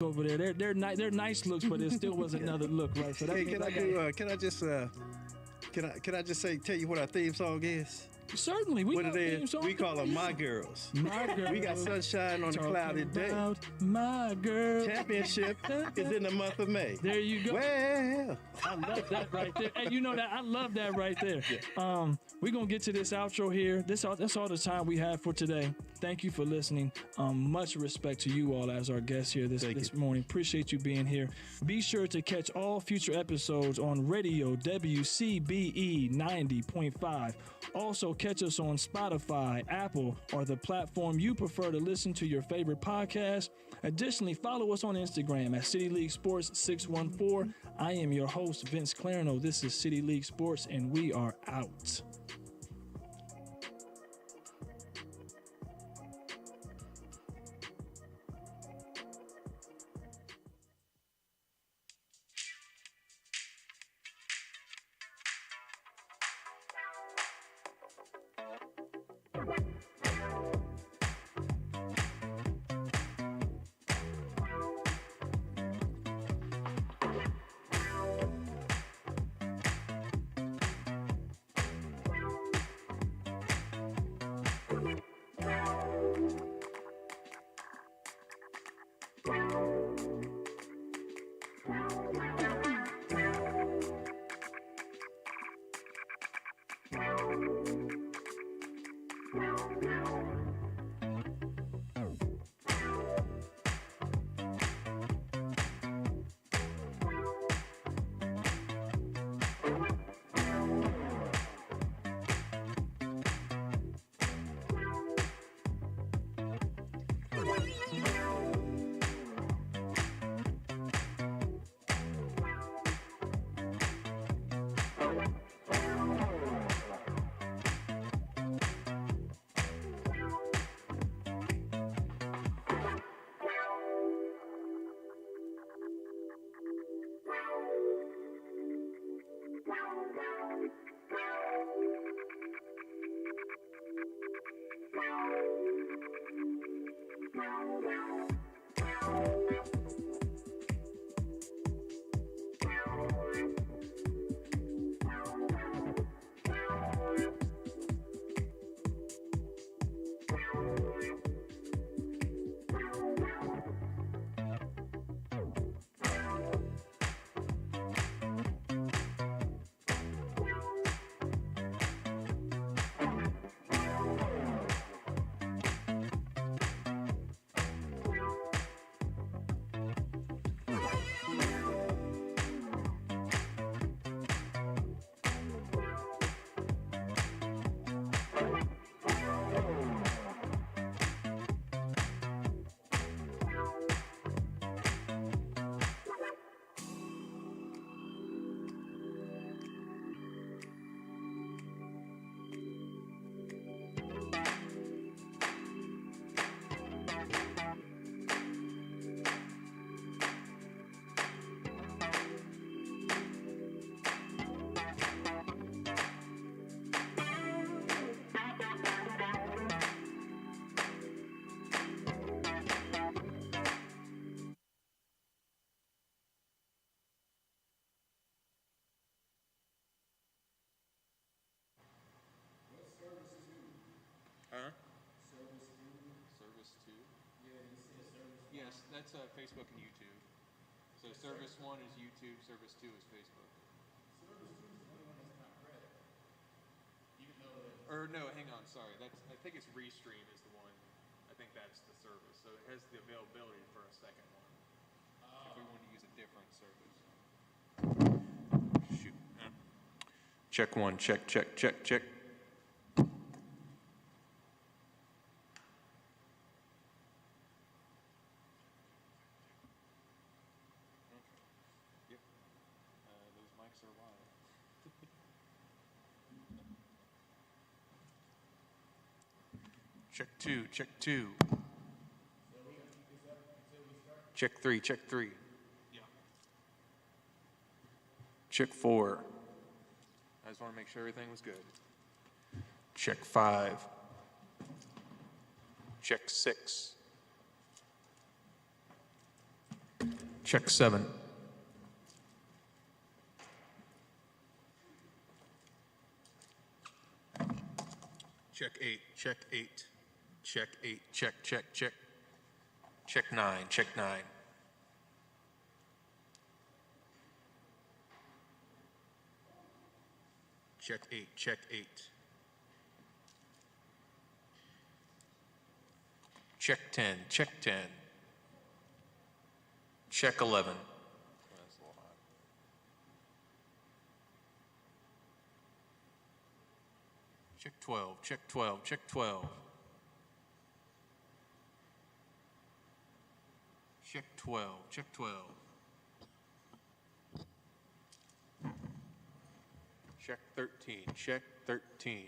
over there. They're nice looks, but it still was another look, right? So that Hey, means can I do? Can I just tell you what our theme song is? certainly we What got it a theme is? song. We call them My Girls. My girl. We got sunshine on a Talking cloudy day. about my girl. Championship is in the month of May. There you go. Well, I love that right there. And you know that I love that right there. We're gonna get to this outro here. That's all the time we have for today. Thank you for listening. Much respect to you all as our guests here this morning. Appreciate you being here. Be sure to catch all future episodes on radio WCBE 90.5. Also catch us on Spotify, Apple, or the platform you prefer to listen to your favorite podcast. Additionally, follow us on Instagram at City League Sports 614. I am your host, Vince Clarino. This is City League Sports, and we are out. Service 2? Yes, that's Facebook and YouTube. So Service 1 is YouTube, Service 2 is Facebook. Or no, hang on, sorry. I think it's Restream is the one. I think that's the service. So it has the availability for a second one. If we want to use a different service. Shoot. Check one, check. Yep. Those mics are live. Check two. Check three. Yeah. Check 4. I just want to make sure everything was good. Check 5. Check 6. Check 7. Check 8. Check 8. Check 8. Check, check, check. Check 9. Check 9. Check 8. Check 8. Check 10. Check 10. Check 11. Check 12. Check 12. Check 12. Check 12. Check 12. Check 13. Check 13.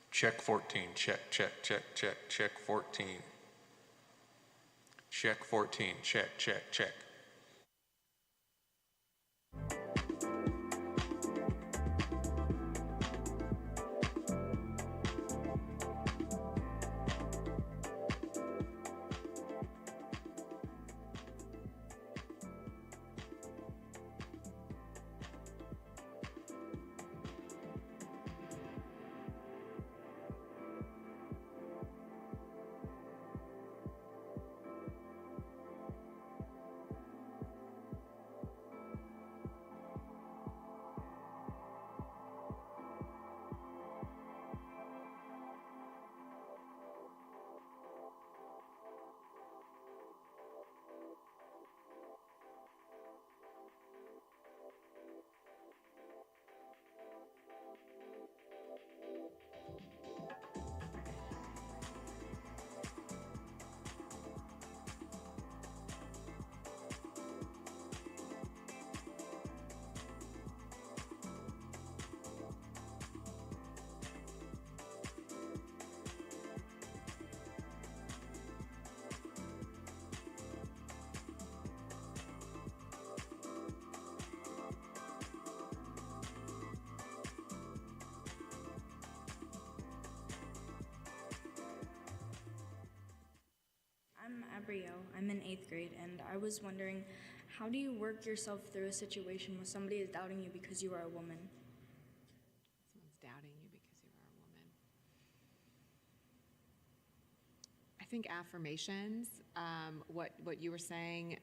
Check 14. Check, check, check, check, check 14. Check 14. Check, check, check. I'm Abrio. I'm in 8th grade, and I was wondering, how do you work yourself through a situation where somebody is doubting you because you are a woman? Someone's doubting you because you are a woman. I think affirmations, what you were saying,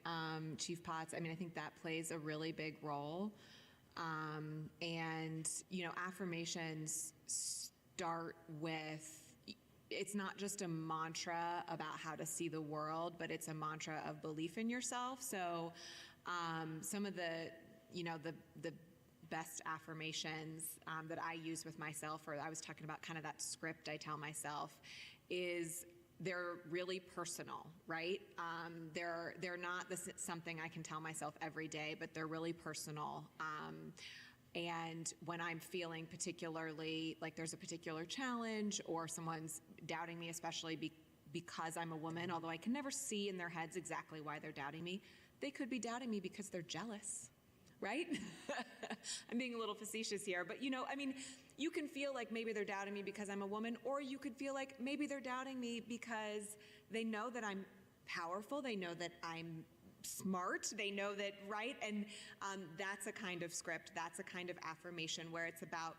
Chief Potts, I mean, I think that plays a really big role. And, you know, affirmations start with, it's not just a mantra about how to see the world, but it's a mantra of belief in yourself. So some of the, you know, the best affirmations that I use with myself, or I was talking about kind of that script I tell myself, is they're really personal, right? They're not something I can tell myself every day, but they're really personal. And when I'm feeling particularly like there's a particular challenge or someone's doubting me, especially because I'm a woman, although I can never see in their heads exactly why they're doubting me, they could be doubting me because they're jealous, right? I'm being a little facetious here, but you know, I mean, you can feel like maybe they're doubting me because I'm a woman, or you could feel like maybe they're doubting me because they know that I'm powerful, they know that I'm smart, they know that, right? And that's a kind of script, that's a kind of affirmation where it's about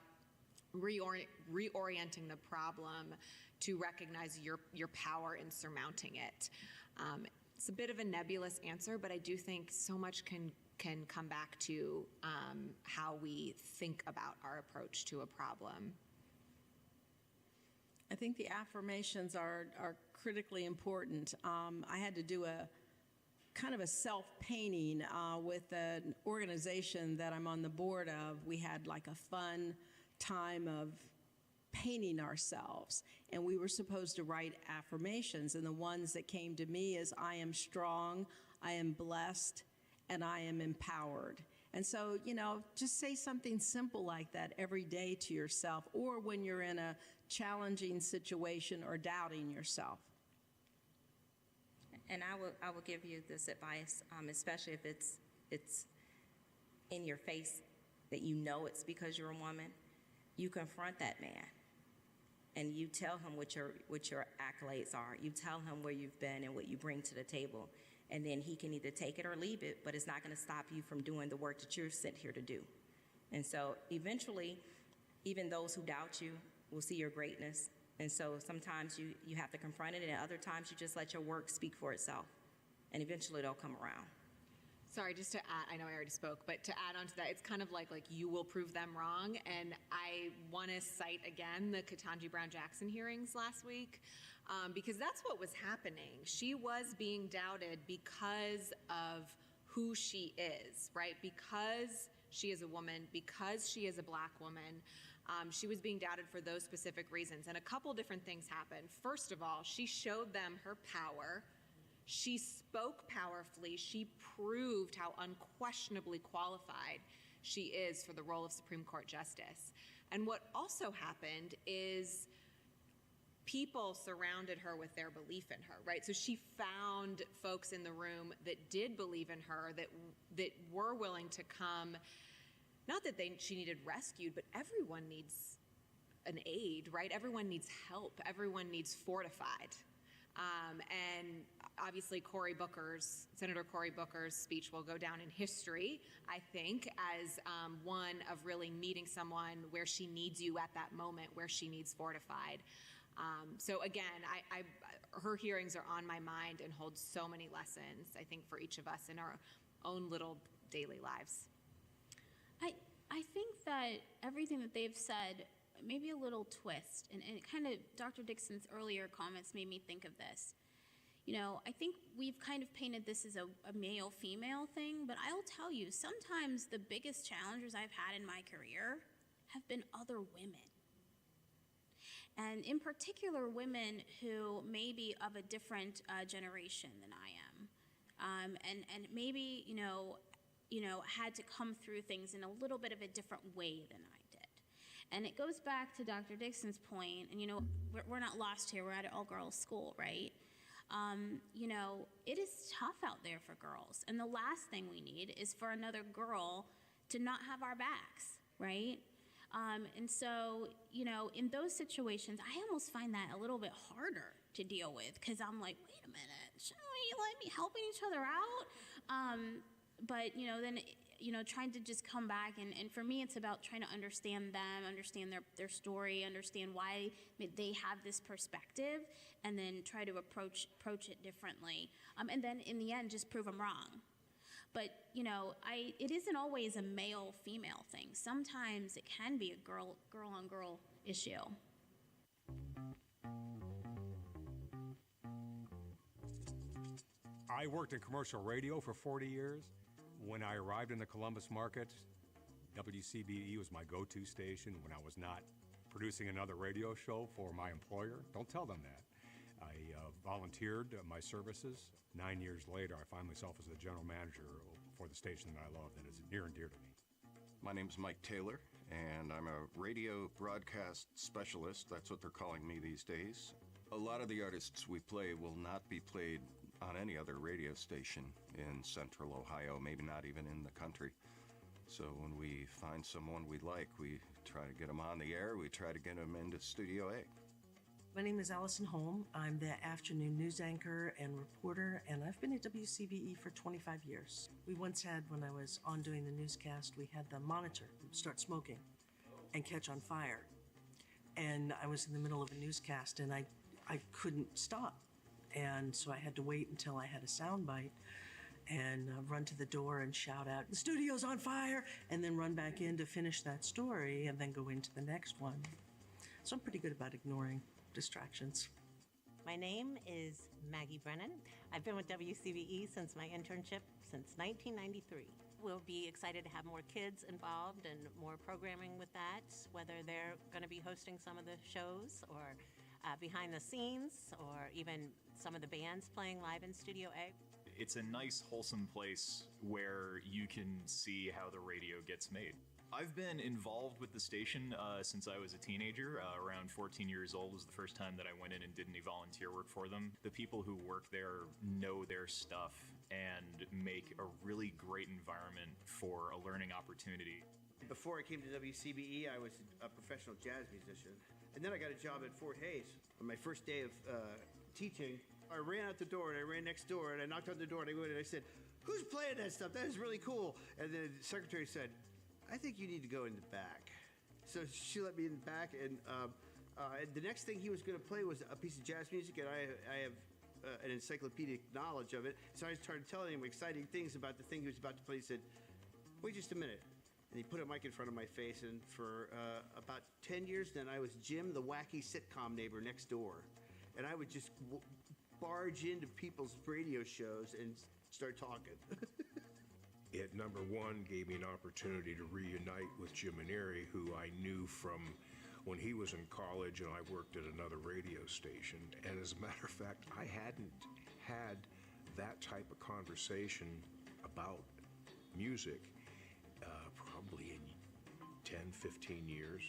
reorienting the problem to recognize your power in surmounting it. It's a bit of a nebulous answer, but I do think so much can come back to how we think about our approach to a problem. I think the affirmations are critically important. I had to do a kind of a self-painting with an organization that I'm on the board of. We had like a fun time of painting ourselves, and we were supposed to write affirmations, and the ones that came to me is I am strong, I am blessed, and I am empowered. And so, you know, just say something simple like that every day to yourself, or when you're in a challenging situation or doubting yourself. And I will give you this advice, especially if it's in your face that you know it's because you're a woman. You confront that man, and you tell him what your accolades are. You tell him where you've been and what you bring to the table, and then he can either take it or leave it. But it's not going to stop you from doing the work that you're sent here to do. And so, eventually, even those who doubt you will see your greatness. And so sometimes you have to confront it, and other times you just let your work speak for itself. And eventually they'll come around. Sorry, just to add, I know I already spoke, but to add on to that, it's kind of like you will prove them wrong. And I want to cite again the Ketanji Brown Jackson hearings last week, because that's what was happening. She was being doubted because of who she is, right? Because she is a woman, because she is a Black woman. She was being doubted for those specific reasons. And a couple different things happened. First of all, she showed them her power. She spoke powerfully. She proved how unquestionably qualified she is for the role of Supreme Court Justice. And what also happened is people surrounded her with their belief in her, right? So she found folks in the room that did believe in her, that were willing to come. Not that she needed rescued, but everyone needs an aid, right? Everyone needs help. Everyone needs fortified. And obviously Senator Cory Booker's speech will go down in history, I think, as one of really meeting someone where she needs you at that moment, where she needs fortified. So again, her hearings are on my mind and hold so many lessons, I think, for each of us in our own little daily lives. I think that everything that they've said, maybe a little twist, and it kind of, Dr. Dixon's earlier comments made me think of this. You know, I think we've kind of painted this as a male-female thing, but I'll tell you, sometimes the biggest challenges I've had in my career have been other women. And in particular, women who may be of a different generation than I am. And maybe, had to come through things in a little bit of a different way than I did. And it goes back to Dr. Dixon's point, and we're not lost here, we're at an all-girls school, right? It is tough out there for girls. And the last thing we need is for another girl to not have our backs, right? And so, in those situations, I almost find that a little bit harder to deal with, because I'm like, wait a minute, shouldn't we be helping each other out? But, then, trying to just come back, and for me, it's about trying to understand them, understand their story, understand why they have this perspective, and then try to approach it differently. And then, in the end, just prove them wrong. But, it isn't always a male-female thing. Sometimes it can be a girl-on-girl issue. I worked in commercial radio for 40 years. When I arrived in the Columbus market, WCBE was my go-to station when I was not producing another radio show for my employer. Don't tell them that. I volunteered my services. 9 years later, I find myself as the general manager for the station that I love, that is near and dear to me. My name's Mike Taylor, and I'm a radio broadcast specialist. That's what they're calling me these days. A lot of the artists we play will not be played on any other radio station in Central Ohio, maybe not even in the country. So when we find someone we like, we try to get them on the air. We try to get them into Studio A. My name is Allison Holm. I'm the afternoon news anchor and reporter, and I've been at WCBE for 25 years. We once had, when I was on doing the newscast, we had the monitor start smoking and catch on fire. And I was in the middle of a newscast, and I couldn't stop. And so I had to wait until I had a sound bite and run to the door and shout out, "The studio's on fire!" and then run back in to finish that story and then go into the next one. So I'm pretty good about ignoring distractions. My name is Maggie Brennan. I've been with WCBE since my internship since 1993. We'll be excited to have more kids involved and more programming with that, whether they're going to be hosting some of the shows or behind the scenes, or even some of the bands playing live in Studio A. It's a nice, wholesome place where you can see how the radio gets made. I've been involved with the station since I was a teenager. Around 14 years old was the first time that I went in and did any volunteer work for them. The people who work there know their stuff and make a really great environment for a learning opportunity. Before I came to WCBE, I was a professional jazz musician. And then I got a job at Fort Hays. On my first day of teaching, I ran out the door and I ran next door and I knocked on the door and I went and I said, "Who's playing that stuff? That is really cool." And then the secretary said, "I think you need to go in the back." So she let me in the back, and the next thing he was going to play was a piece of jazz music, and I have an encyclopedic knowledge of it. So I started telling him exciting things about the thing he was about to play. He said, "Wait just a minute." And he put a mic in front of my face, and for about 10 years then, I was Jim, the wacky sitcom neighbor next door. And I would just barge into people's radio shows and start talking. It, number one, gave me an opportunity to reunite with Jim Manieri, who I knew from when he was in college and I worked at another radio station. And as a matter of fact, I hadn't had that type of conversation about music probably in 10, 15 years.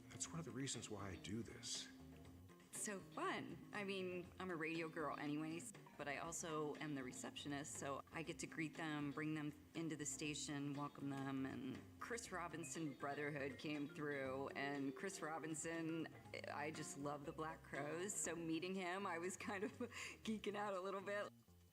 That's one of the reasons why I do this. It's so fun. I mean, I'm a radio girl anyways, but I also am the receptionist, so I get to greet them, bring them into the station, welcome them, and Chris Robinson Brotherhood came through, and Chris Robinson, I just love the Black Crowes, so meeting him, I was kind of geeking out a little bit.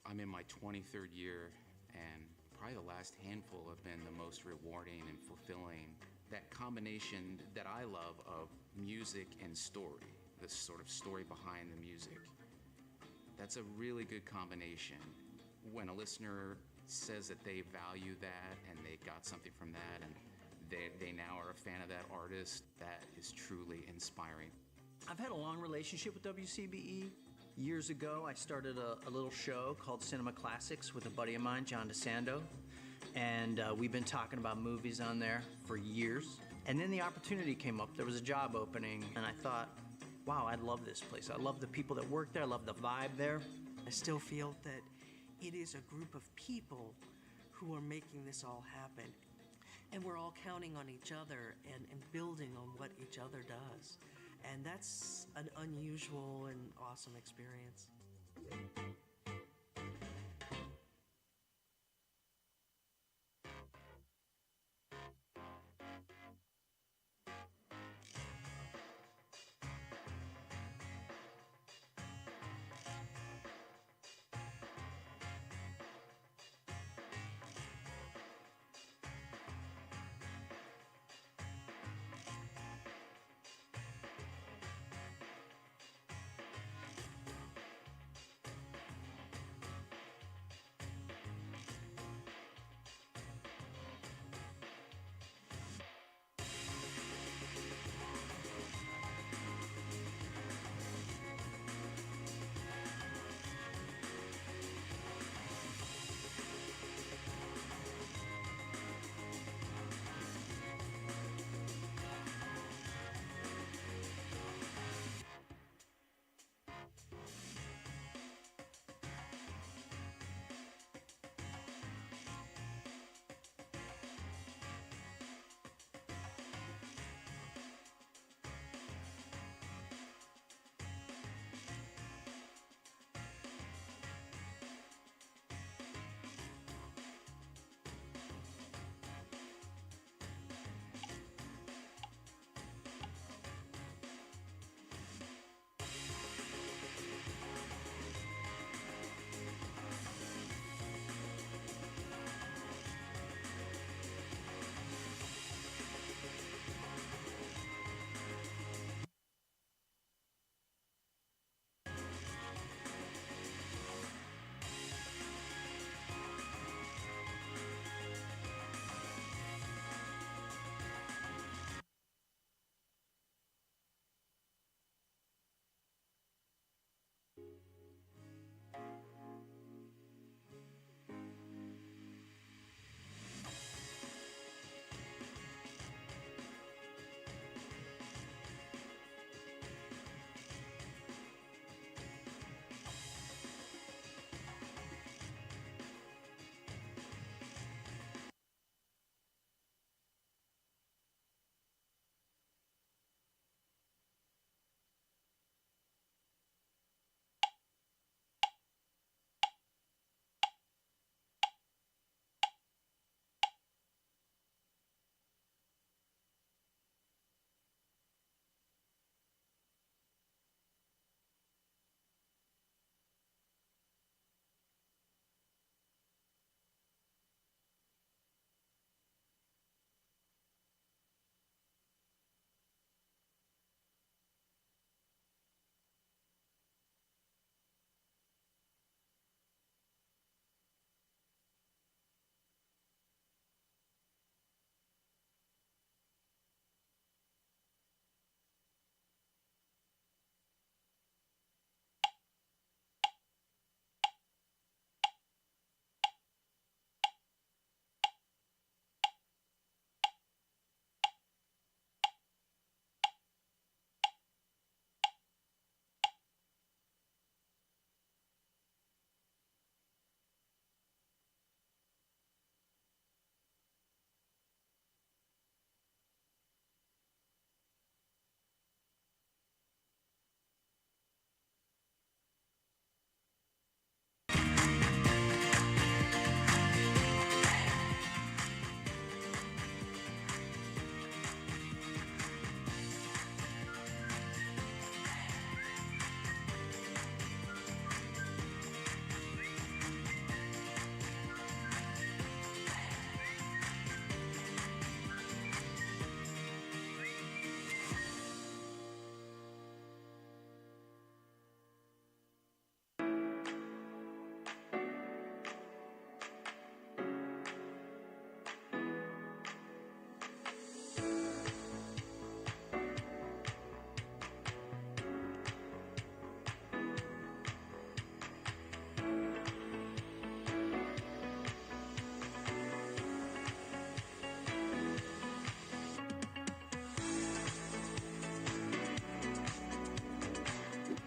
I'm in my 23rd year, and probably the last handful have been the most rewarding and fulfilling. That combination that I love of music and story, the sort of story behind the music. That's a really good combination. When a listener says that they value that and they got something from that and they now are a fan of that artist, that is truly inspiring. I've had a long relationship with WCBE. Years ago, I started a little show called Cinema Classics with a buddy of mine, John DeSando, and we've been talking about movies on there for years. And then the opportunity came up. There was a job opening, and I thought, wow, I love this place. I love the people that work there. I love the vibe there. I still feel that it is a group of people who are making this all happen. And we're all counting on each other and building on what each other does. And that's an unusual and awesome experience.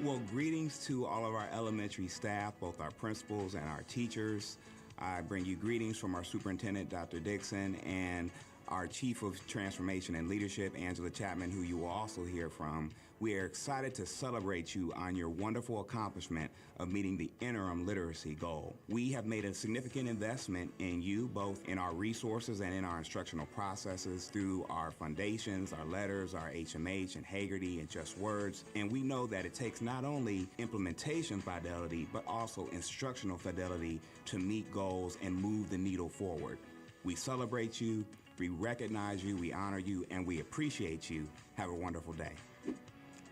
Well, greetings to all of our elementary staff, both our principals and our teachers. I bring you greetings from our superintendent, Dr. Dixon, and our Chief of Transformation and Leadership, Angela Chapman, who you will also hear from. We are excited to celebrate you on your wonderful accomplishment of meeting the interim literacy goal. We have made a significant investment in you, both in our resources and in our instructional processes through our foundations, our letters, our HMH and Hagerty and Just Words. And we know that it takes not only implementation fidelity, but also instructional fidelity to meet goals and move the needle forward. We celebrate you, we recognize you, we honor you, and we appreciate you. Have a wonderful day.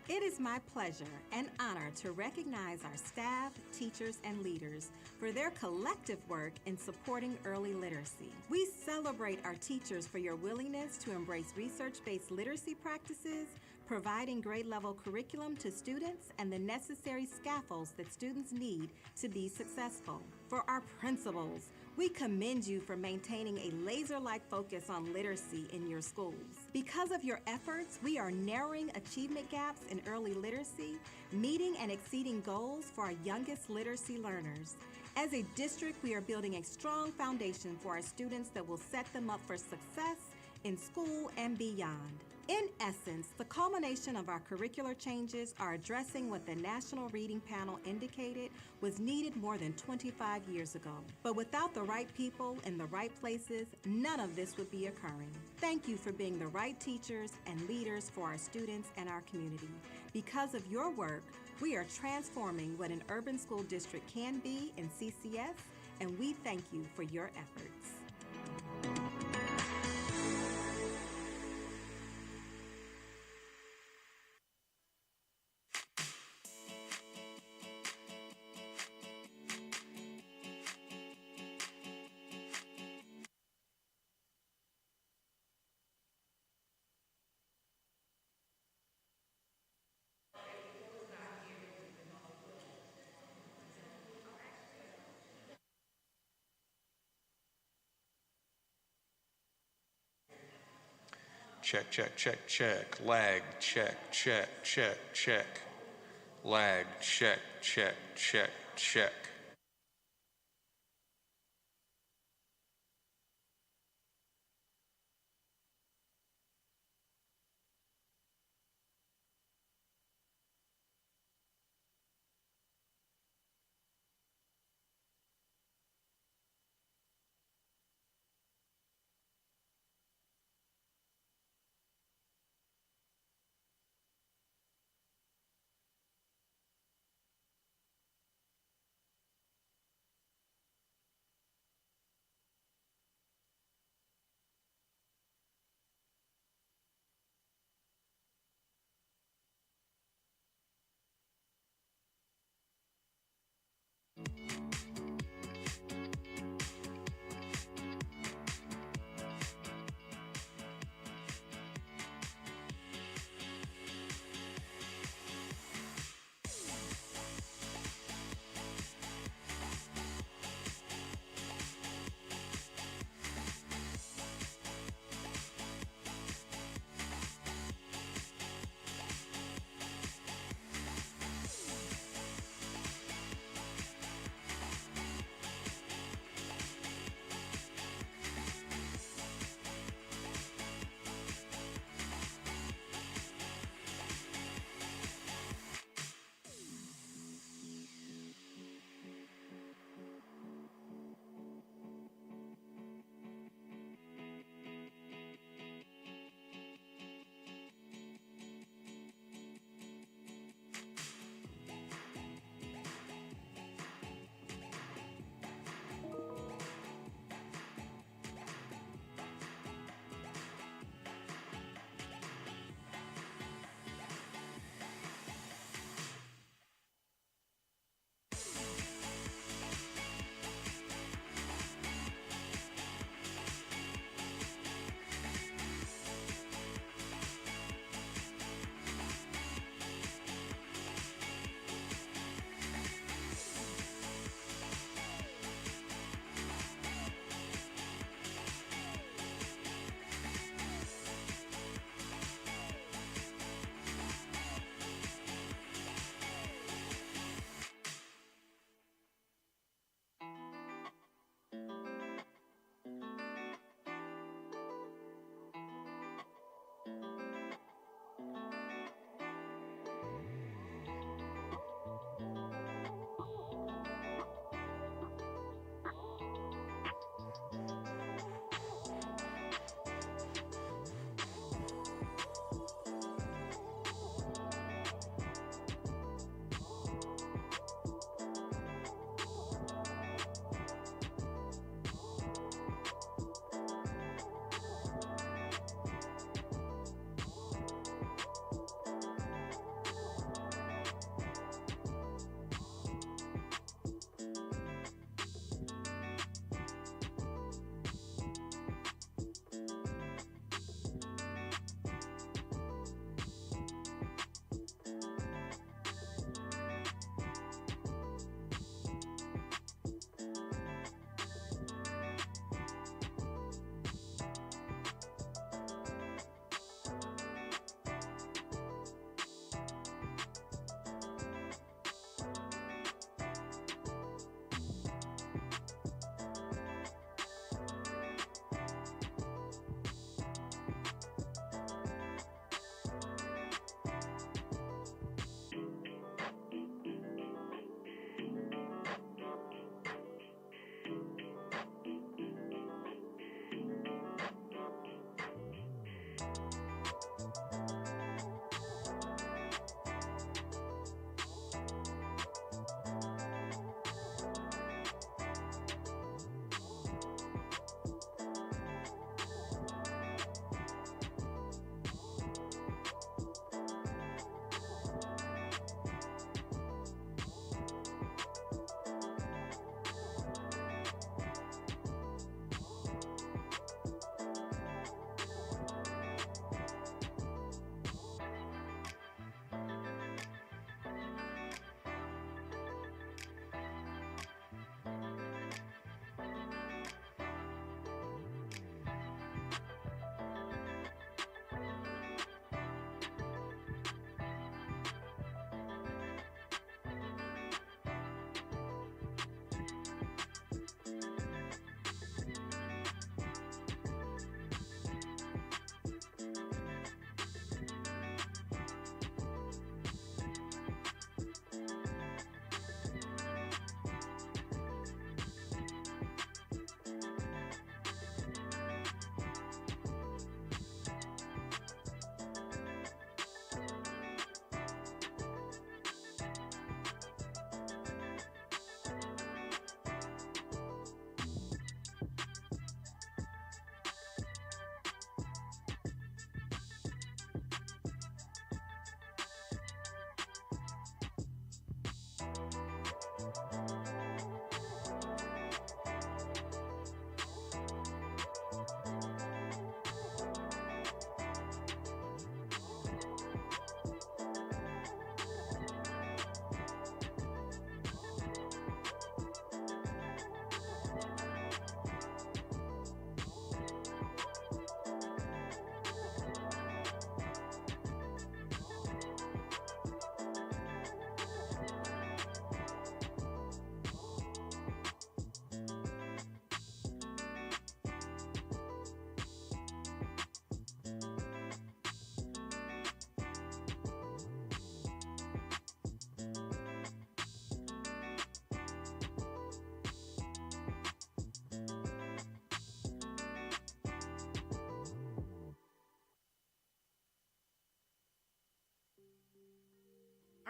It is my pleasure and honor to recognize our staff, teachers, and leaders for their collective work in supporting early literacy. We celebrate our teachers for your willingness to embrace research-based literacy practices, providing grade-level curriculum to students and the necessary scaffolds that students need to be successful. For our principals, we commend you for maintaining a laser-like focus on literacy in your schools. Because of your efforts, we are narrowing achievement gaps in early literacy, meeting and exceeding goals for our youngest literacy learners. As a district, we are building a strong foundation for our students that will set them up for success in school and beyond. In essence, the culmination of our curricular changes are addressing what the National Reading Panel indicated was needed more than 25 years ago. But without the right people in the right places, none of this would be occurring. Thank you for being the right teachers and leaders for our students and our community. Because of your work, we are transforming what an urban school district can be in CCS, and we thank you for your efforts. Check, check, check, check. Lag, check, check, check, check. Lag, check, check, check, check.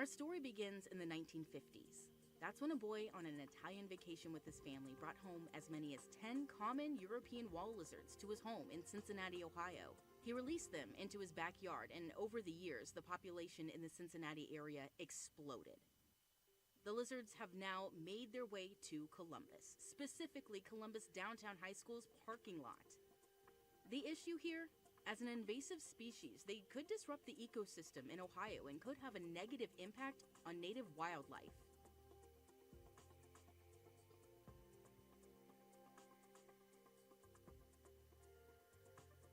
Our story begins in the 1950s. That's when a boy on an Italian vacation with his family brought home as many as 10 common European wall lizards to his home in Cincinnati, Ohio. He released them into his backyard, and over the years, the population in the Cincinnati area exploded. The lizards have now made their way to Columbus, specifically Columbus Downtown High School's parking lot. The issue here? As an invasive species, they could disrupt the ecosystem in Ohio and could have a negative impact on native wildlife.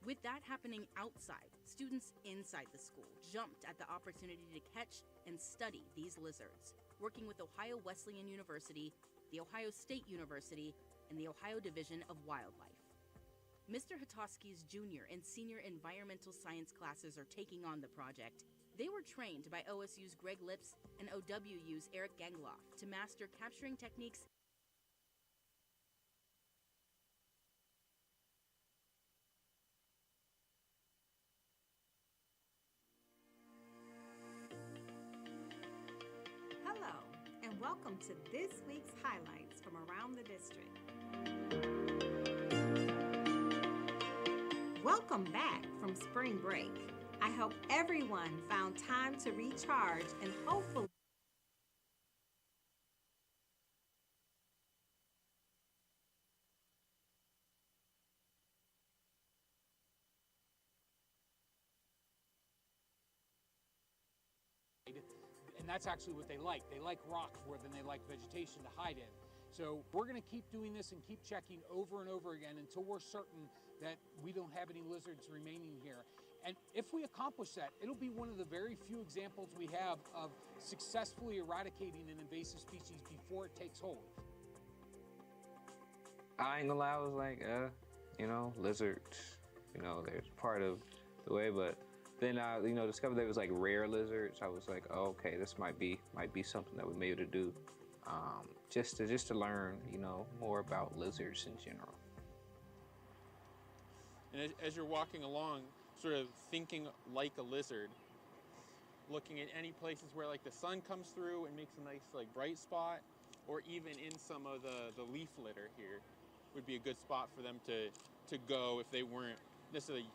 With that happening outside, students inside the school jumped at the opportunity to catch and study these lizards, working with Ohio Wesleyan University, the Ohio State University, and the Ohio Division of Wildlife. Mr. Hatoski's junior and senior environmental science classes are taking on the project. They were trained by OSU's Greg Lips and OWU's Eric Gangloff to master capturing techniques welcome to this week's highlights from around the district. Welcome back from spring break. I hope everyone found time to recharge and hopefully and that's actually what they like. They like rock more than they like vegetation to hide in. So we're going to keep doing this and keep checking over and over again until we're certain that we don't have any lizards remaining here. And if we accomplish that, it'll be one of the very few examples we have of successfully eradicating an invasive species before it takes hold. I ain't gonna lie, I was like, lizards, they're part of the way, but then I, discovered there was like rare lizards. I was like, oh, okay, this might be something that we may be able to do, just to learn, more about lizards in general. And as you're walking along, sort of thinking like a lizard, looking at any places where like the sun comes through and makes a nice like bright spot, or even in some of the leaf litter here, would be a good spot for them to go if they weren't necessarily,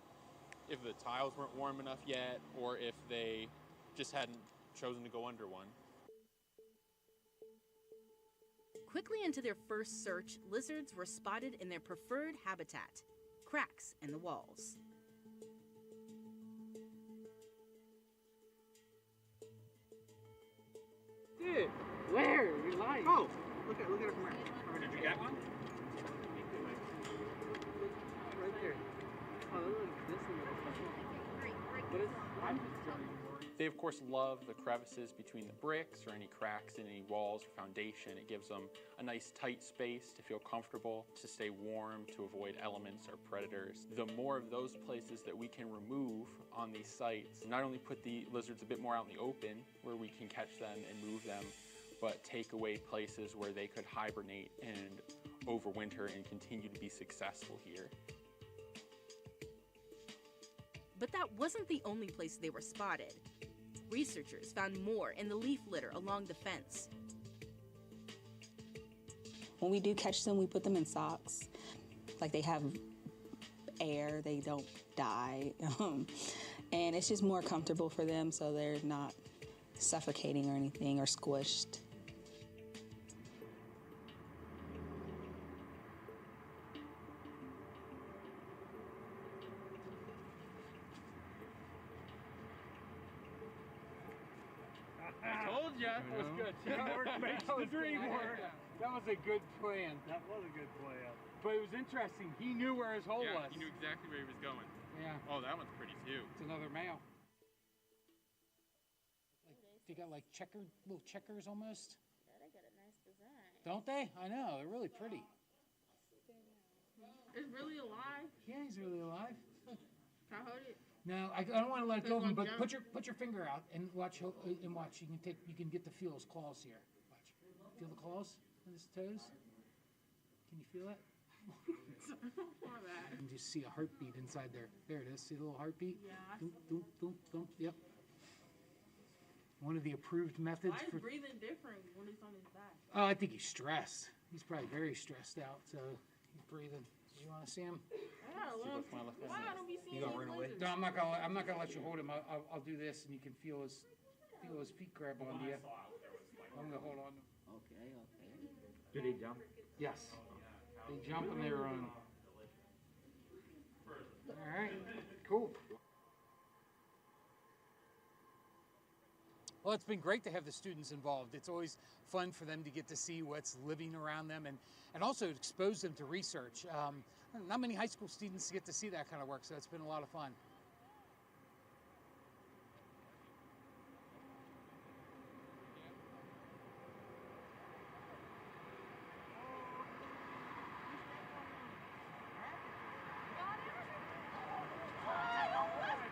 if the tiles weren't warm enough yet, or if they just hadn't chosen to go under one. Quickly into their first search, lizards were spotted in their preferred habitat, cracks in the walls. Dude, where? You're lying. Oh, look at it from here. Did you get one? Right there. Oh, look, this is what is I'm just very worried. They of course love the crevices between the bricks or any cracks in any walls or foundation. It gives them a nice tight space to feel comfortable, to stay warm, to avoid elements or predators. The more of those places that we can remove on these sites, not only put the lizards a bit more out in the open where we can catch them and move them, but take away places where they could hibernate and overwinter and continue to be successful here. But that wasn't the only place they were spotted. Researchers found more in the leaf litter along the fence. When we do catch them, we put them in socks. Like they have air, they don't die. And it's just more comfortable for them so they're not suffocating or anything or squished. That was good. Teamwork makes the dream work. That was a good plan. That was a good plan. But it was interesting. He knew where his hole was. Yeah, he knew exactly where he was going. Yeah. Oh, that one's pretty too. It's another male. They got like little checkers almost. Yeah, they got a nice design. Don't they? I know. They're really pretty. It's really alive. Yeah, he's really alive. Can I hold it? No, I don't want to let it go of him, but put your finger out and watch. And watch. You can get to feel his claws here. Watch. Feel the claws on his toes. Can you feel it? You can just see a heartbeat inside there. There it is. See the little heartbeat? Yeah. Doom, doom, doom, doom. Yep. one of the approved methods Why for. is breathing different when it's on his back? Oh, I think he's stressed. He's probably very stressed out, so he's breathing. Do you want to see him? Why I don't be seeing You his gonna run away? lizards? No, I'm not gonna let you hold him. I'll do this, and you can feel his feet grab onto you. I'm gonna hold on. Okay. Do they jump? Yes. They jump and they run. All right. Cool. Well, it's been great to have the students involved. It's always fun for them to get to see what's living around them and also expose them to research. Not many high school students get to see that kind of work, so it's been a lot of fun.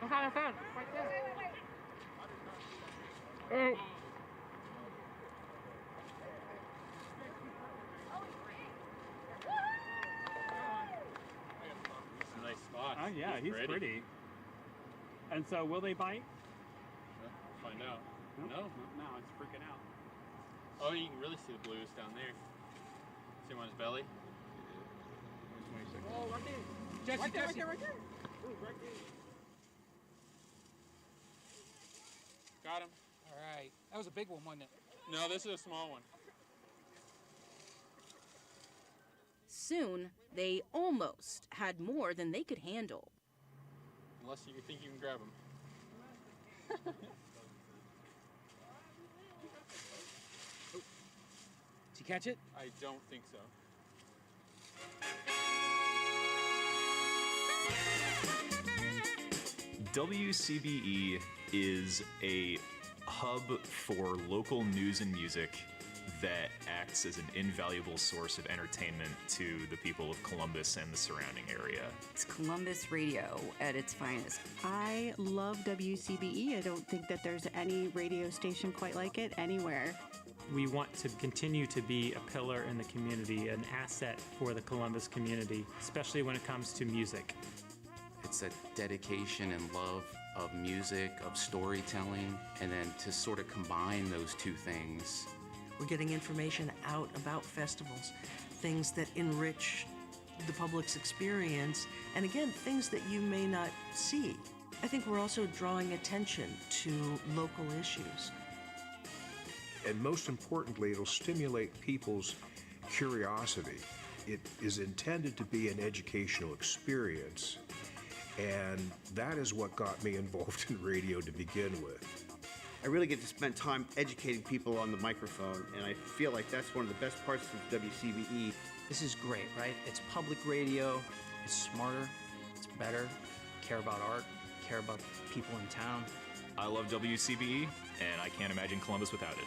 What kind of fun? Right there. Nice spot. Oh yeah, he's pretty. And so, will they bite? Find out. Nope. No. No, it's freaking out. Oh, you can really see the blues down there. See him on his belly? Oh, right there. Jesse, Right there. Jesse. Ooh, right there. Got him. All right. That was a big one, wasn't it? No, this is a small one. Soon, they almost had more than they could handle. Unless you think you can grab him. Did you catch it? I don't think so. WCBE is a hub for local news and music that acts as an invaluable source of entertainment to the people of Columbus and the surrounding area. It's Columbus radio at its finest. I love WCBE. I don't think that there's any radio station quite like it anywhere. We want to continue to be a pillar in the community, an asset for the Columbus community, especially when it comes to music. It's a dedication and love of music, of storytelling, and then to sort of combine those two things. We're getting information out about festivals, things that enrich the public's experience, and again, things that you may not see. I think we're also drawing attention to local issues. And most importantly, it'll stimulate people's curiosity. It is intended to be an educational experience, and that is what got me involved in radio to begin with. I really get to spend time educating people on the microphone, and I feel like that's one of the best parts of WCBE. This is great, right? It's public radio, it's smarter, it's better, care about art, care about people in town. I love WCBE, and I can't imagine Columbus without it.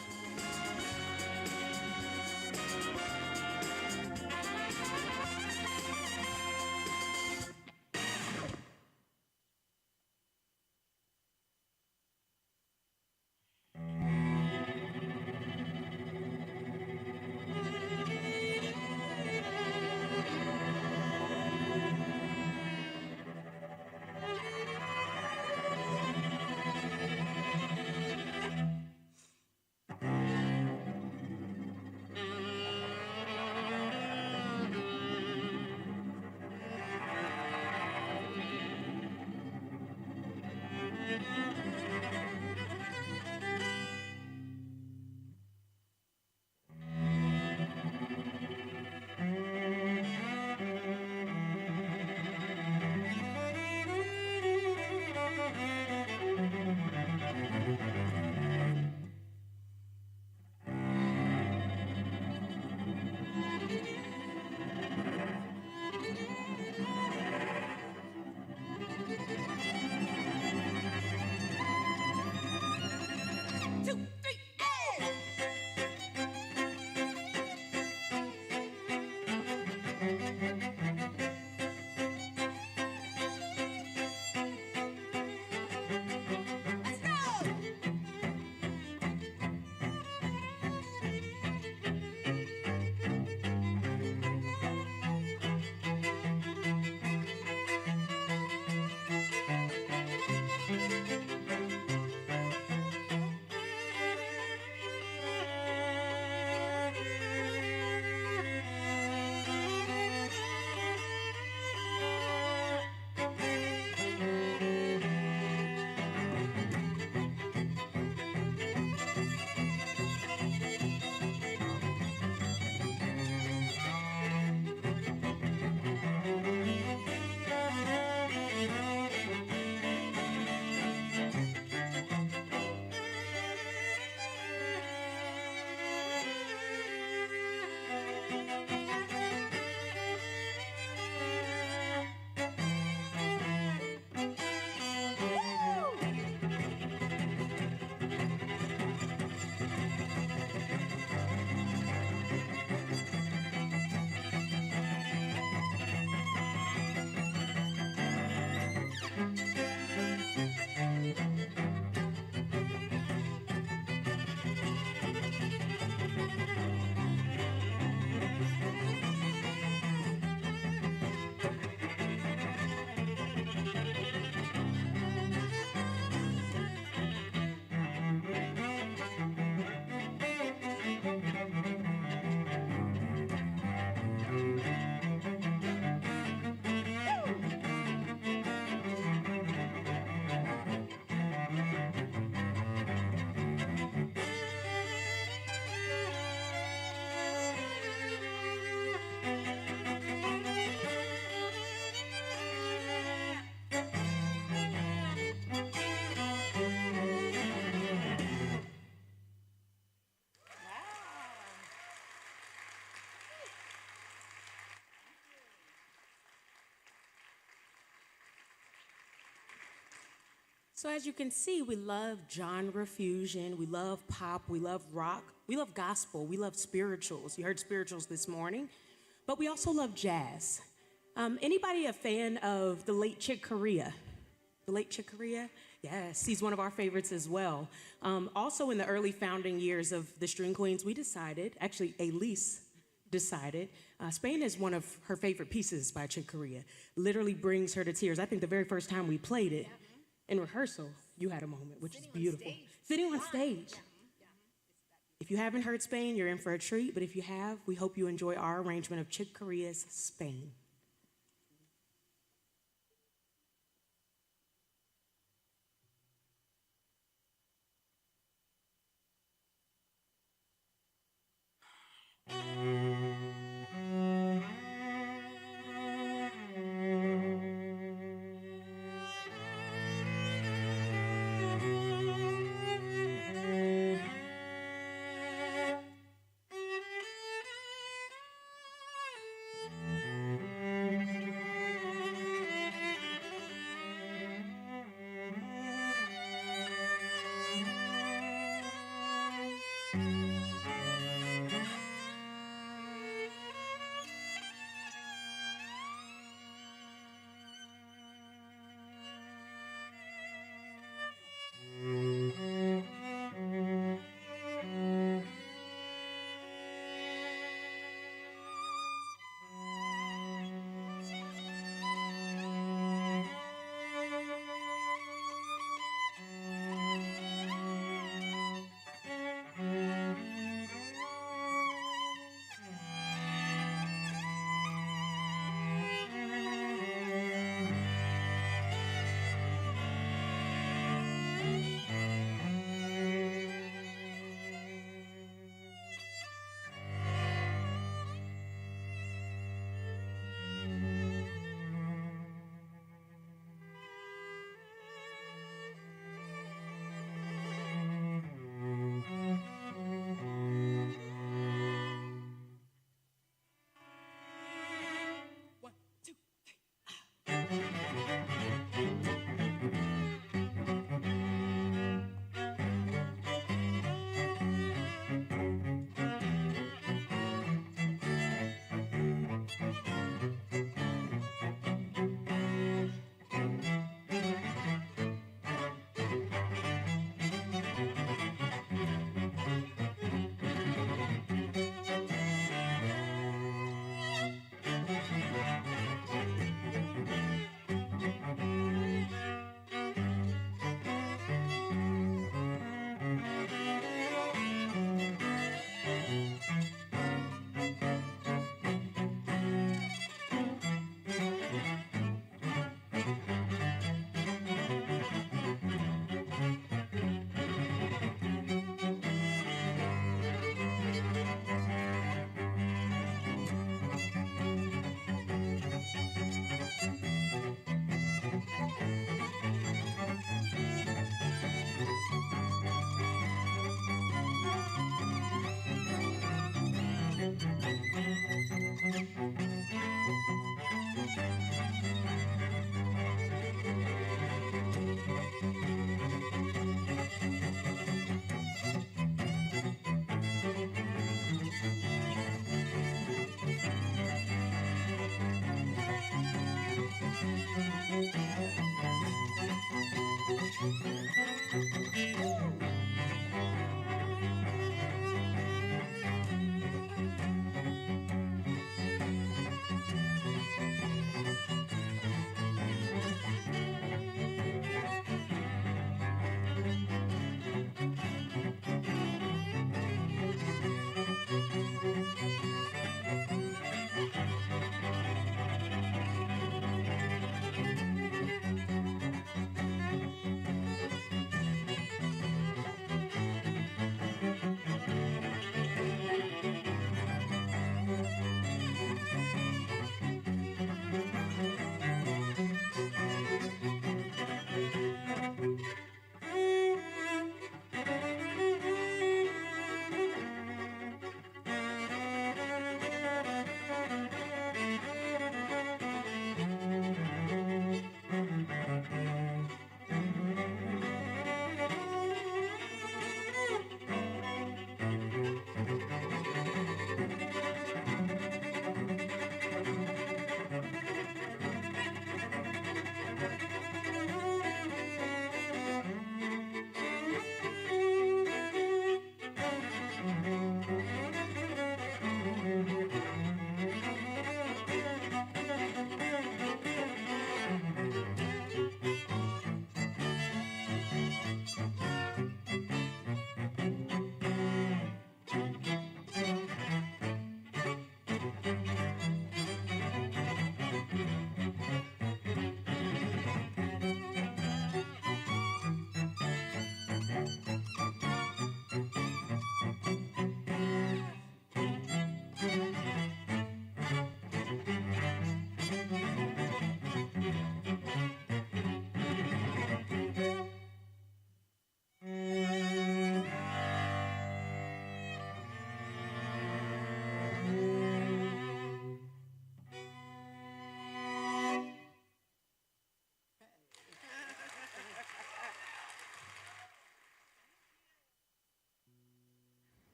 So as you can see, we love genre fusion, we love pop, we love rock, we love gospel, we love spirituals. You heard spirituals this morning, but we also love jazz. Anybody a fan of the late Chick Corea? The late Chick Corea? Yes, he's one of our favorites as well. Also in the early founding years of the String Queens, we decided, actually Elise decided, Spain is one of her favorite pieces by Chick Corea. Literally brings her to tears. I think the very first time we played it in rehearsal, you had a moment, which is beautiful. Sitting on stage. If you haven't heard Spain, you're in for a treat, but if you have, we hope you enjoy our arrangement of Chick Corea's Spain.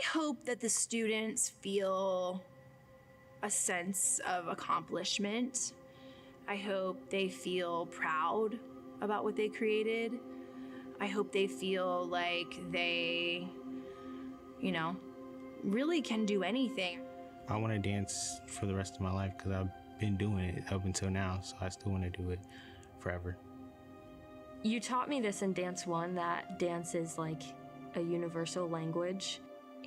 hope that the students feel a sense of accomplishment. I hope they feel proud about what they created. I hope they feel like they, you know, really can do anything. I want to dance for the rest of my life because I've been doing it up until now, so I still want to do it forever. You taught me this in Dance 1, that dance is like a universal language.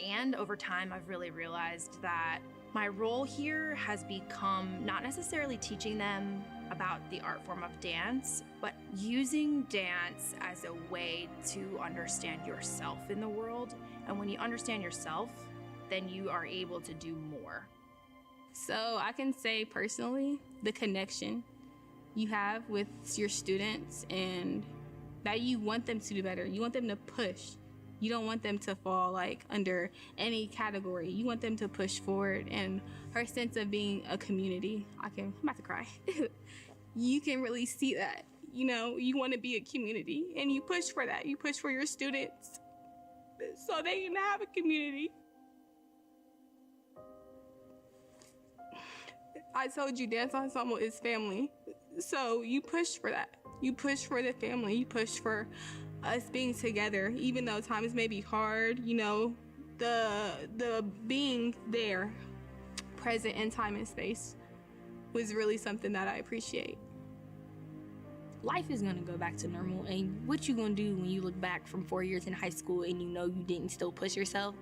And over time, I've really realized that my role here has become not necessarily teaching them about the art form of dance, but using dance as a way to understand yourself in the world. And when you understand yourself, then you are able to do more. So I can say personally, the connection you have with your students and that you want them to do better. You want them to push. You don't want them to fall like under any category. You want them to push forward, and her sense of being a community. I'm about to cry. You can really see that. You know, you want to be a community and you push for that. You push for your students so they can have a community. I told you Dance Ensemble is family. So you push for that. You push for the family. You push for us being together, even though times may be hard, you know, the being there, present in time and space, was really something that I appreciate. Life is gonna go back to normal, and what you gonna do when you look back from 4 years in high school and you know you didn't still push yourself?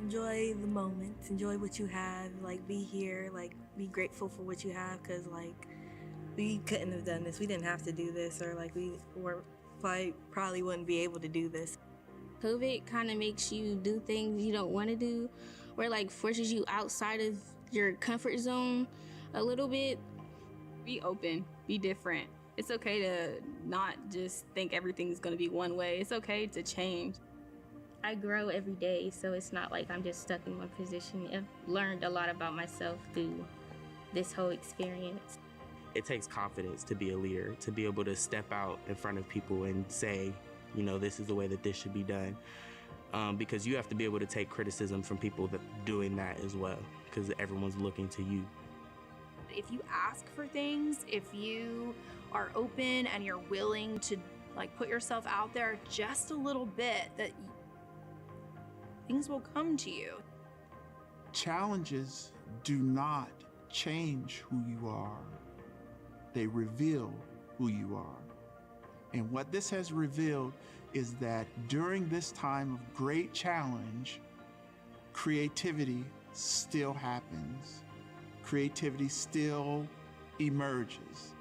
Enjoy the moments, enjoy what you have, like be here, like be grateful for what you have, because like we couldn't have done this, we didn't have to do this, or like we were probably wouldn't be able to do this. COVID kind of makes you do things you don't want to do, or like forces you outside of your comfort zone a little bit. Be open, be different. It's okay to not just think everything's gonna be one way. It's okay to change. I grow every day, so it's not like I'm just stuck in one position. I've learned a lot about myself through this whole experience. It takes confidence to be a leader, to be able to step out in front of people and say, you know, this is the way that this should be done. Because you have to be able to take criticism from people that doing that as well, because everyone's looking to you. If you ask for things, if you are open and you're willing to like put yourself out there just a little bit, that things will come to you. Challenges do not change who you are. They reveal who you are. And what this has revealed is that during this time of great challenge, creativity still happens. Creativity still emerges.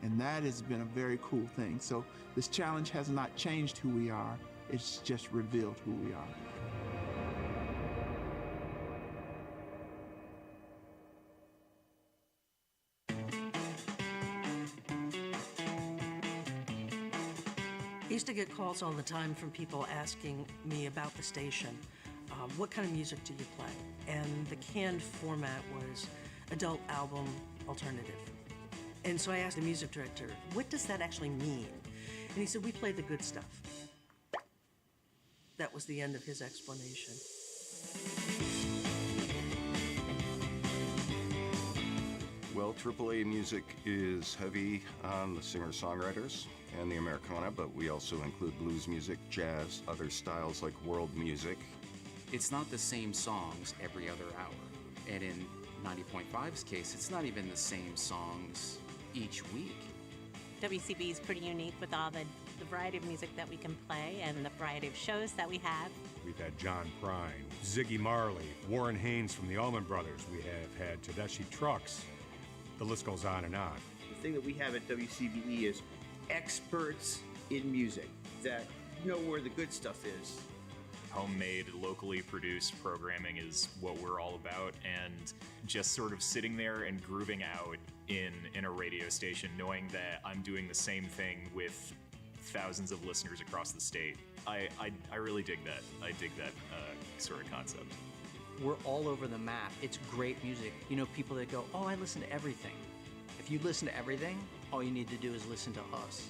And that has been a very cool thing. So this challenge has not changed who we are, it's just revealed who we are. I used to get calls all the time from people asking me about the station. What kind of music do you play? And the canned format was adult album alternative. And so I asked the music director, what does that actually mean? And he said, we play the good stuff. That was the end of his explanation. Well, AAA music is heavy on the singer-songwriters and the Americana, but we also include blues music, jazz, other styles like world music. It's not the same songs every other hour. And in 90.5's case, it's not even the same songs each week. WCB is pretty unique with all the variety of music that we can play and the variety of shows that we have. We've had John Prine, Ziggy Marley, Warren Haynes from the Allman Brothers. We have had Tedeschi Trucks. The list goes on and on. The thing that we have at WCBE is experts in music that know where the good stuff is. Homemade, locally produced programming is what we're all about, and just sort of sitting there and grooving out in a radio station, knowing that I'm doing the same thing with thousands of listeners across the state. I really dig that. I dig that sort of concept. We're all over the map. It's great music. You know, people that go, oh, I listen to everything. If you listen to everything, all you need to do is listen to us.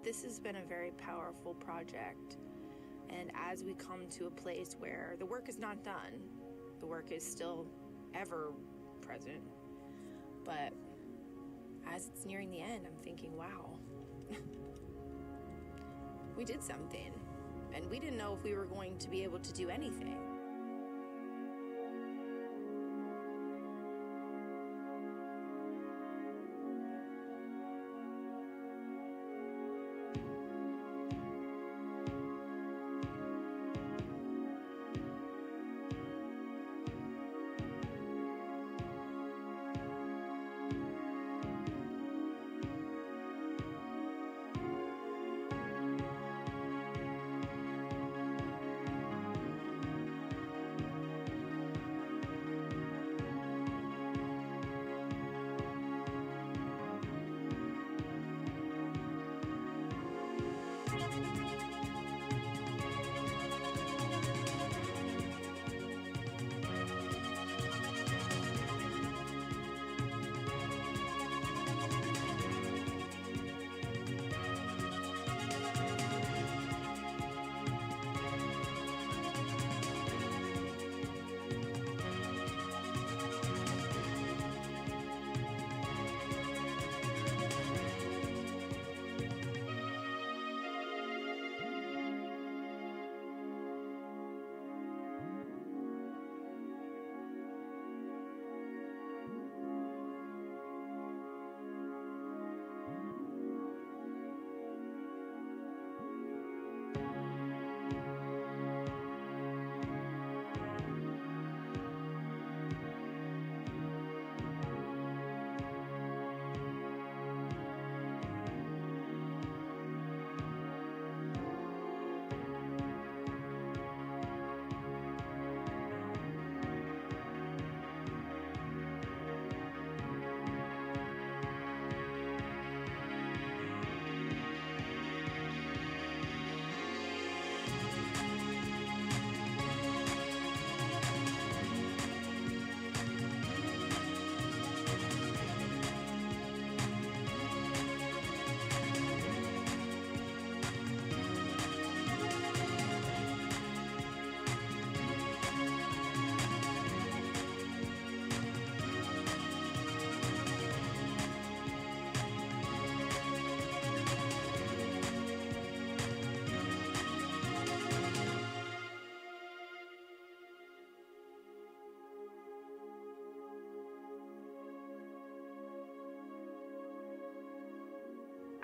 This has been a very powerful project. And as we come to a place where the work is not done, the work is still ever present. But as it's nearing the end, I'm thinking, wow, we did something. And we didn't know if we were going to be able to do anything.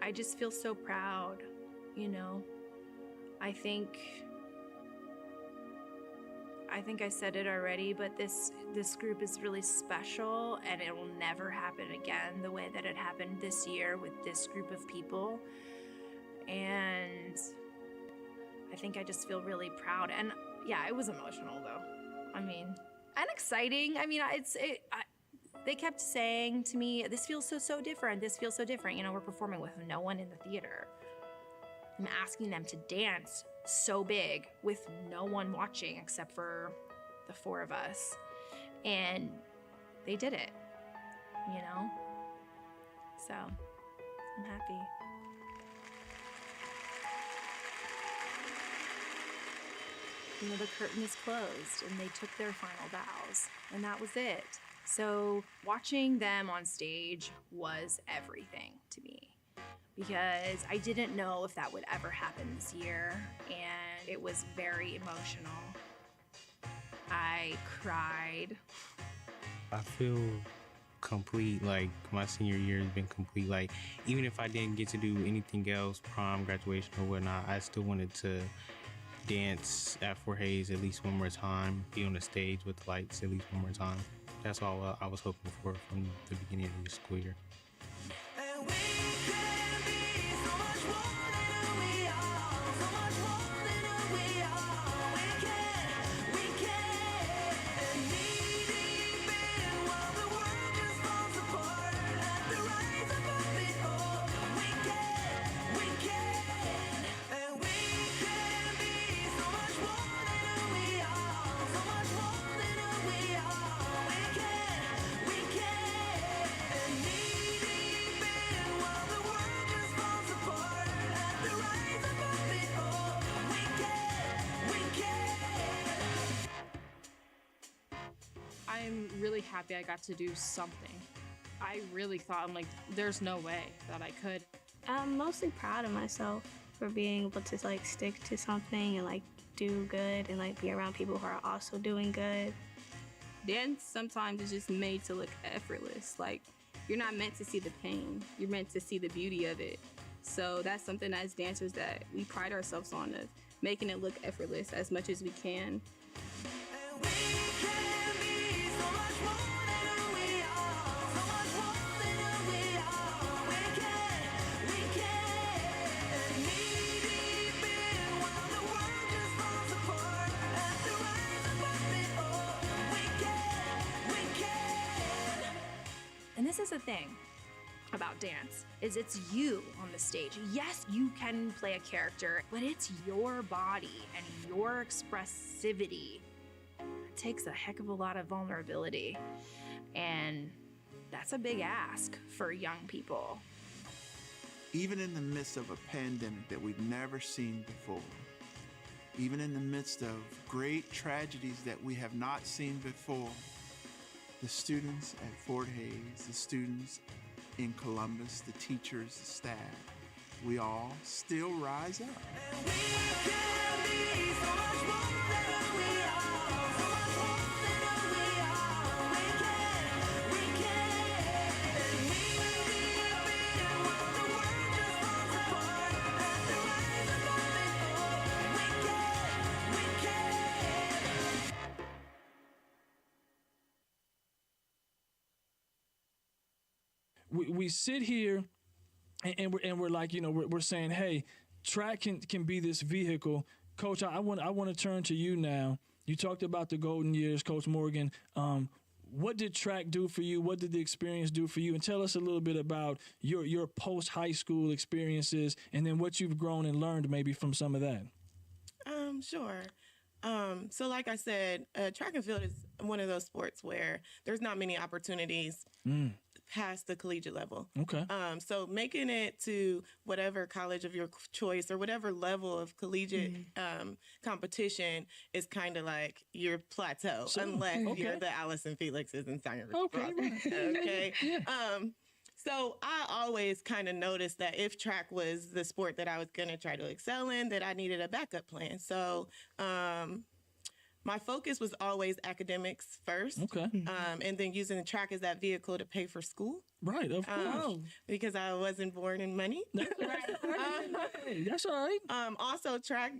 I just feel so proud, you know. I think I said it already, but this group is really special, and it will never happen again the way that it happened this year with this group of people. And I think I just feel really proud. And yeah, it was emotional though. I mean, and exciting. I mean, they kept saying to me, this feels so different. This feels so different. You know, we're performing with no one in the theater. I'm asking them to dance so big with no one watching except for the four of us. And they did it, you know? So, I'm happy. You know, the curtain is closed and they took their final bows, and that was it. So watching them on stage was everything to me, because I didn't know if that would ever happen this year, and it was very emotional. I cried. I feel complete. Like, my senior year has been complete. Like, even if I didn't get to do anything else, prom, graduation, or whatnot, I still wanted to dance at Fort Hays at least one more time, be on the stage with the lights at least one more time. That's all I was hoping for from the beginning of the school year. really happy I got to do something. I really thought, I'm like, there's no way that I could. I'm mostly proud of myself for being able to like stick to something and like do good and like be around people who are also doing good. Dance sometimes is just made to look effortless. Like, you're not meant to see the pain. You're meant to see the beauty of it. So that's something as dancers that we pride ourselves on, of making it look effortless as much as we can. And this is the thing about dance, is it's you on the stage. Yes, you can play a character, but it's your body and your expressivity. It takes a heck of a lot of vulnerability. And that's a big ask for young people. Even in the midst of a pandemic that we've never seen before, even in the midst of great tragedies that we have not seen before, the students at Fort Hays, the students in Columbus, the teachers, the staff, we all still rise up. We sit here and we're like, we're saying, hey, track can be this vehicle. Coach, I want to turn to you now. You talked about the golden years, Coach Morgan. What did track do for you? What did the experience do for you? And tell us a little bit about your post-high school experiences and then what you've grown and learned maybe from some of that. Sure. So like I said, track and field is one of those sports where there's not many opportunities past the collegiate level. Okay. So making it to whatever college of your choice or whatever level of collegiate competition is kind of like your plateau, unless you're the Allison Felixes and Steiner. Okay. Okay. Yeah. So I always kind of noticed that if track was the sport that I was going to try to excel in, that I needed a backup plan. So my focus was always academics first. Okay. And then using the track as that vehicle to pay for school. Right, of course. Because I wasn't born in money. That's all right. Also, track,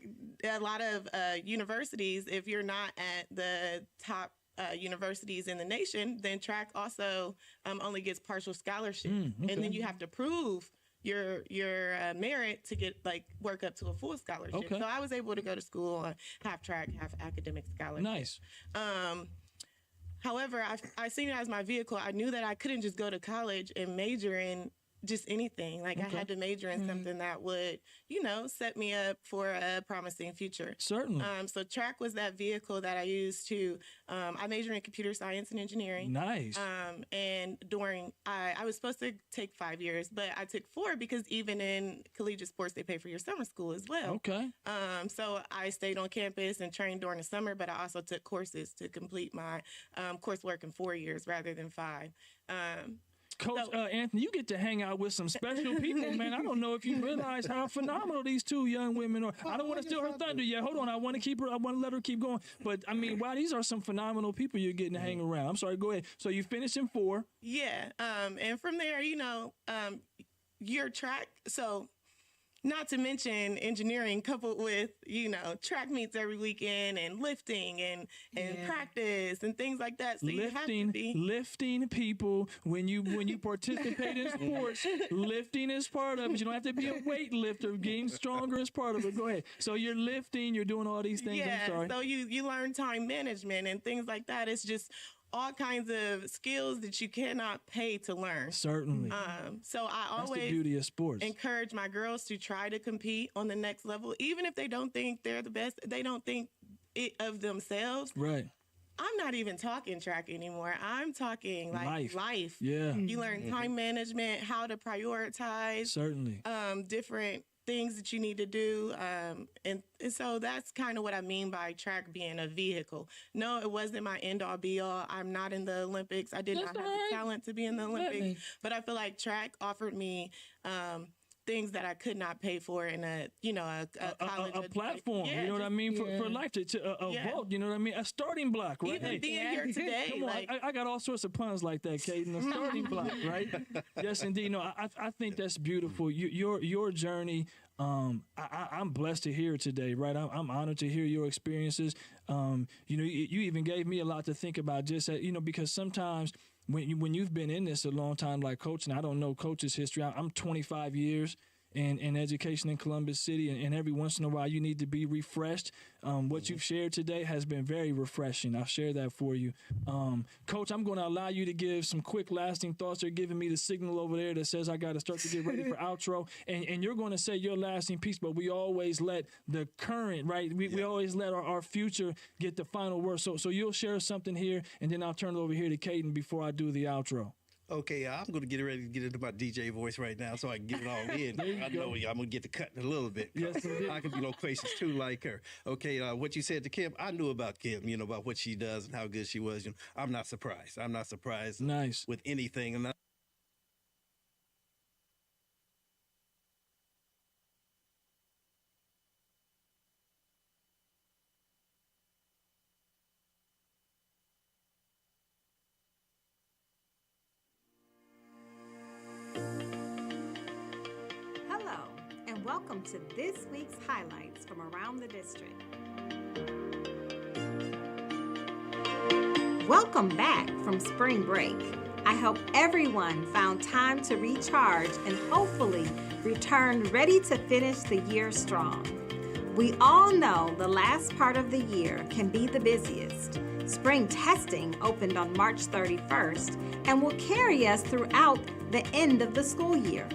a lot of universities, if you're not at the top universities in the nation, then track also only gets partial scholarship. Okay. And then you have to prove your merit to get work up to a full scholarship. Okay. So I was able to go to school on half track, half academic scholarship. Nice. However, I seen it as my vehicle. I knew that I couldn't just go to college and major in just anything. I had to major in something that would, set me up for a promising future. Certainly. So track was that vehicle that I used to, I majored in computer science and engineering. Nice. And I was supposed to take 5 years, but I took 4 because even in collegiate sports, they pay for your summer school as well. Okay. So I stayed on campus and trained during the summer, but I also took courses to complete my coursework in 4 years rather than 5. Coach Anthony, you get to hang out with some special people, man. I don't know if you realize how phenomenal these two young women are. I don't want to steal her thunder yet. Hold on. I want to let her keep going. But I mean, wow, these are some phenomenal people you're getting to hang around. I'm sorry, go ahead. So you finished in 4. Yeah. And from there, your track. So not to mention engineering coupled with, track meets every weekend and lifting and practice and things like that. So lifting people when you participate in sports, lifting is part of it. You don't have to be a weightlifter. Getting stronger is part of it. Go ahead. So you're lifting, you're doing all these things. Yeah, I'm sorry. So you learn time management and things like that. It's just all kinds of skills that you cannot pay to learn. Certainly. So I That's always the beauty of sports. Encourage my girls to try to compete on the next level, even if they don't think they're the best. They don't think it of themselves. Right. I'm not even talking track anymore. I'm talking life. Yeah. You learn time management, how to prioritize. Certainly. Different things that you need to do. And so that's kind of what I mean by track being a vehicle. No, it wasn't my end all be all. I'm not in the Olympics. I did not have the talent to be in the Olympics, but I feel like track offered me things that I could not pay for in a college a platform. Yeah, you know what I mean? For life to vote. You know what I mean? A starting block, right? Even being here today, come on, I got all sorts of puns like that, Kaden. A starting block, right? Yes, indeed. No, I think that's beautiful. Your journey. I'm blessed to hear it today, right? I'm honored to hear your experiences. You even gave me a lot to think about, just because sometimes when you've been in this a long time, like Coach, and I don't know Coach's history. I'm 25 years in education in Columbus City, and every once in a while you need to be refreshed. What you've shared today has been very refreshing. I'll share that for you. Coach, I'm going to allow you to give some quick lasting thoughts. They're giving me the signal over there that says I got to start to get ready for outro, and you're going to say your lasting piece, but we always let the current, right? We always let our future get the final word. So you'll share something here, and then I'll turn it over here to Kaden before I do the outro. Okay, I'm going to get ready to get into my DJ voice right now so I can get it all in. I know I'm going to get to cutting a little bit. Yes, I can be loquacious too like her. Okay, what you said to Kim, I knew about Kim, about what she does and how good she was. I'm not surprised. I'm not surprised with anything. And welcome to this week's highlights from around the district. Welcome back from spring break. I hope everyone found time to recharge and hopefully returned ready to finish the year strong. We all know the last part of the year can be the busiest. Spring testing opened on March 31st and will carry us throughout the end of the school year.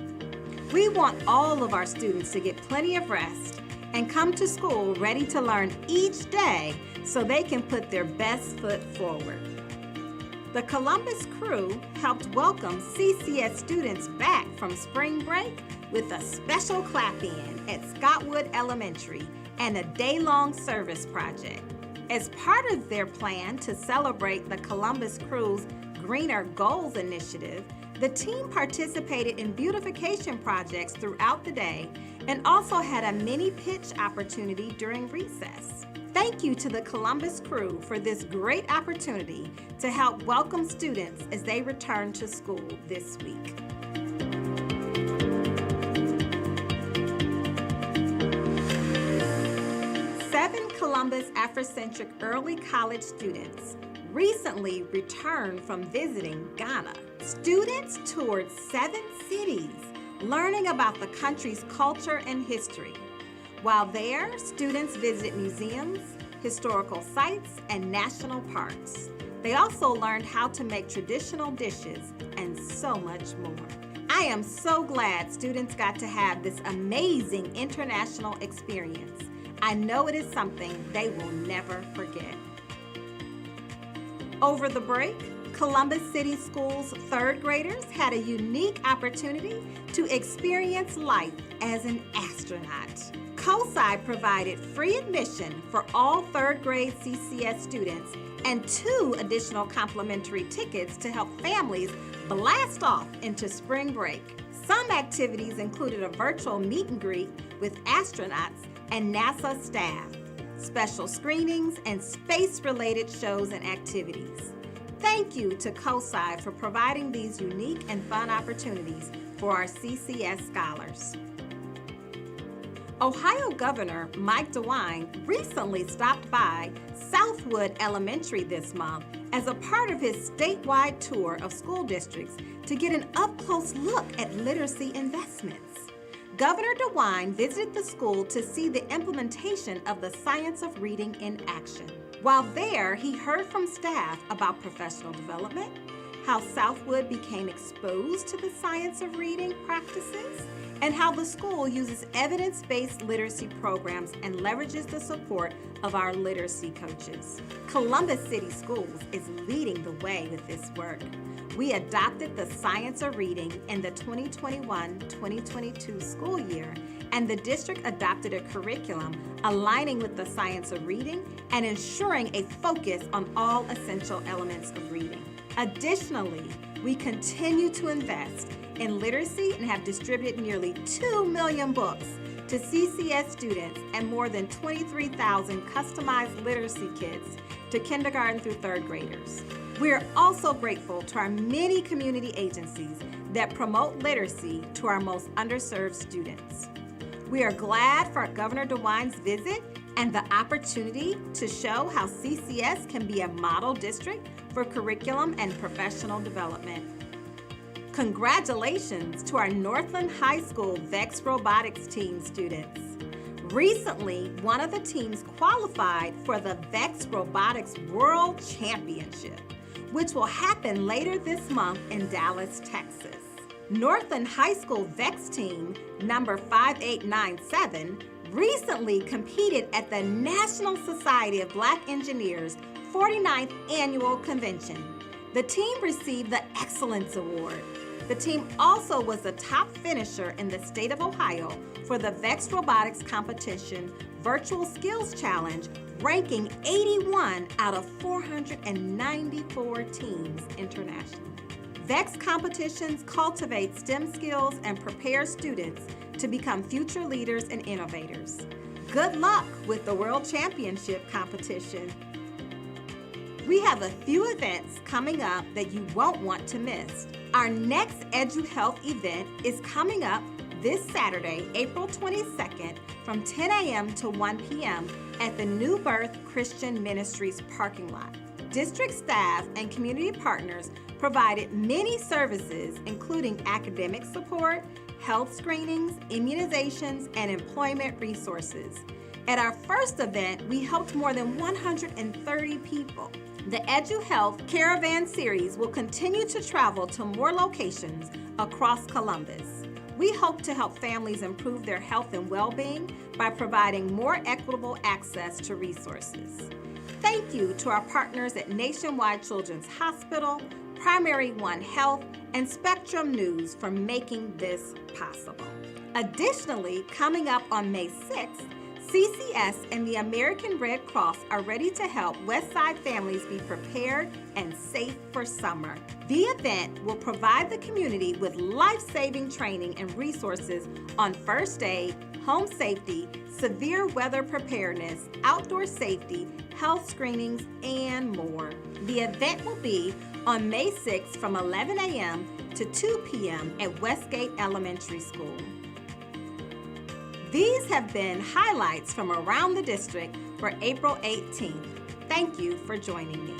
We want all of our students to get plenty of rest and come to school ready to learn each day so they can put their best foot forward. The Columbus crew helped welcome CCS students back from spring break with a special clap-in at Scottwood Elementary and a day-long service project. As part of their plan to celebrate the Columbus crew's Greener Goals initiative, the team participated in beautification projects throughout the day and also had a mini pitch opportunity during recess. Thank you to the Columbus crew for this great opportunity to help welcome students as they return to school this week. Seven Columbus Afrocentric early college students recently returned from visiting Ghana. Students toured 7 cities, learning about the country's culture and history. While there, students visited museums, historical sites, and national parks. They also learned how to make traditional dishes and so much more. I am so glad students got to have this amazing international experience. I know it is something they will never forget. Over the break, Columbus City Schools 3rd graders had a unique opportunity to experience life as an astronaut. COSI provided free admission for all 3rd grade CCS students and 2 additional complimentary tickets to help families blast off into spring break. Some activities included a virtual meet and greet with astronauts and NASA staff, special screenings, and space-related shows and activities. Thank you to COSI for providing these unique and fun opportunities for our CCS scholars. Ohio Governor Mike DeWine recently stopped by Southwood Elementary this month as a part of his statewide tour of school districts to get an up-close look at literacy investments. Governor DeWine visited the school to see the implementation of the science of reading in action. While there, he heard from staff about professional development, how Southwood became exposed to the science of reading practices, and how the school uses evidence-based literacy programs and leverages the support of our literacy coaches. Columbus City Schools is leading the way with this work. we adopted the science of reading in the 2021-2022 school year, and the district adopted a curriculum aligning with the science of reading and ensuring a focus on all essential elements of reading. Additionally, we continue to invest in literacy and have distributed nearly 2 million books to CCS students and more than 23,000 customized literacy kits to kindergarten through third graders. We are also grateful to our many community agencies that promote literacy to our most underserved students. We are glad for Governor DeWine's visit and the opportunity to show how CCS can be a model district for curriculum and professional development. Congratulations to our Northland High School VEX Robotics team students. Recently, one of the teams qualified for the VEX Robotics World Championship, which will happen later this month in Dallas, Texas. Northland High School VEX team, number 5897, recently competed at the National Society of Black Engineers 49th Annual Convention. The team received the Excellence Award. The team also was the top finisher in the state of Ohio for the VEX Robotics Competition Virtual Skills Challenge, ranking 81 out of 494 teams internationally. VEX competitions cultivate STEM skills and prepare students to become future leaders and innovators. Good luck with the World Championship competition. We have a few events coming up that you won't want to miss. Our next EduHealth event is coming up this Saturday, April 22nd, from 10 a.m. to 1 p.m. at the New Birth Christian Ministries parking lot. District staff and community partners provided many services, including academic support, health screenings, immunizations, and employment resources. At our first event, we helped more than 130 people. The EduHealth Caravan Series will continue to travel to more locations across Columbus. We hope to help families improve their health and well-being by providing more equitable access to resources. Thank you to our partners at Nationwide Children's Hospital, Primary One Health, and Spectrum News for making this possible. Additionally, coming up on May 6th, CCS and the American Red Cross are ready to help Westside families be prepared and safe for summer. The event will provide the community with life-saving training and resources on first aid, home safety, severe weather preparedness, outdoor safety, health screenings, and more. The event will be on May 6th from 11 a.m. to 2 p.m. at Westgate Elementary School. These have been highlights from around the district for April 18th. Thank you for joining me.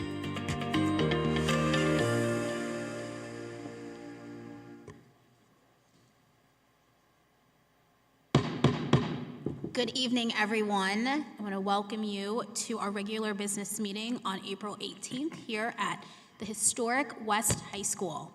Good evening, everyone. I want to welcome you to our regular business meeting on April 18th here at the historic West High School.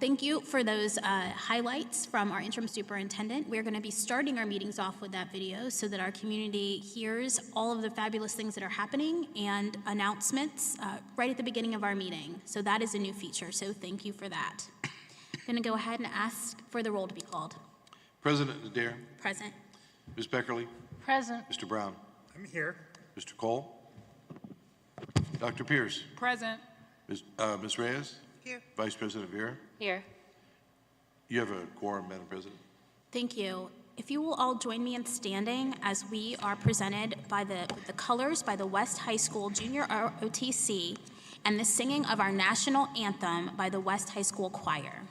Thank you for those highlights from our interim superintendent. We're going to be starting our meetings off with that video so that our community hears all of the fabulous things that are happening and announcements right at the beginning of our meeting. So that is a new feature, so thank you for that. I'm going to go ahead and ask for the roll to be called. President Adair. Present. Ms. Beckerly. Present. Mr. Brown. I'm here. Mr. Cole. Dr. Pierce. Present. Ms. Reyes. Here. Vice President Vera. Here. You have a quorum, Madam President. Thank you. If you will all join me in standing as we are presented by the colors by the West High School Junior ROTC and the singing of our national anthem by the West High School Choir.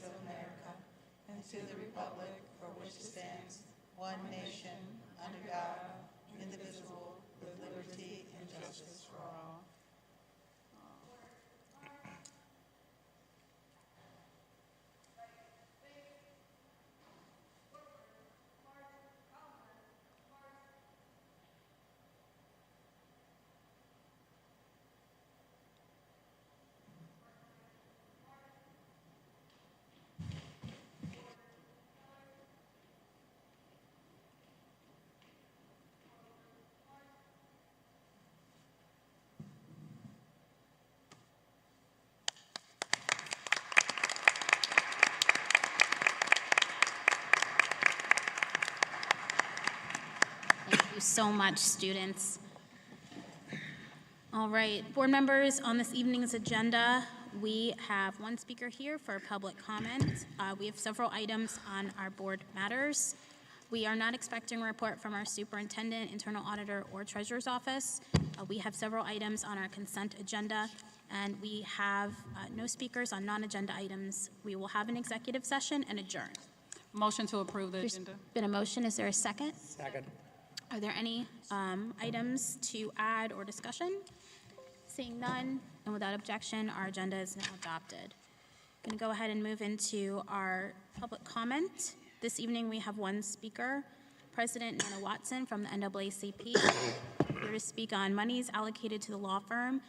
of America and to the republic for which it stands, one nation, under God, indivisible, with liberty and justice for all. Thank you so much, students. All right, board members, on this evening's agenda, we have one speaker here for public comment. We have several items on our board matters. We are not expecting a report from our superintendent, internal auditor, or treasurer's office. We have several items on our consent agenda, and we have no speakers on non-agenda items. We will have an executive session and adjourn. Motion to approve the agenda. There's been a motion. Is there a second? Second. Are there any items to add or discussion? Seeing none, and without objection, our agenda is now adopted. I'm going to go ahead and move into our public comment. This evening, we have one speaker, President Nana Watson from the NAACP, here to speak on monies allocated to the law firm.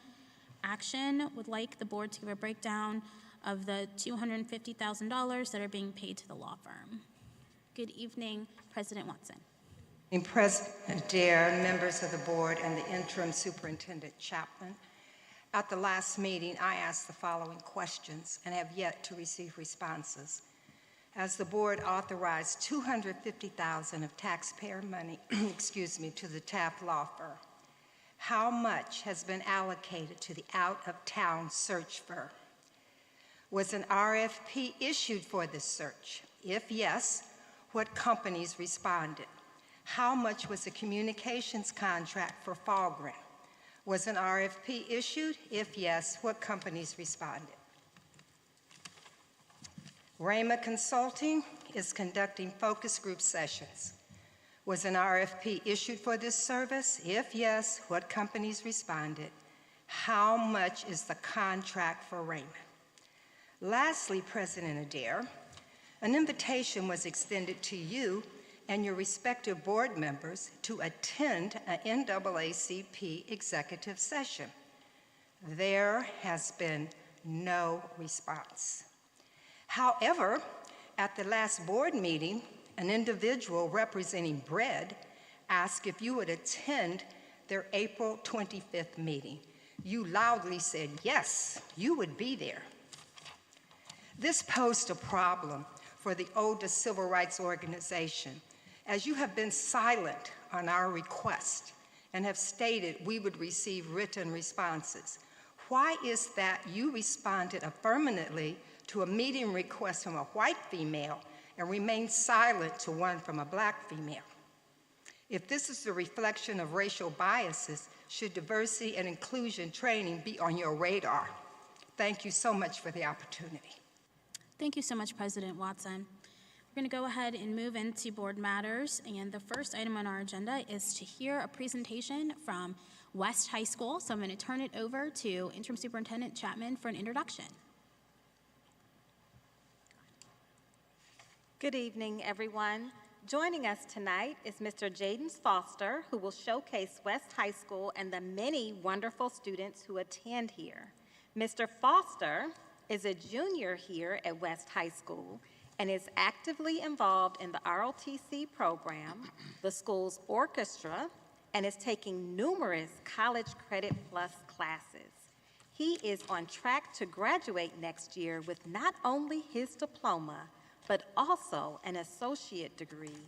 Action would like the board to give a breakdown of the $250,000 that are being paid to the law firm. Good evening, President Watson. President Adair, members of the board, and the interim superintendent Chapman. At the last meeting, I asked the following questions and have yet to receive responses. As the board authorized $250,000 of taxpayer money, to the Taft Law Firm, how much has been allocated to the out-of-town search firm? Was an RFP issued for this search? If yes, what companies responded? How much was the communications contract for Falgren? Was an RFP issued? If yes, what companies responded? Rama Consulting is conducting focus group sessions. Was an RFP issued for this service? If yes, what companies responded? How much is the contract for Rama? Lastly, President Adair, an invitation was extended to you and your respective board members to attend an NAACP executive session. There has been no response. However, at the last board meeting, an individual representing Bread asked if you would attend their April 25th meeting. You loudly said yes, you would be there. This posed a problem for the oldest civil rights organization, as you have been silent on our request and have stated we would receive written responses. Why is that you responded affirmatively to a meeting request from a white female and remained silent to one from a black female? If this is the reflection of racial biases, should diversity and inclusion training be on your radar? Thank you so much for the opportunity. Thank you so much, President Watson. We're going to go ahead and move into board matters, and the first item on our agenda is to hear a presentation from West High School. So I'm going to turn it over to Interim Superintendent Chapman for an introduction. Good evening, everyone. Joining us tonight is Mr. Jaden Foster, who will showcase West High School and the many wonderful students who attend here. Mr. Foster is a junior here at West High School and is actively involved in the ROTC program, the school's orchestra, and is taking numerous College Credit Plus classes. He is on track to graduate next year with not only his diploma, but also an associate degree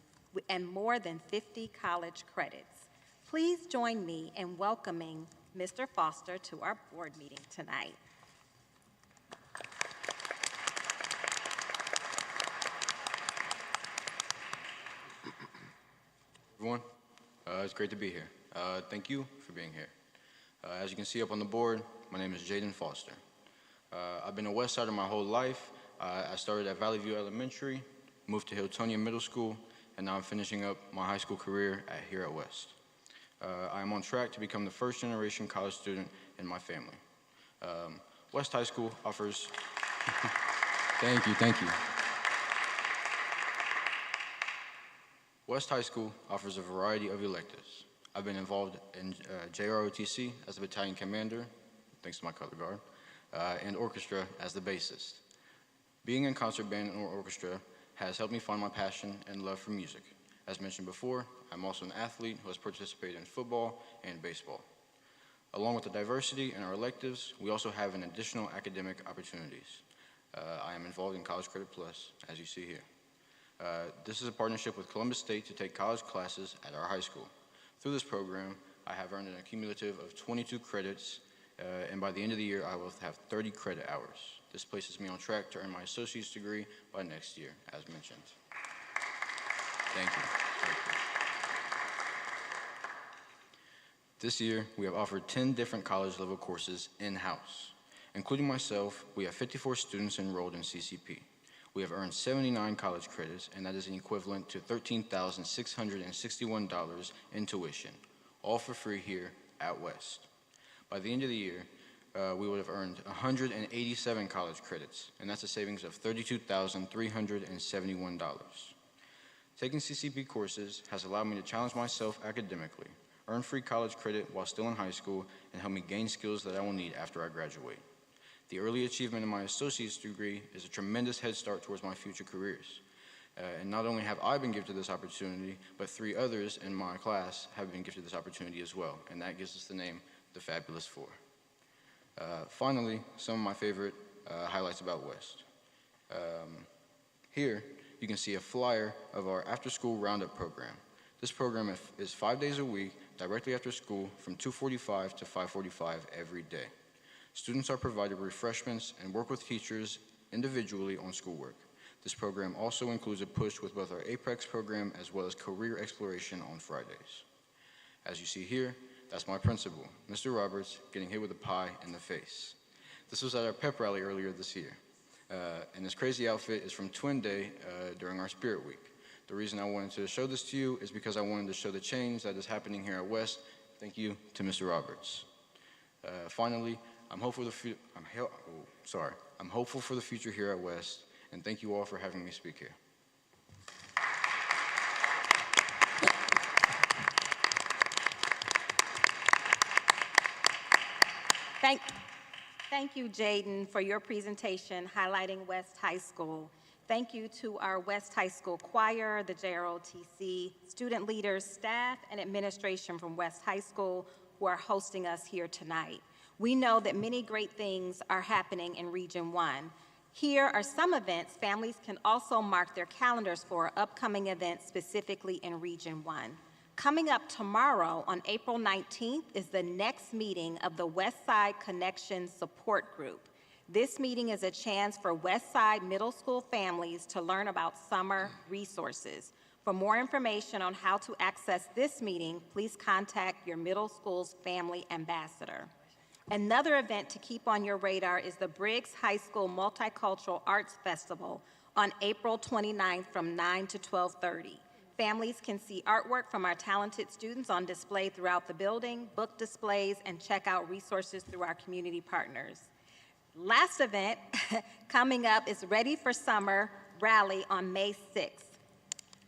and more than 50 college credits. Please join me in welcoming Mr. Foster to our board meeting tonight. Everyone, it's great to be here. Thank you for being here. As you can see up on the board, my name is Jaden Foster. I've been a West Sider my whole life, I started at Valley View Elementary, moved to Hiltonia Middle School, and now I'm finishing up my high school career here at West. I am on track to become the first generation college student in my family. West High School offers, thank you. West High School offers a variety of electives. I've been involved in JROTC as the battalion commander, thanks to my color guard, and orchestra as the bassist. Being in concert band or orchestra has helped me find my passion and love for music. As mentioned before, I'm also an athlete who has participated in football and baseball. Along with the diversity in our electives, we also have an additional academic opportunities. I am involved in College Credit Plus, as you see here. This is a partnership with Columbus State to take college classes at our high school. Through this program, I have earned a cumulative of 22 credits, and by the end of the year, I will have 30 credit hours. This places me on track to earn my associate's degree by next year, as mentioned. Thank you. This year, we have offered 10 different college-level courses in-house. Including myself, we have 54 students enrolled in CCP. We have earned 79 college credits, and that is an equivalent to $13,661 in tuition, all for free here at West. By the end of the year, we would have earned 187 college credits, and that's a savings of $32,371. Taking CCP courses has allowed me to challenge myself academically, earn free college credit while still in high school, and help me gain skills that I will need after I graduate. The early achievement in my associate's degree is a tremendous head start towards my future careers. And not only have I been gifted this opportunity, but 3 others in my class have been gifted this opportunity as well, and that gives us the name the Fabulous Four. Finally, some of my favorite highlights about West. Here, you can see a flyer of our after-school roundup program. This program is 5 days a week, directly after school, from 2:45 to 5:45 every day. Students are provided refreshments and work with teachers individually on schoolwork. This program also includes a push with both our APEX program as well as career exploration on Fridays. As you see here, that's my principal, Mr. Roberts, getting hit with a pie in the face. This was at our pep rally earlier this year. And this crazy outfit is from Twin Day during our Spirit Week. The reason I wanted to show this to you is because I wanted to show the change that is happening here at West. Thank you to Mr. Roberts. Finally, I'm hopeful for the future here at West, and thank you all for having me speak here. Thank you, Jaden, for your presentation highlighting West High School. Thank you to our West High School choir, the JROTC, student leaders, staff, and administration from West High School who are hosting us here tonight. We know that many great things are happening in Region 1. Here are some events families can also mark their calendars for upcoming events specifically in Region 1. Coming up tomorrow on April 19th is the next meeting of the Westside Connection Support Group. This meeting is a chance for Westside Middle School families to learn about summer resources. For more information on how to access this meeting, please contact your middle school's family ambassador. Another event to keep on your radar is the Briggs High School Multicultural Arts Festival on April 29th from 9 to 12:30. Families can see artwork from our talented students on display throughout the building, book displays, and check out resources through our community partners. Last event coming up is Ready for Summer Rally on May 6th.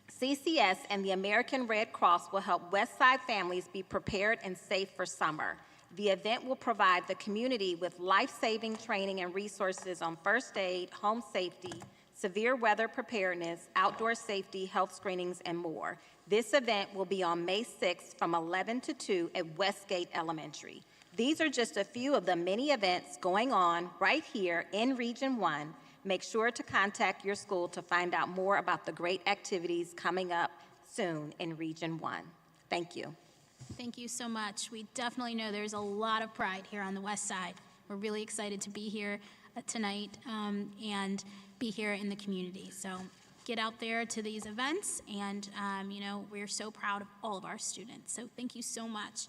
CCS and the American Red Cross will help Westside families be prepared and safe for summer. The event will provide the community with life-saving training and resources on first aid, home safety, severe weather preparedness, outdoor safety, health screenings, and more. This event will be on May 6th from 11 to 2 at Westgate Elementary. These are just a few of the many events going on right here in Region 1. Make sure to contact your school to find out more about the great activities coming up soon in Region 1. Thank you. Thank you so much. We definitely know there's a lot of pride here on the West Side. We're really excited to be here tonight and be here in the community. So get out there to these events, and we're so proud of all of our students. So thank you so much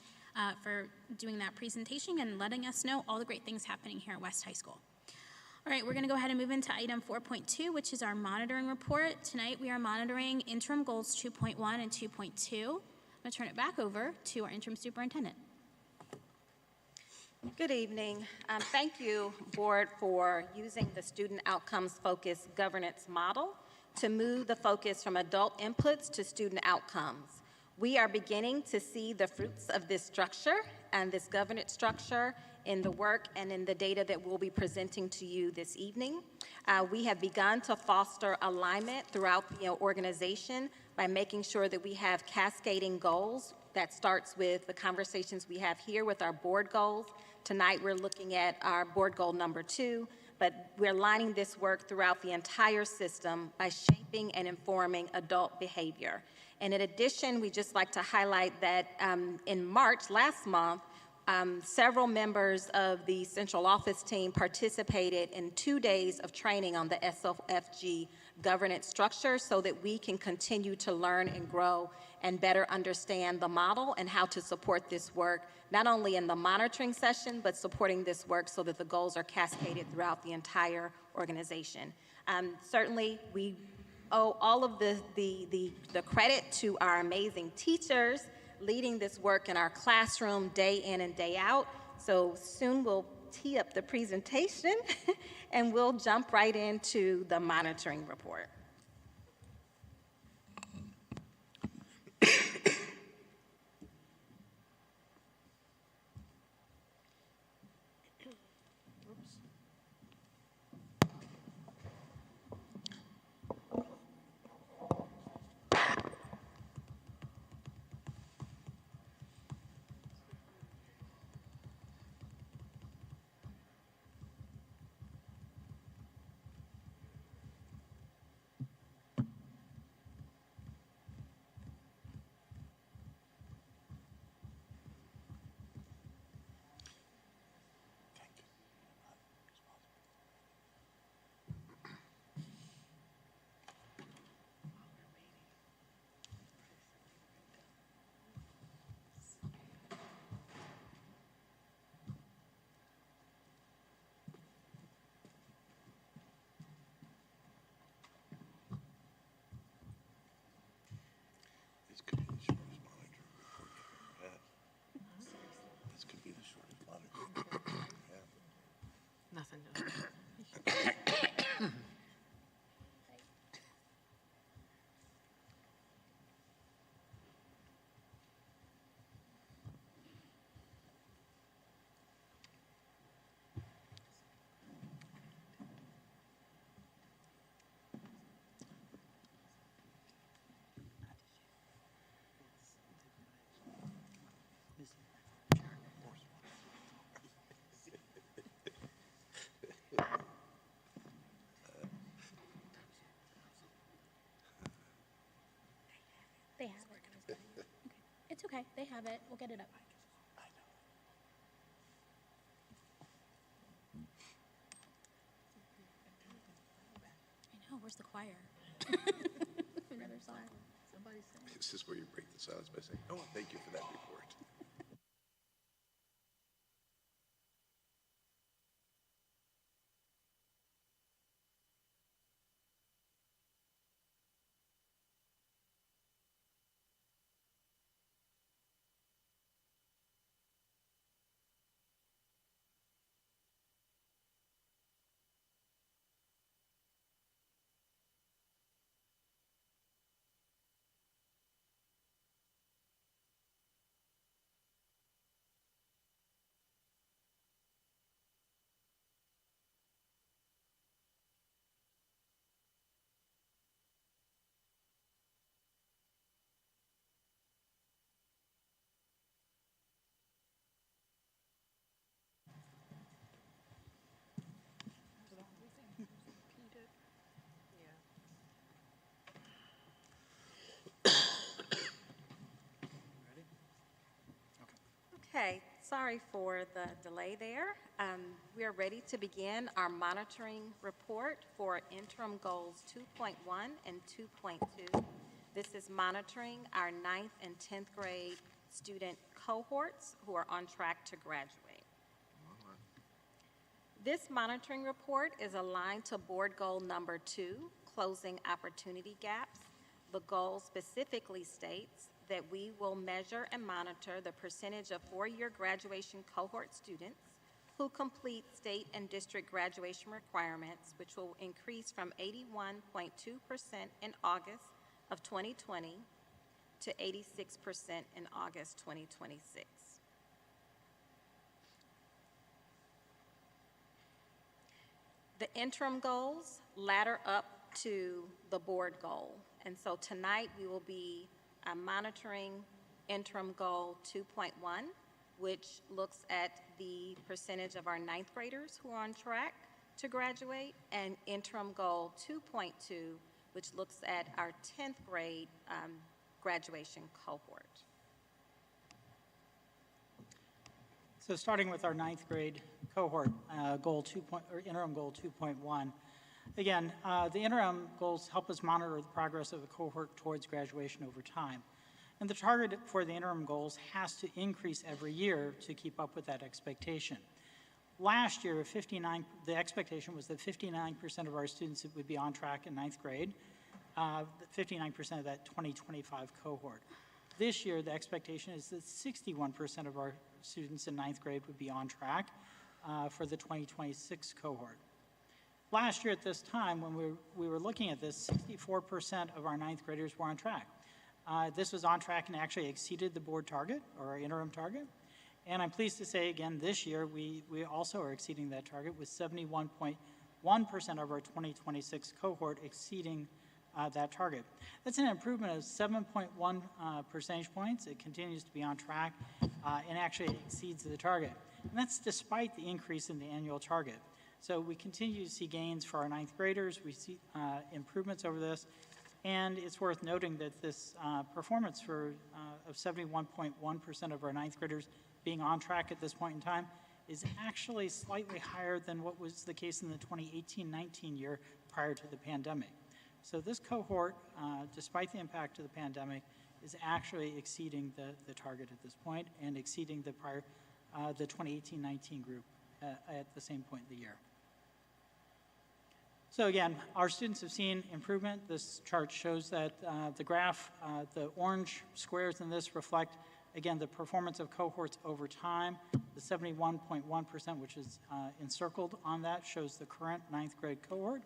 for doing that presentation and letting us know all the great things happening here at West High School. All right, we're going to go ahead and move into item 4.2, which is our monitoring report. Tonight, we are monitoring interim goals 2.1 and 2.2. I'm going to turn it back over to our interim superintendent. Good evening. Thank you, Board, for using the student outcomes focused governance model to move the focus from adult inputs to student outcomes. We are beginning to see the fruits of this structure and this governance structure in the work and in the data that we'll be presenting to you this evening. We have begun to foster alignment throughout the organization by making sure that we have cascading goals. That starts with the conversations we have here with our board goals. Tonight we're looking at our board goal number 2, but we're aligning this work throughout the entire system by shaping and informing adult behavior. And in addition, we just like to highlight that in March, last month, several members of the central office team participated in 2 days of training on the SOFG governance structure so that we can continue to learn and grow and better understand the model and how to support this work, not only in the monitoring session, but supporting this work so that the goals are cascaded throughout the entire organization. Certainly, we owe all of the credit to our amazing teachers leading this work in our classroom day in and day out. So soon we'll tee up the presentation and we'll jump right into the monitoring report. Nothing does. They have it. Okay. It's okay. They have it. We'll get it up. I know. Where's the choir? Another song. This is where you break the silence by saying, "Oh, thank you for that report." Okay, sorry for the delay there. We are ready to begin our monitoring report for interim goals 2.1 and 2.2. This is monitoring our 9th and 10th grade student cohorts who are on track to graduate. This monitoring report is aligned to board goal number 2, closing opportunity gaps. The goal specifically states that we will measure and monitor the percentage of four-year graduation cohort students who complete state and district graduation requirements, which will increase from 81.2% in August of 2020 to 86% in August 2026. The interim goals ladder up to the board goal. And so tonight we will be monitoring interim goal 2.1, which looks at the percentage of our ninth graders who are on track to graduate, and interim goal 2.2, which looks at our 10th grade graduation cohort. So starting with our ninth grade cohort, interim goal 2.1. Again, the interim goals help us monitor the progress of the cohort towards graduation over time. And the target for the interim goals has to increase every year to keep up with that expectation. Last year, the expectation was that 59% of our students would be on track in ninth grade, 59% of that 2025 cohort. This year, the expectation is that 61% of our students in ninth grade would be on track for the 2026 cohort. Last year at this time, when we were looking at this, 64% of our ninth graders were on track. This was on track and actually exceeded the board target, or our interim target. And I'm pleased to say, again, this year, we also are exceeding that target with 71.1% of our 2026 cohort exceeding that target. That's an improvement of 7.1 percentage points. It continues to be on track and actually exceeds the target. And that's despite the increase in the annual target. So we continue to see gains for our ninth graders. We see improvements over this. And it's worth noting that this performance of 71.1% of our ninth graders being on track at this point in time is actually slightly higher than what was the case in the 2018-19 year prior to the pandemic. So this cohort, despite the impact of the pandemic, is actually exceeding the target at this point and exceeding the 2018-19 group at the same point in the year. So again, our students have seen improvement. This chart shows that the graph, the orange squares in this reflect, again, the performance of cohorts over time. The 71.1%, which is encircled on that, shows the current ninth grade cohort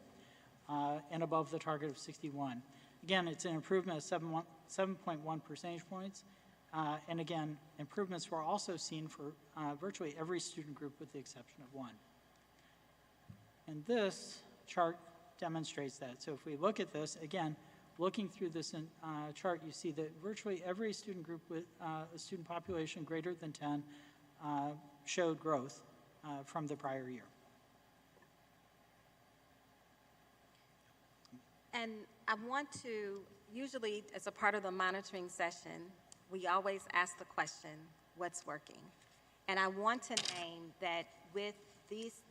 and above the target of 61. Again, it's an improvement of 7.1 percentage points. And again, improvements were also seen for virtually every student group with the exception of one. And this chart demonstrates that. So if we look at this, again, looking through this chart, you see that virtually every student group with a student population greater than 10 showed growth from the prior year. And I want to, usually as a part of the monitoring session, we always ask the question, what's working? And I want to name that with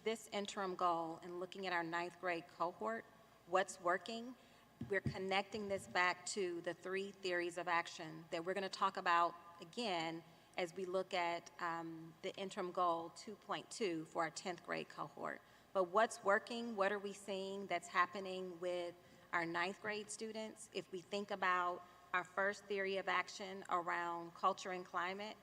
this interim goal and looking at our ninth grade cohort, what's working, we're connecting this back to the 3 theories of action that we're going to talk about again as we look at the interim goal 2.2 for our 10th grade cohort. But what's working, what are we seeing that's happening with our ninth grade students? If we think about our first theory of action around culture and climate,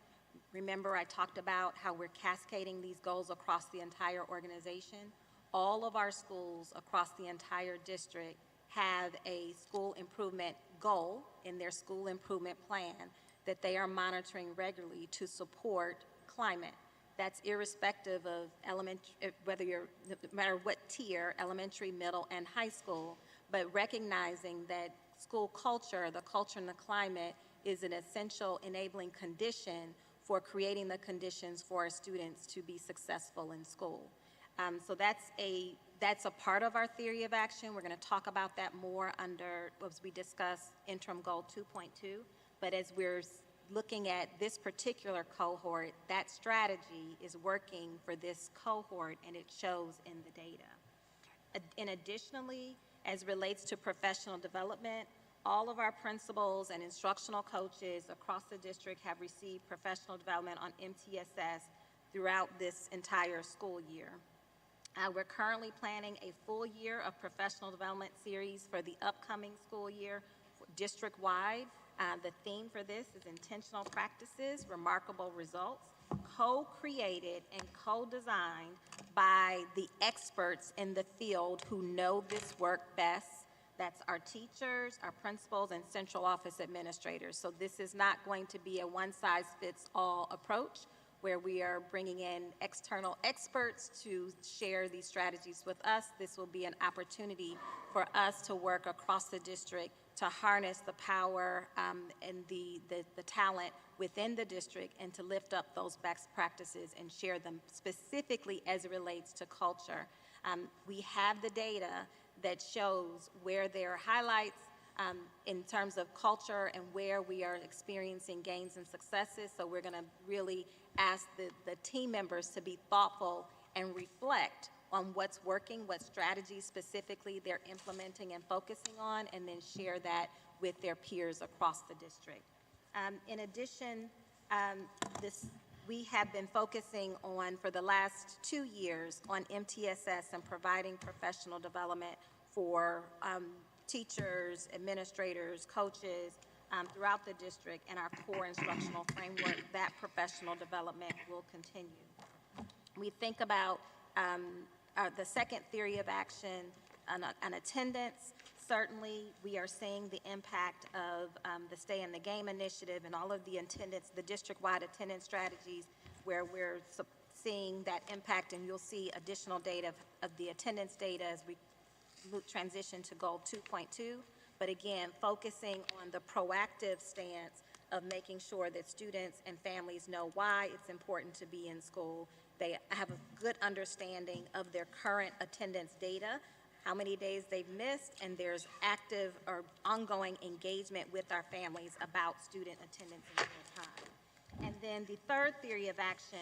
remember I talked about how we're cascading these goals across the entire organization. All of our schools across the entire district have a school improvement goal in their school improvement plan that they are monitoring regularly to support climate. That's irrespective of whether you're, no matter what tier, elementary, middle, and high school, but recognizing that school culture, the culture and the climate, is an essential enabling condition for creating the conditions for our students to be successful in school. So that's a part of our theory of action. We're going to talk about that more as we discuss interim goal 2.2. But as we're looking at this particular cohort, that strategy is working for this cohort, and it shows in the data. And additionally, as relates to professional development, all of our principals and instructional coaches across the district have received professional development on MTSS throughout this entire school year. We're currently planning a full year of professional development series for the upcoming school year district-wide. The theme for this is intentional practices, remarkable results, co-created and co-designed by the experts in the field who know this work best. That's our teachers, our principals, and central office administrators. So this is not going to be a one-size-fits-all approach where we are bringing in external experts to share these strategies with us. This will be an opportunity for us to work across the district to harness the power and the talent within the district and to lift up those best practices and share them specifically as it relates to culture. We have the data that shows where there are highlights in terms of culture and where we are experiencing gains and successes. So we're going to really ask the team members to be thoughtful and reflect on what's working, what strategies specifically they're implementing and focusing on, and then share that with their peers across the district. In addition, we have been focusing on, for the last 2 years, on MTSS and providing professional development for teachers, administrators, coaches throughout the district, and our core instructional framework. That professional development will continue. We think about the second theory of action on attendance. Certainly, we are seeing the impact of the Stay in the Game initiative and all of the attendance, the district-wide attendance strategies, where we're seeing that impact, and you'll see additional data of the attendance data as we transition to Goal 2.2. But again, focusing on the proactive stance of making sure that students and families know why it's important to be in school. They have a good understanding of their current attendance data, how many days they've missed, and there's active or ongoing engagement with our families about student attendance in real time. And then the third theory of action,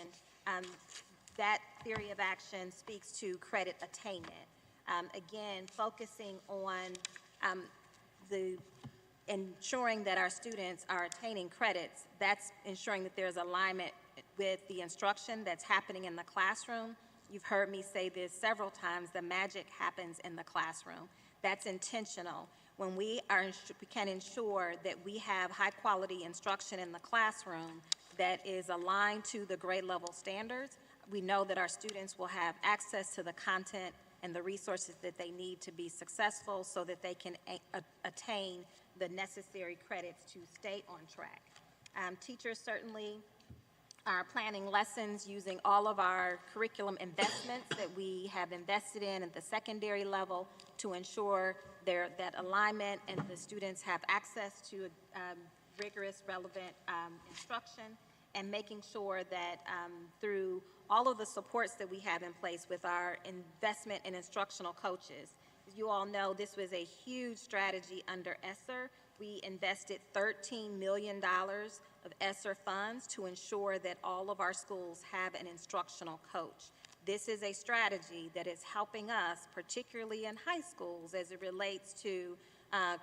that theory of action speaks to credit attainment. Again, focusing on ensuring that our students are attaining credits. That's ensuring that there's alignment with the instruction that's happening in the classroom. You've heard me say this several times, the magic happens in the classroom. That's intentional. When we can ensure that we have high quality instruction in the classroom that is aligned to the grade level standards, we know that our students will have access to the content and the resources that they need to be successful so that they can attain the necessary credits to stay on track. Teachers certainly are planning lessons using all of our curriculum investments that we have invested in at the secondary level to ensure that alignment and the students have access to rigorous, relevant instruction, and making sure that through all of the supports that we have in place with our investment in instructional coaches. As you all know, this was a huge strategy under ESSER. We invested $13 million of ESSER funds to ensure that all of our schools have an instructional coach. This is a strategy that is helping us, particularly in high schools, as it relates to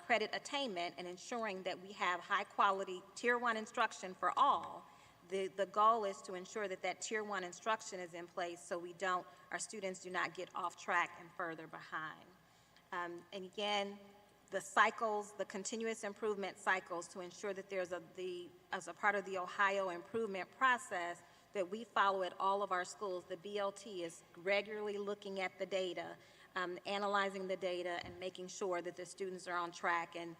credit attainment and ensuring that we have high quality Tier 1 instruction for all. The goal is to ensure that that Tier 1 instruction is in place so our students do not get off track and further behind. And again, the cycles, the continuous improvement cycles to ensure that there's as a part of the Ohio improvement process that we follow at all of our schools. The BLT is regularly looking at the data, analyzing the data, and making sure that the students are on track and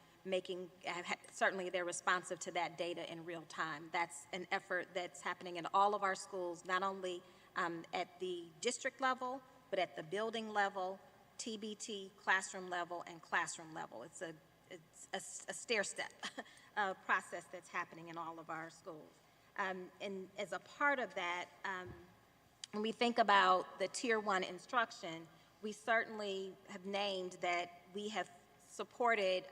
certainly they're responsive to that data in real time. That's an effort that's happening in all of our schools, not only at the district level, but at the building level, TBT, classroom level, and classroom level. It's a stair-step process that's happening in all of our schools. And as a part of that, when we think about the Tier 1 instruction, we certainly have named that we have supported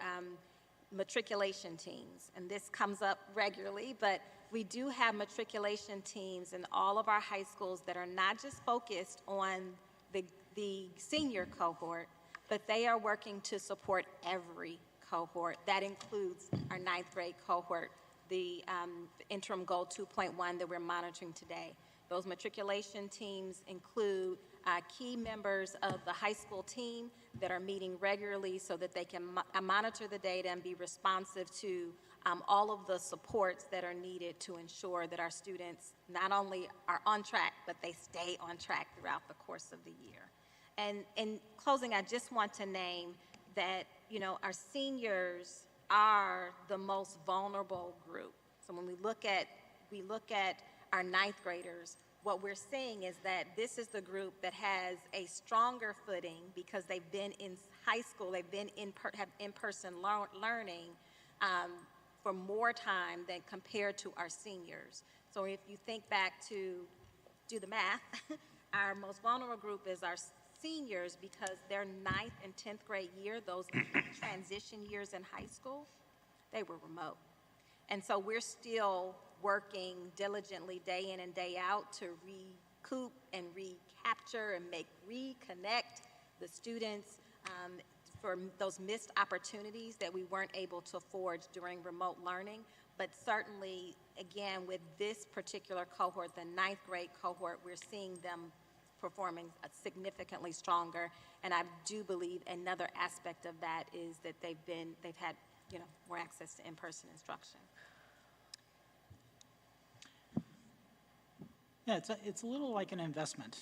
matriculation teams, and this comes up regularly, but we do have matriculation teams in all of our high schools that are not just focused on the senior cohort, but they are working to support every cohort. That includes our 9th grade cohort, the interim goal 2.1 that we're monitoring today. Those matriculation teams include key members of the high school team that are meeting regularly so that they can monitor the data and be responsive to all of the supports that are needed to ensure that our students not only are on track, but they stay on track throughout the course of the year. And in closing, I just want to name that, you know, our seniors are the most vulnerable group. So when we look at our ninth graders, what we're seeing is that this is the group that has a stronger footing because they've been in high school, they've been have in-person learning for more time than compared to our seniors. So if you think back to, do the math, our most vulnerable group is our seniors because their 9th and 10th grade year, those transition years in high school, they were remote. And so we're still working diligently day in and day out to recoup and recapture and reconnect the students for those missed opportunities that we weren't able to forge during remote learning. But certainly, again, with this particular cohort, the 9th grade cohort, we're seeing them performing significantly stronger. And I do believe another aspect of that is that they've had, you know, more access to in-person instruction. Yeah, it's a little like an investment.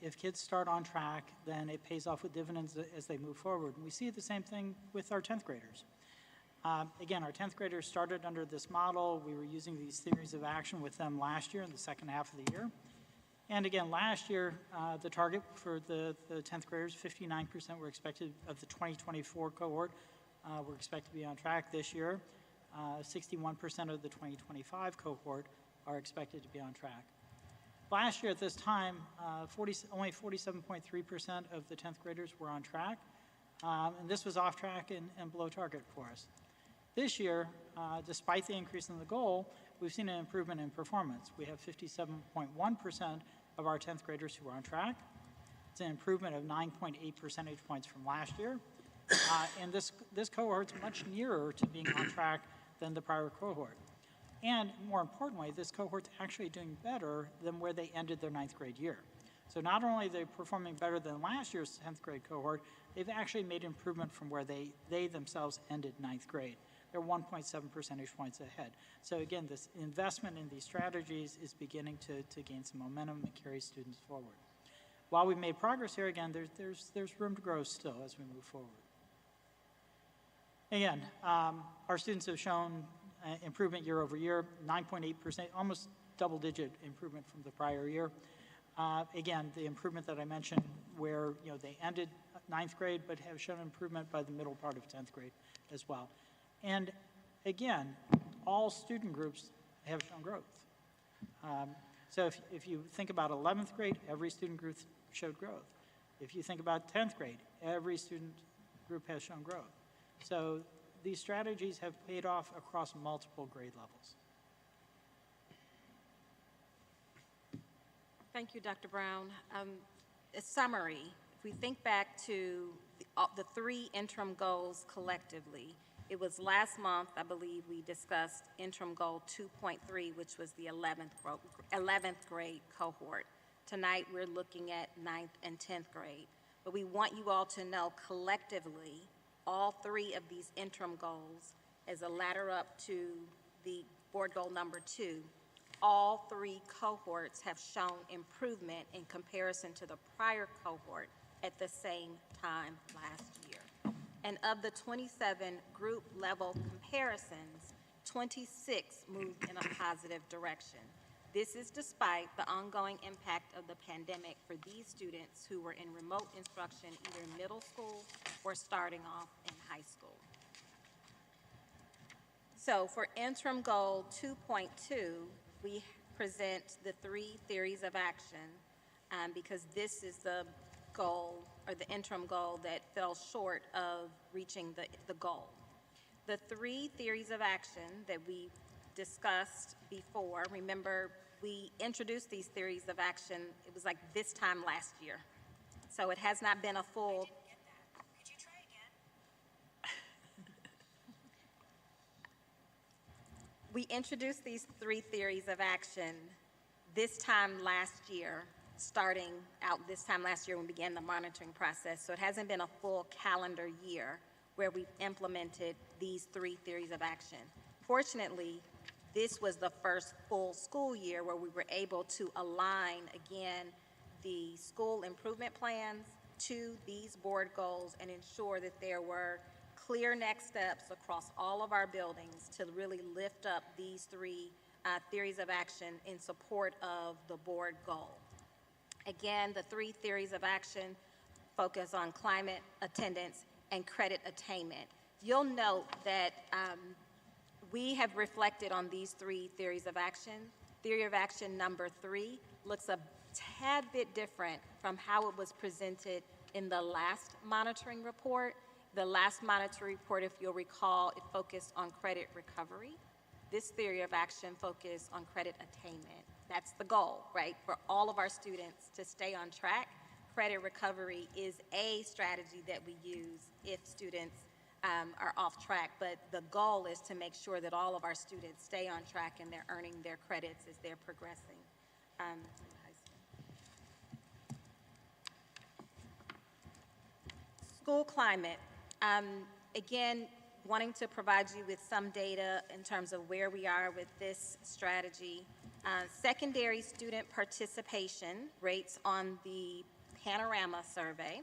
If kids start on track, then it pays off with dividends as they move forward. And we see the same thing with our 10th graders. Again, our 10th graders started under this model. We were using these theories of action with them last year in the second half of the year. And again, last year, the target for the 10th graders, 59% were expected of the 2024 cohort, were expected to be on track this year. 61% of the 2025 cohort are expected to be on track. Last year at this time, only 47.3% of the 10th graders were on track, and this was off track and below target for us. This year, despite the increase in the goal, we've seen an improvement in performance. We have 57.1% of our 10th graders who are on track. It's an improvement of 9.8 percentage points from last year, and this cohort's much nearer to being on track than the prior cohort. And more importantly, this cohort's actually doing better than where they ended their 9th grade year. So not only are they performing better than last year's 10th grade cohort, they've actually made improvement from where they themselves ended 9th grade. They're 1.7 percentage points ahead. So again, this investment in these strategies is beginning to gain some momentum and carry students forward. While we've made progress here, again, there's room to grow still as we move forward. Again, our students have shown improvement year over year, 9.8%, almost double-digit improvement from the prior year. Again, the improvement that I mentioned where, you know, they ended 9th grade but have shown improvement by the middle part of 10th grade as well. And again, all student groups have shown growth. So if you think about 11th grade, every student group showed growth. If you think about 10th grade, every student group has shown growth. So these strategies have paid off across multiple grade levels. Thank you, Dr. Brown. A summary, if we think back to the 3 interim goals collectively, it was last month, I believe, we discussed interim goal 2.3, which was the 11th grade cohort. Tonight, we're looking at 9th and 10th grade. But we want you all to know collectively, all 3 of these interim goals, as a ladder up to the board goal number 2, all 3 cohorts have shown improvement in comparison to the prior cohort at the same time last year. And of the 27 group level comparisons, 26 moved in a positive direction. This is despite the ongoing impact of the pandemic for these students who were in remote instruction, either in middle school or starting off in high school. So for interim goal 2.2, we present the 3 theories of action because this is the goal or the interim goal that fell short of reaching the goal. The 3 theories of action that we discussed before, remember we introduced these theories of action, it was like this time last year. So it has not been a full. Could you try again? We introduced these 3 theories of action this time last year, starting out this time last year when we began the monitoring process, so it hasn't been a full calendar year where we've implemented these 3 theories of action. Fortunately, this was the first full school year where we were able to align, again, the school improvement plans to these board goals and ensure that there were clear next steps across all of our buildings to really lift up these 3 theories of action in support of the board goal. Again, the 3 theories of action focus on climate, attendance, and credit attainment. You'll note that we have reflected on these 3 theories of action. Theory of action number 3 looks a tad bit different from how it was presented in the last monitoring report. The last monitoring report, if you'll recall, it focused on credit recovery. This theory of action focused on credit attainment. That's the goal, right? For all of our students to stay on track. Credit recovery is a strategy that we use if students are off track, but the goal is to make sure that all of our students stay on track and they're earning their credits as they're progressing. School climate. Again, wanting to provide you with some data in terms of where we are with this strategy. Secondary student participation rates on the Panorama survey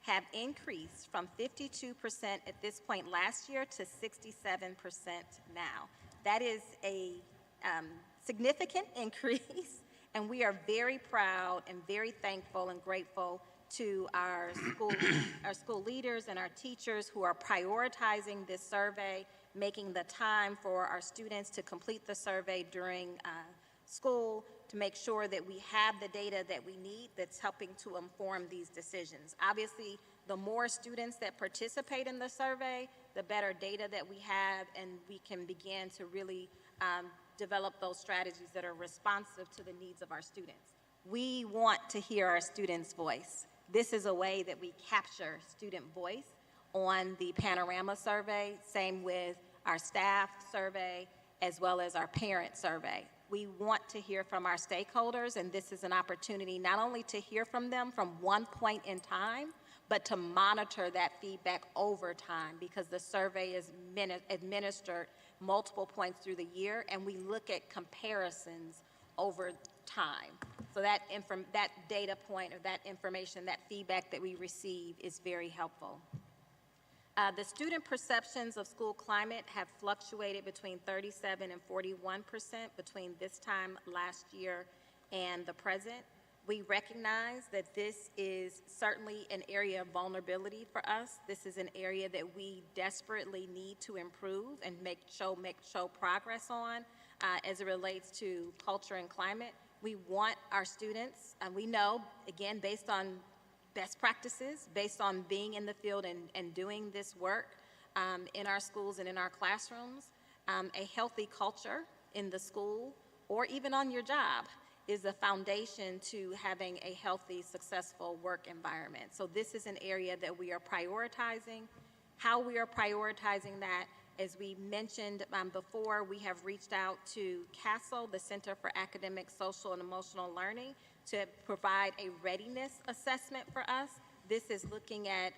have increased from 52% at this point last year to 67% now. That is a significant increase, and we are very proud and very thankful and grateful to our school leaders and our teachers who are prioritizing this survey, making the time for our students to complete the survey during school to make sure that we have the data that we need that's helping to inform these decisions. Obviously, the more students that participate in the survey, the better data that we have, and we can begin to really develop those strategies that are responsive to the needs of our students. We want to hear our students' voice. This is a way that we capture student voice on the Panorama survey, same with our staff survey, as well as our parent survey. We want to hear from our stakeholders, and this is an opportunity not only to hear from them from one point in time, but to monitor that feedback over time, because the survey is administered multiple points through the year, and we look at comparisons over time. So that data point or that information, that feedback that we receive is very helpful. The student perceptions of school climate have fluctuated between 37 and 41% between this time last year and the present. We recognize that this is certainly an area of vulnerability for us. This is an area that we desperately need to improve and show progress on as it relates to culture and climate. We want our students, and we know, again, based on best practices, based on being in the field and doing this work in our schools and in our classrooms, a healthy culture in the school or even on your job is the foundation to having a healthy, successful work environment. So this is an area that we are prioritizing. How we are prioritizing that, as we mentioned before, we have reached out to CASEL, the Center for Academic, Social, and Emotional Learning, to provide a readiness assessment for us. This is looking at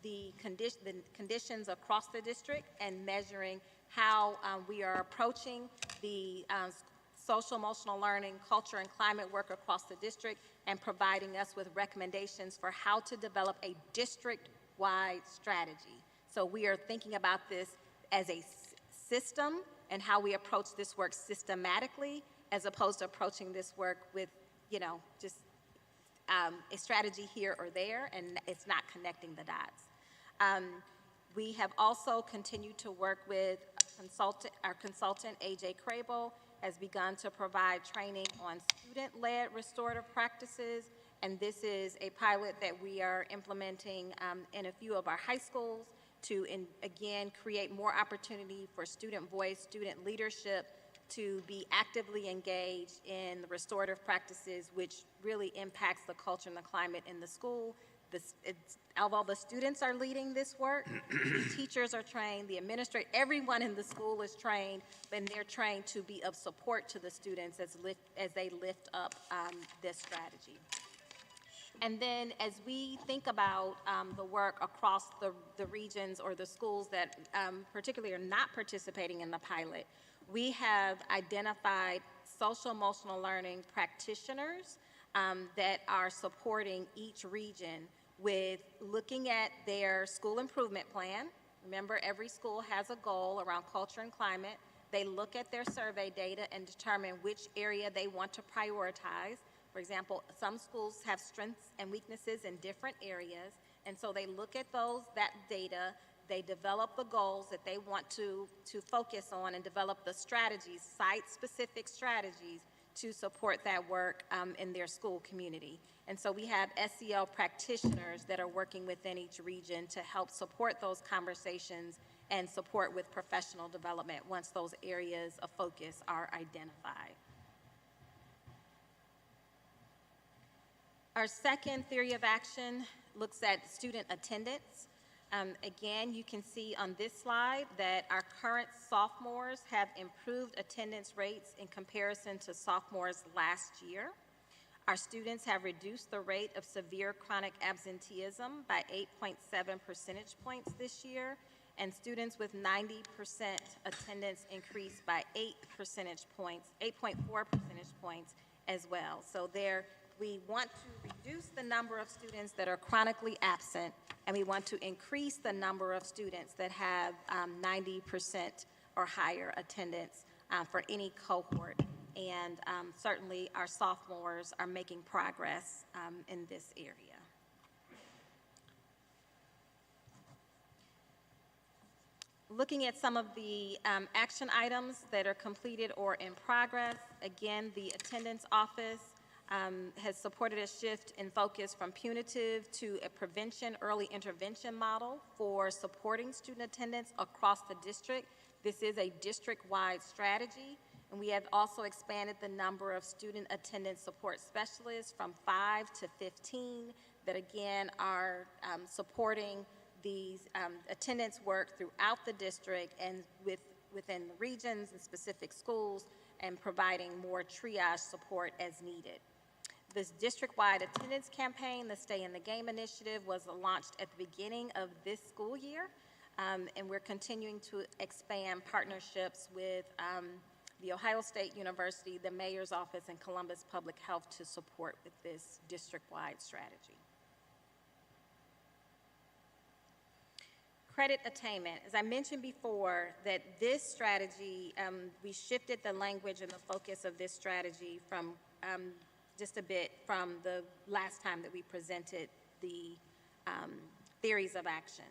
the conditions across the district and measuring how we are approaching the social emotional learning, culture, and climate work across the district, and providing us with recommendations for how to develop a district-wide strategy. So we are thinking about this as a system and how we approach this work systematically, as opposed to approaching this work with, just a strategy here or there, and it's not connecting the dots. We have also continued to work with our consultant, AJ Crable, has begun to provide training on student-led restorative practices, and this is a pilot that we are implementing in a few of our high schools to, again, create more opportunity for student voice, student leadership to be actively engaged in the restorative practices, which really impacts the culture and the climate in the school. although the students are leading this work, the teachers are trained, the administrator, everyone in the school is trained, and they're trained to be of support to the students as they lift up this strategy. And then as we think about the work across the regions or the schools that particularly are not participating in the pilot, we have identified social emotional learning practitioners that are supporting each region with looking at their school improvement plan. Remember, every school has a goal around culture and climate. They look at their survey data and determine which area they want to prioritize. For example, some schools have strengths and weaknesses in different areas, and so they look at that data, they develop the goals that they want to focus on and develop the strategies, site-specific strategies to support that work in their school community. And so we have SEL practitioners that are working within each region to help support those conversations and support with professional development once those areas of focus are identified. Our second theory of action looks at student attendance. Again, you can see on this slide that our current sophomores have improved attendance rates in comparison to sophomores last year. Our students have reduced the rate of severe chronic absenteeism by 8.7 percentage points this year, and students with 90% attendance increased by 8.4 percentage points as well. So we want to reduce the number of students that are chronically absent, and we want to increase the number of students that have 90% or higher attendance for any cohort. And certainly our sophomores are making progress in this area. Looking at some of the action items that are completed or in progress, again, the attendance office has supported a shift in focus from punitive to a prevention, early intervention model for supporting student attendance across the district. This is a district-wide strategy, and we have also expanded the number of student attendance support specialists from 5 to 15 that again are supporting these attendance work throughout the district and within the regions and specific schools, and providing more triage support as needed. This district-wide attendance campaign, the Stay in the Game initiative, was launched at the beginning of this school year, and we're continuing to expand partnerships with the Ohio State University, the Mayor's Office, and Columbus Public Health to support with this district-wide strategy. Credit attainment. As I mentioned before, that this strategy, we shifted the language and the focus of this strategy from just a bit from the last time that we presented the theories of action.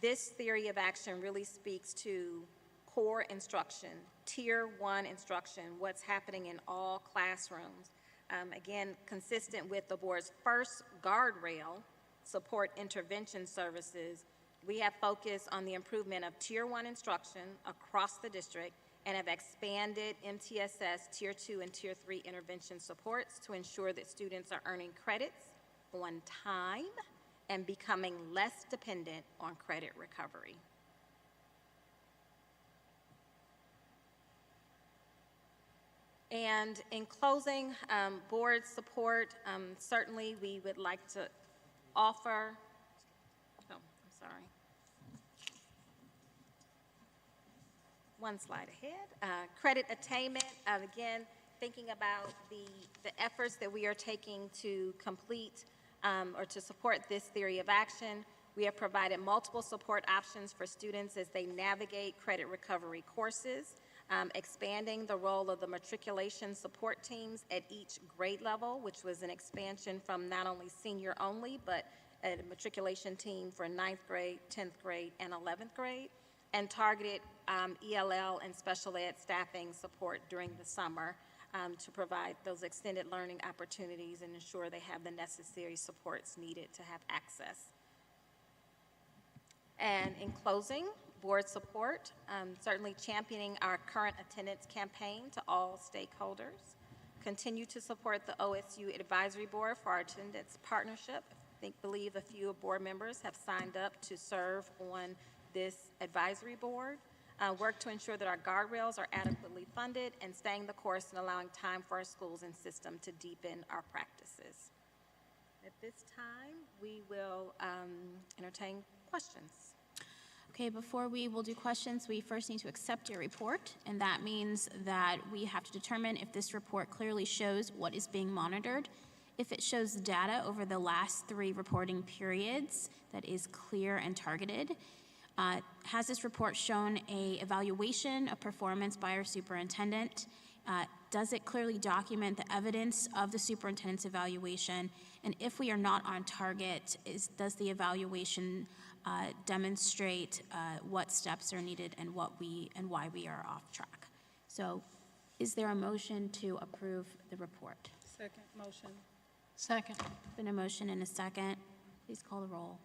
This theory of action really speaks to core instruction, tier 1 instruction, what's happening in all classrooms. Again, consistent with the board's first guardrail, support intervention services, we have focused on the improvement of tier 1 instruction across the district and have expanded MTSS tier 2 and tier 3 intervention supports to ensure that students are earning credits on time and becoming less dependent on credit recovery. And in closing, board support, certainly we would like to offer, oh, I'm sorry. One slide ahead. Credit attainment, again, thinking about the efforts that we are taking to complete or to support this theory of action. We have provided multiple support options for students as they navigate credit recovery courses, expanding the role of the matriculation support teams at each grade level, which was an expansion from not only senior only, but a matriculation team for 9th grade, 10th grade, and 11th grade, and targeted ELL and special ed staffing support during the summer to provide those extended learning opportunities and ensure they have the necessary supports needed to have access. And in closing, board support, certainly championing our current attendance campaign to all stakeholders, continue to support the OSU Advisory Board for our attendance partnership, believe a few board members have signed up to serve on this advisory board. Work to ensure that our guardrails are adequately funded and staying the course and allowing time for our schools and system to deepen our practices. At this time, we will entertain questions. Okay, before we will do questions, we first need to accept your report, and that means that we have to determine if this report clearly shows what is being monitored. If it shows data over the last 3 reporting periods that is clear and targeted. Has this report shown a evaluation of performance by our superintendent? Does it clearly document the evidence of the superintendent's evaluation? And if we are not on target, does the evaluation demonstrate what steps are needed and why we are off track? So, is there a motion to approve the report? Second motion. Second. Been a motion and a second. Please call the roll.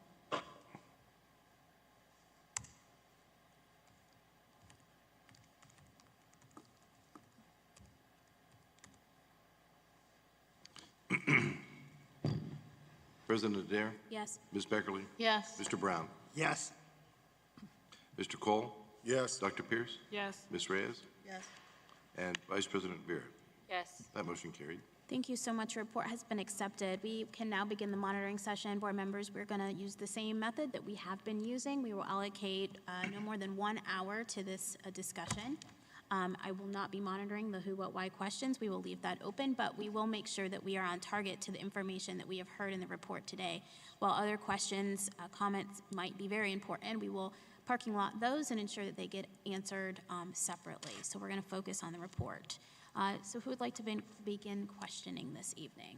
President Adair? Yes. Ms. Beckerly? Yes. Mr. Brown? Yes. Mr. Cole? Yes. Dr. Pierce? Yes. Ms. Reyes? Yes. And Vice President Vera? Yes. That motion carried. Thank you so much. Your report has been accepted. We can now begin the monitoring session. Board members, we're going to use the same method that we have been using. We will allocate no more than 1 hour to this discussion. I will not be monitoring the who, what, why questions. We will leave that open, but we will make sure that we are on target to the information that we have heard in the report today. While other questions, comments might be very important, we will parking lot those and ensure that they get answered separately. So we're going to focus on the report. So who would like to begin questioning this evening?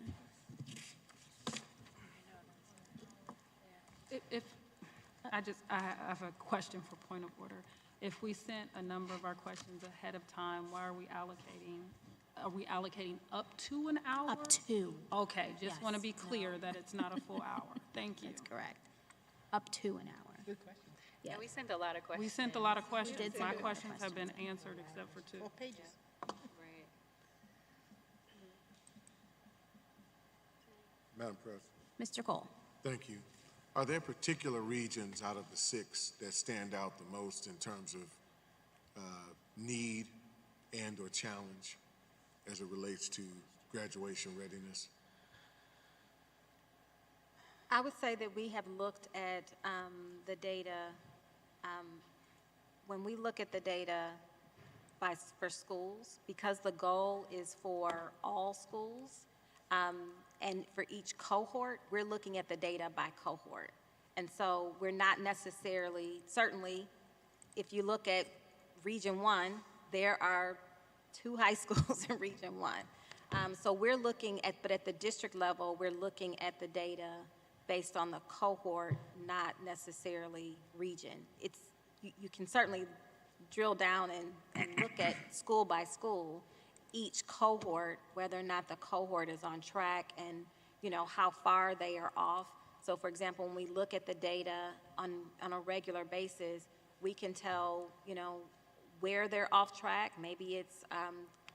I have a question for point of order. If we sent a number of our questions ahead of time, why are we allocating? Are we allocating up to an hour? Up to. Okay, just want to Yes. be clear that it's not a full hour. Thank you. That's correct. Up to an hour. Good question. Yeah. We sent a lot of questions. We sent a lot of questions. did send My a lot of questions have been answered except for 2. pages. Right. Madam President. Mr. Cole. Thank you. Are there particular regions out of the 6 that stand out the most in terms of need and or challenge as it relates to graduation readiness? I would say that we have looked at the data. When we look at the data for schools, because the goal is for all schools, and for each cohort, we're looking at the data by cohort. And so we're not necessarily, certainly, if you look at Region 1, there are 2 high schools in Region 1. So we're looking at, but at the district level, we're looking at the data based on the cohort, not necessarily region. You can certainly drill down and look at school by school, each cohort, whether or not the cohort is on track and, how far they are off. So, for example, when we look at the data on a regular basis, we can tell, where they're off track. Maybe it's,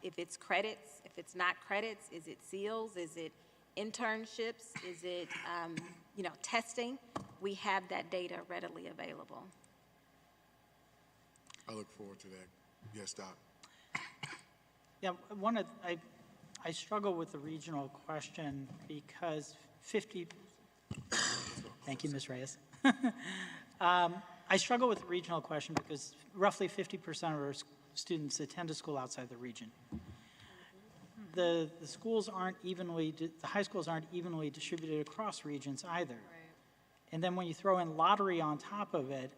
if it's credits, if it's not credits, is it SEALs, is it internships, is it, testing? We have that data readily available. I look forward to that. Yes, Doc. Yeah, I struggle with the regional question because 50, thank you, Ms. Reyes. I struggle with the regional question because roughly 50% of our students attend a school outside the region. The schools aren't evenly, the high schools aren't evenly distributed across regions either. And then when you throw in lottery on top of it,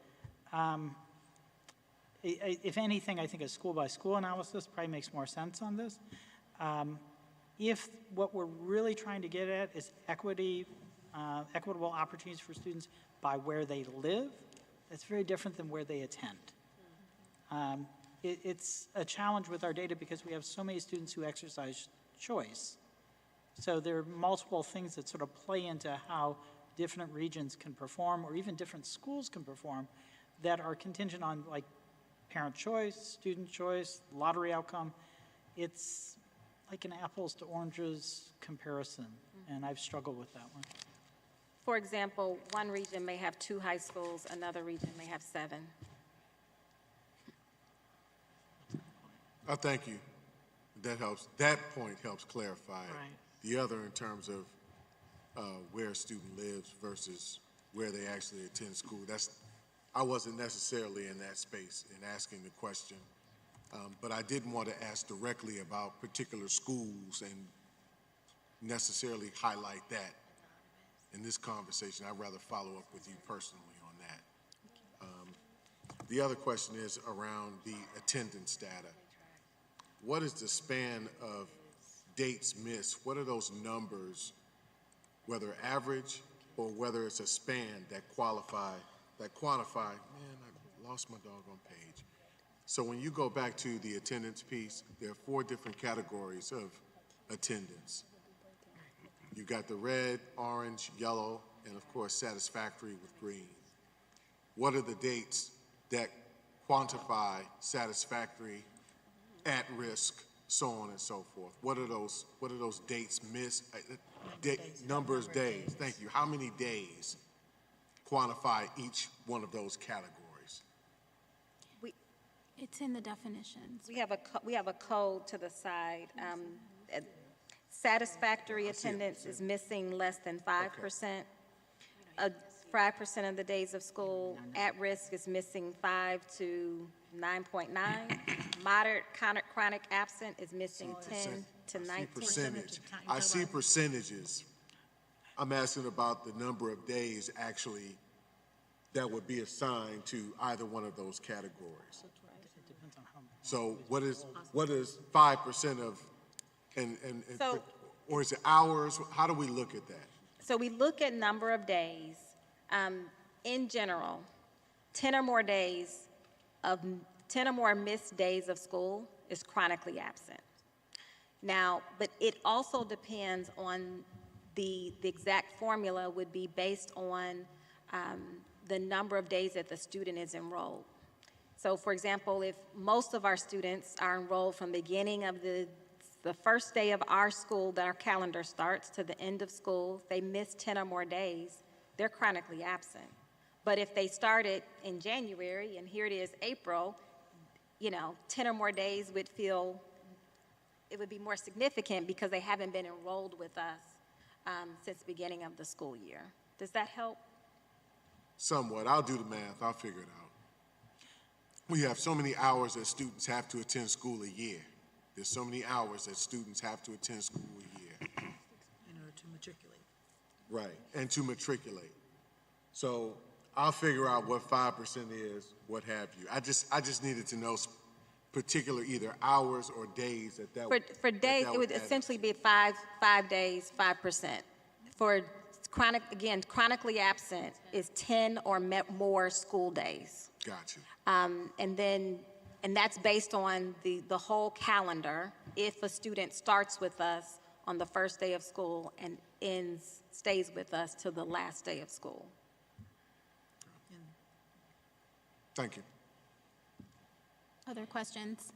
if anything, I think a school-by-school analysis probably makes more sense on this. If what we're really trying to get at is equitable opportunities for students by where they live, that's very different than where they attend. It's a challenge with our data because we have so many students who exercise choice. So there are multiple things that sort of play into how different regions can perform or even different schools can perform that are contingent on like parent choice, student choice, lottery outcome. It's like an apples to oranges comparison, and I've struggled with that one. For example, one region may have 2 high schools, another region may have 7. Thank you. That helps. That point helps clarify it. The other in terms of where a student lives versus where they actually attend school. I wasn't necessarily in that space in asking the question, but I didn't want to ask directly about particular schools and necessarily highlight that in this conversation. I'd rather follow up with you personally on that. The other question is around the attendance data. What is the span of dates missed? What are those numbers, whether average or whether it's a span that quantify, man, I lost my doggone page. So when you go back to the attendance piece, there are 4 different categories of attendance. You've got the red, orange, yellow, and of course satisfactory with green. What are the dates that quantify satisfactory, at risk, so on and so forth? What are those dates missed? Numbers, days. Thank you. How many days quantify each one of those categories? It's in the definitions. We have a code to the side. Satisfactory attendance is missing less than 5%. 5% of the days of school. At risk is missing 5 to 9.9. Moderate chronic absent is missing 10 to 19. I see percentages. I'm asking about the number of days actually that would be assigned to either one of those categories. So what is 5% of, or is it hours? How do we look at that? So we look at number of days. In general, 10 or more missed days of school is chronically absent. Now, but it also depends on the exact formula would be based on the number of days that the student is enrolled. So for example, if most of our students are enrolled from the beginning of the first day of our school that our calendar starts to the end of school, if they miss 10 or more days, they're chronically absent. But if they started in January and here it is April, 10 or more days would be more significant because they haven't been enrolled with us since the beginning of the school year. Does that help? Somewhat. I'll do the math. I'll figure it out. We have so many hours that students have to attend school a year. There's so many hours that students have to attend school a year. In order to matriculate. Right, and to matriculate. So I'll figure out what 5% is, what have you. I just needed to know particular either hours or days For days, it would essentially be 5 days, 5%. For chronically absent is 10 or more school days. Gotcha. And that's based on the whole calendar. If a student starts with us on the first day of school and stays with us till the last day of school. Thank you. Other questions?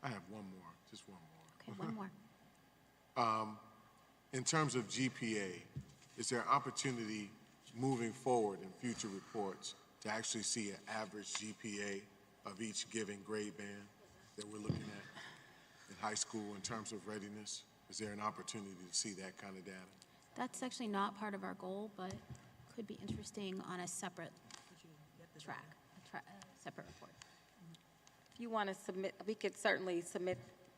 I have one more, just one more. Okay, one more. In terms of GPA, is there an opportunity moving forward in future reports to actually see an average GPA of each given grade band that we're looking at in high school in terms of readiness? Is there an opportunity to see that kind of data? That's actually not part of our goal, but could be interesting on a separate track, separate report. If you want to submit, we could certainly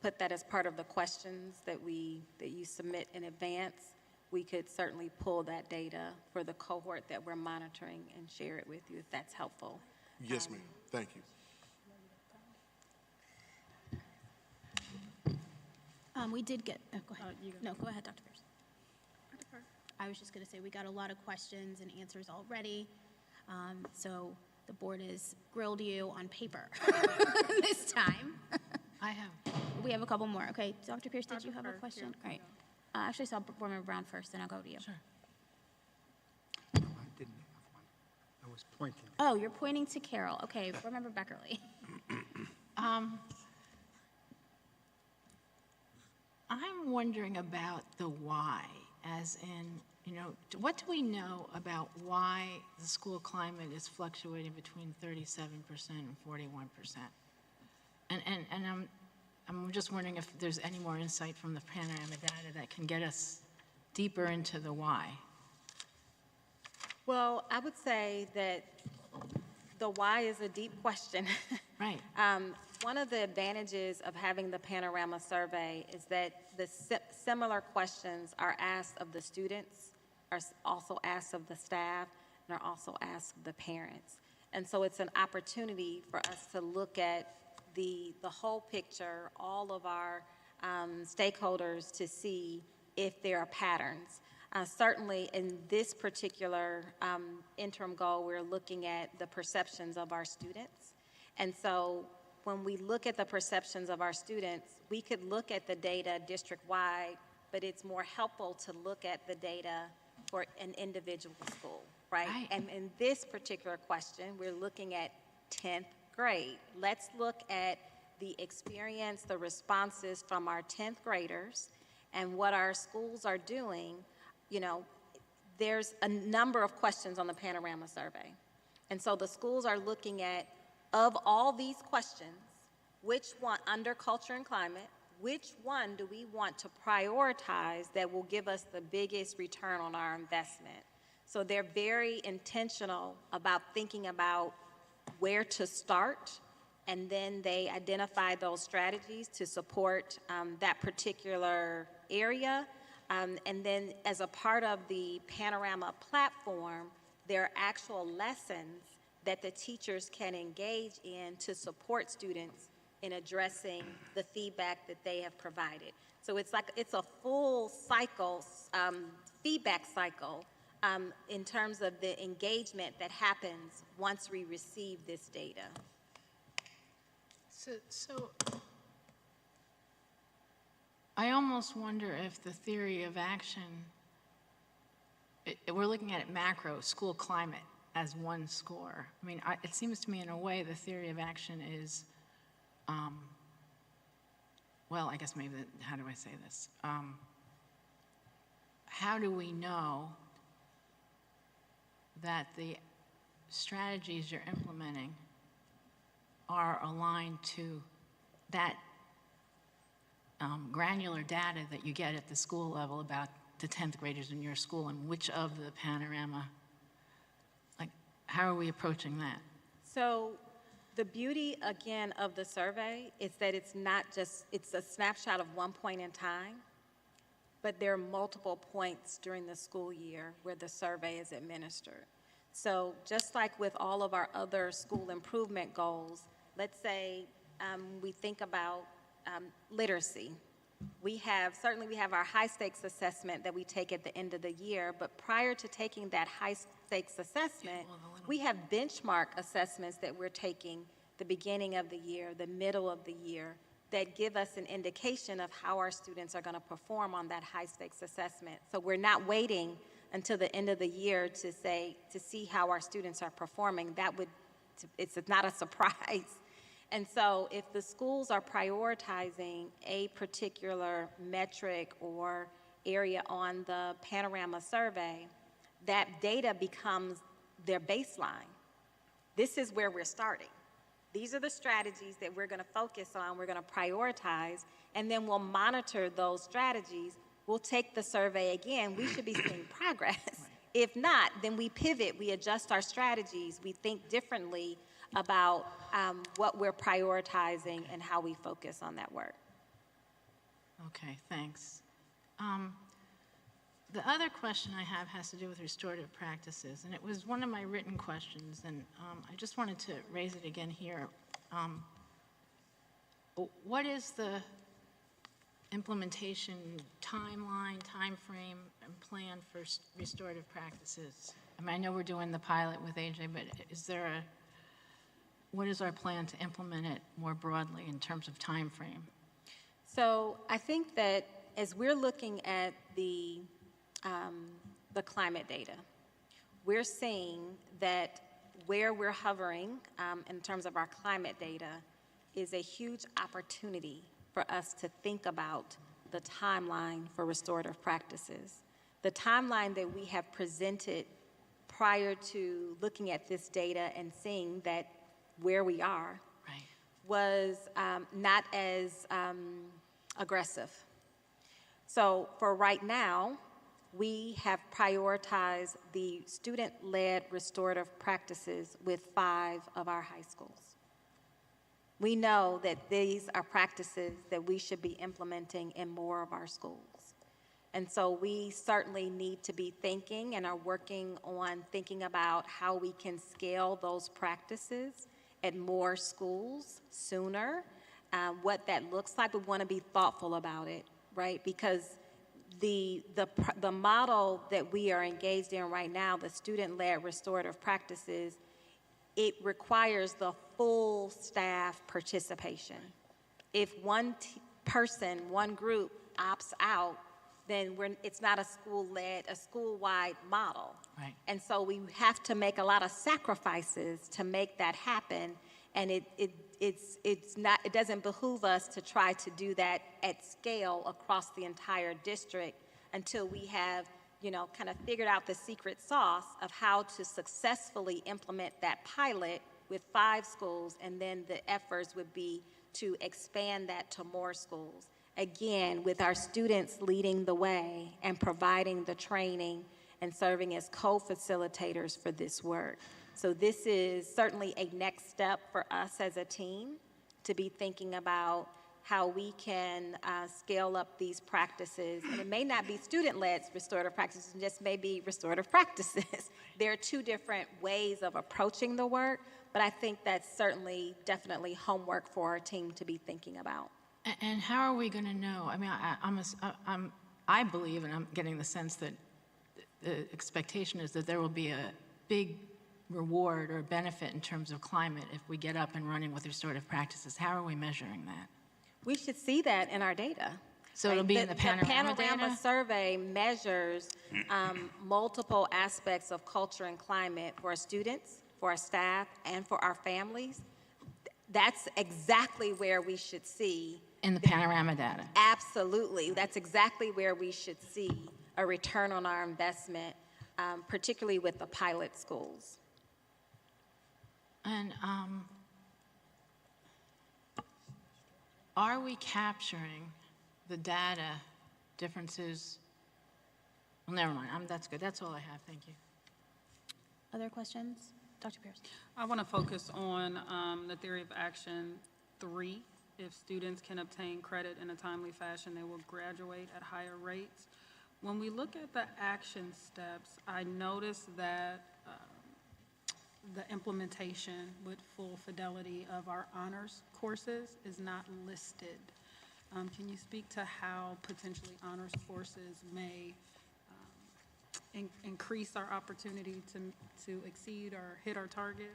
put that as part of the questions that you submit in advance. We could certainly pull that data for the cohort that we're monitoring and share it with you if that's helpful. Yes, ma'am. Thank you. We did get, go ahead. No, go ahead, Dr. Pierce. I was just going to say we got a lot of questions and answers already. So the board has grilled you on paper this time. I have. We have a couple more. Okay, Dr. Pierce, did you have a question? All right. Actually, I saw Board Member Brown first, then I'll go to you. Sure. I didn't have one. I was pointing. Oh, you're pointing to Carol. Okay, Board Member Beckerly. I'm wondering about the why, as in, what do we know about why the school climate is fluctuating between 37% and 41%? And I'm just wondering if there's any more insight from the panorama data that can get us deeper into the why. Well, I would say that the why is a deep question. Right. One of the advantages of having the panorama survey is that the similar questions are asked of the students, are also asked of the staff, and are also asked of the parents. And so it's an opportunity for us to look at the whole picture, all of our stakeholders, to see if there are patterns. Certainly in this particular interim goal, we're looking at the perceptions of our students. And so when we look at the perceptions of our students, we could look at the data district-wide, but it's more helpful to look at the data for an individual school, right? And in this particular question, we're looking at 10th grade. Let's look at the experience, the responses from our 10th graders, and what our schools are doing. There's a number of questions on the panorama survey. And so the schools are looking at, of all these questions, which one, under culture and climate, which one do we want to prioritize that will give us the biggest return on our investment? So they're very intentional about thinking about where to start, and then they identify those strategies to support that particular area. And then as a part of the Panorama platform, there are actual lessons that the teachers can engage in to support students in addressing the feedback that they have provided. So it's a full cycle, feedback cycle, in terms of the engagement that happens once we receive this data. So I almost wonder if the theory of action, we're looking at it macro, school climate, as one score. I mean, it seems to me in a way the theory of action is, well, I guess maybe, how do I say this? How do we know that the strategies you're implementing are aligned to that granular data that you get at the school level about the 10th graders in your school, and which of the panorama, how are we approaching that? So the beauty, again, of the survey is that it's not just, it's a snapshot of one point in time, but there are multiple points during the school year where the survey is administered. So just like with all of our other school improvement goals, let's say we think about literacy. Certainly we have our high stakes assessment that we take at the end of the year, but prior to taking that high stakes assessment, we have benchmark assessments that we're taking the beginning of the year, the middle of the year, that give us an indication of how our students are going to perform on that high stakes assessment. So we're not waiting until the end of the year to see how our students are performing. It's not a surprise. And so if the schools are prioritizing a particular metric or area on the Panorama survey, that data becomes their baseline. This is where we're starting. These are the strategies that we're going to focus on, we're going to prioritize, and then we'll monitor those strategies. We'll take the survey again. We should be seeing progress. If not, then we pivot, we adjust our strategies, we think differently about what we're prioritizing and how we focus on that work. Okay, thanks. The other question I have has to do with restorative practices, and it was one of my written questions, and I just wanted to raise it again here. What is the implementation timeline, timeframe, and plan for restorative practices? I mean, I know we're doing the pilot with AJ, but what is our plan to implement it more broadly in terms of time frame? So I think that as we're looking at the climate data, we're seeing that where we're hovering in terms of our climate data is a huge opportunity for us to think about the timeline for restorative practices. The timeline that we have presented prior to looking at this data and seeing that where we are was not as aggressive. So for right now, we have prioritized the student-led restorative practices with 5 of our high schools. We know that these are practices that we should be implementing in more of our schools. And so we certainly need to be thinking and are working on thinking about how we can scale those practices at more schools sooner, what that looks like. We want to be thoughtful about it, right? Because the model that we are engaged in right now, the student-led restorative practices, it requires the full staff participation. If one person, one group opts out, then it's not a school-led, a school-wide model. Right. And so we have to make a lot of sacrifices to make that happen, and it doesn't behoove us to try to do that at scale across the entire district until we have, kind of figured out the secret sauce of how to successfully implement that pilot with 5 schools, and then the efforts would be to expand that to more schools. Again, with our students leading the way and providing the training and serving as co-facilitators for this work. So this is certainly a next step for us as a team to be thinking about how we can scale up these practices. And it may not be student-led restorative practices, it just may be restorative practices. There are 2 different ways of approaching the work, but I think that's certainly, definitely homework for our team to be thinking about. And how are we going to know? I mean, I believe, and I'm getting the sense that the expectation is that there will be a big reward or benefit in terms of climate if we get up and running with restorative practices. How are we measuring that? We should see that in our data. So it'll be in the Panorama Panorama data? survey measures multiple aspects of culture and climate for our students, for our staff, and for our families. That's exactly where we should see. In the Panorama data? Absolutely. That's exactly where we should see a return on our investment, particularly with the pilot schools. And are we capturing the data differences? Well, never mind. That's good. That's all I have. Thank you. Other questions? Dr. Pierce. I want to focus on the theory of action 3. If students can obtain credit in a timely fashion, they will graduate at higher rates. When we look at the action steps, I noticed that the implementation with full fidelity of our honors courses is not listed. Can you speak to how potentially honors courses may increase our opportunity to exceed or hit our target?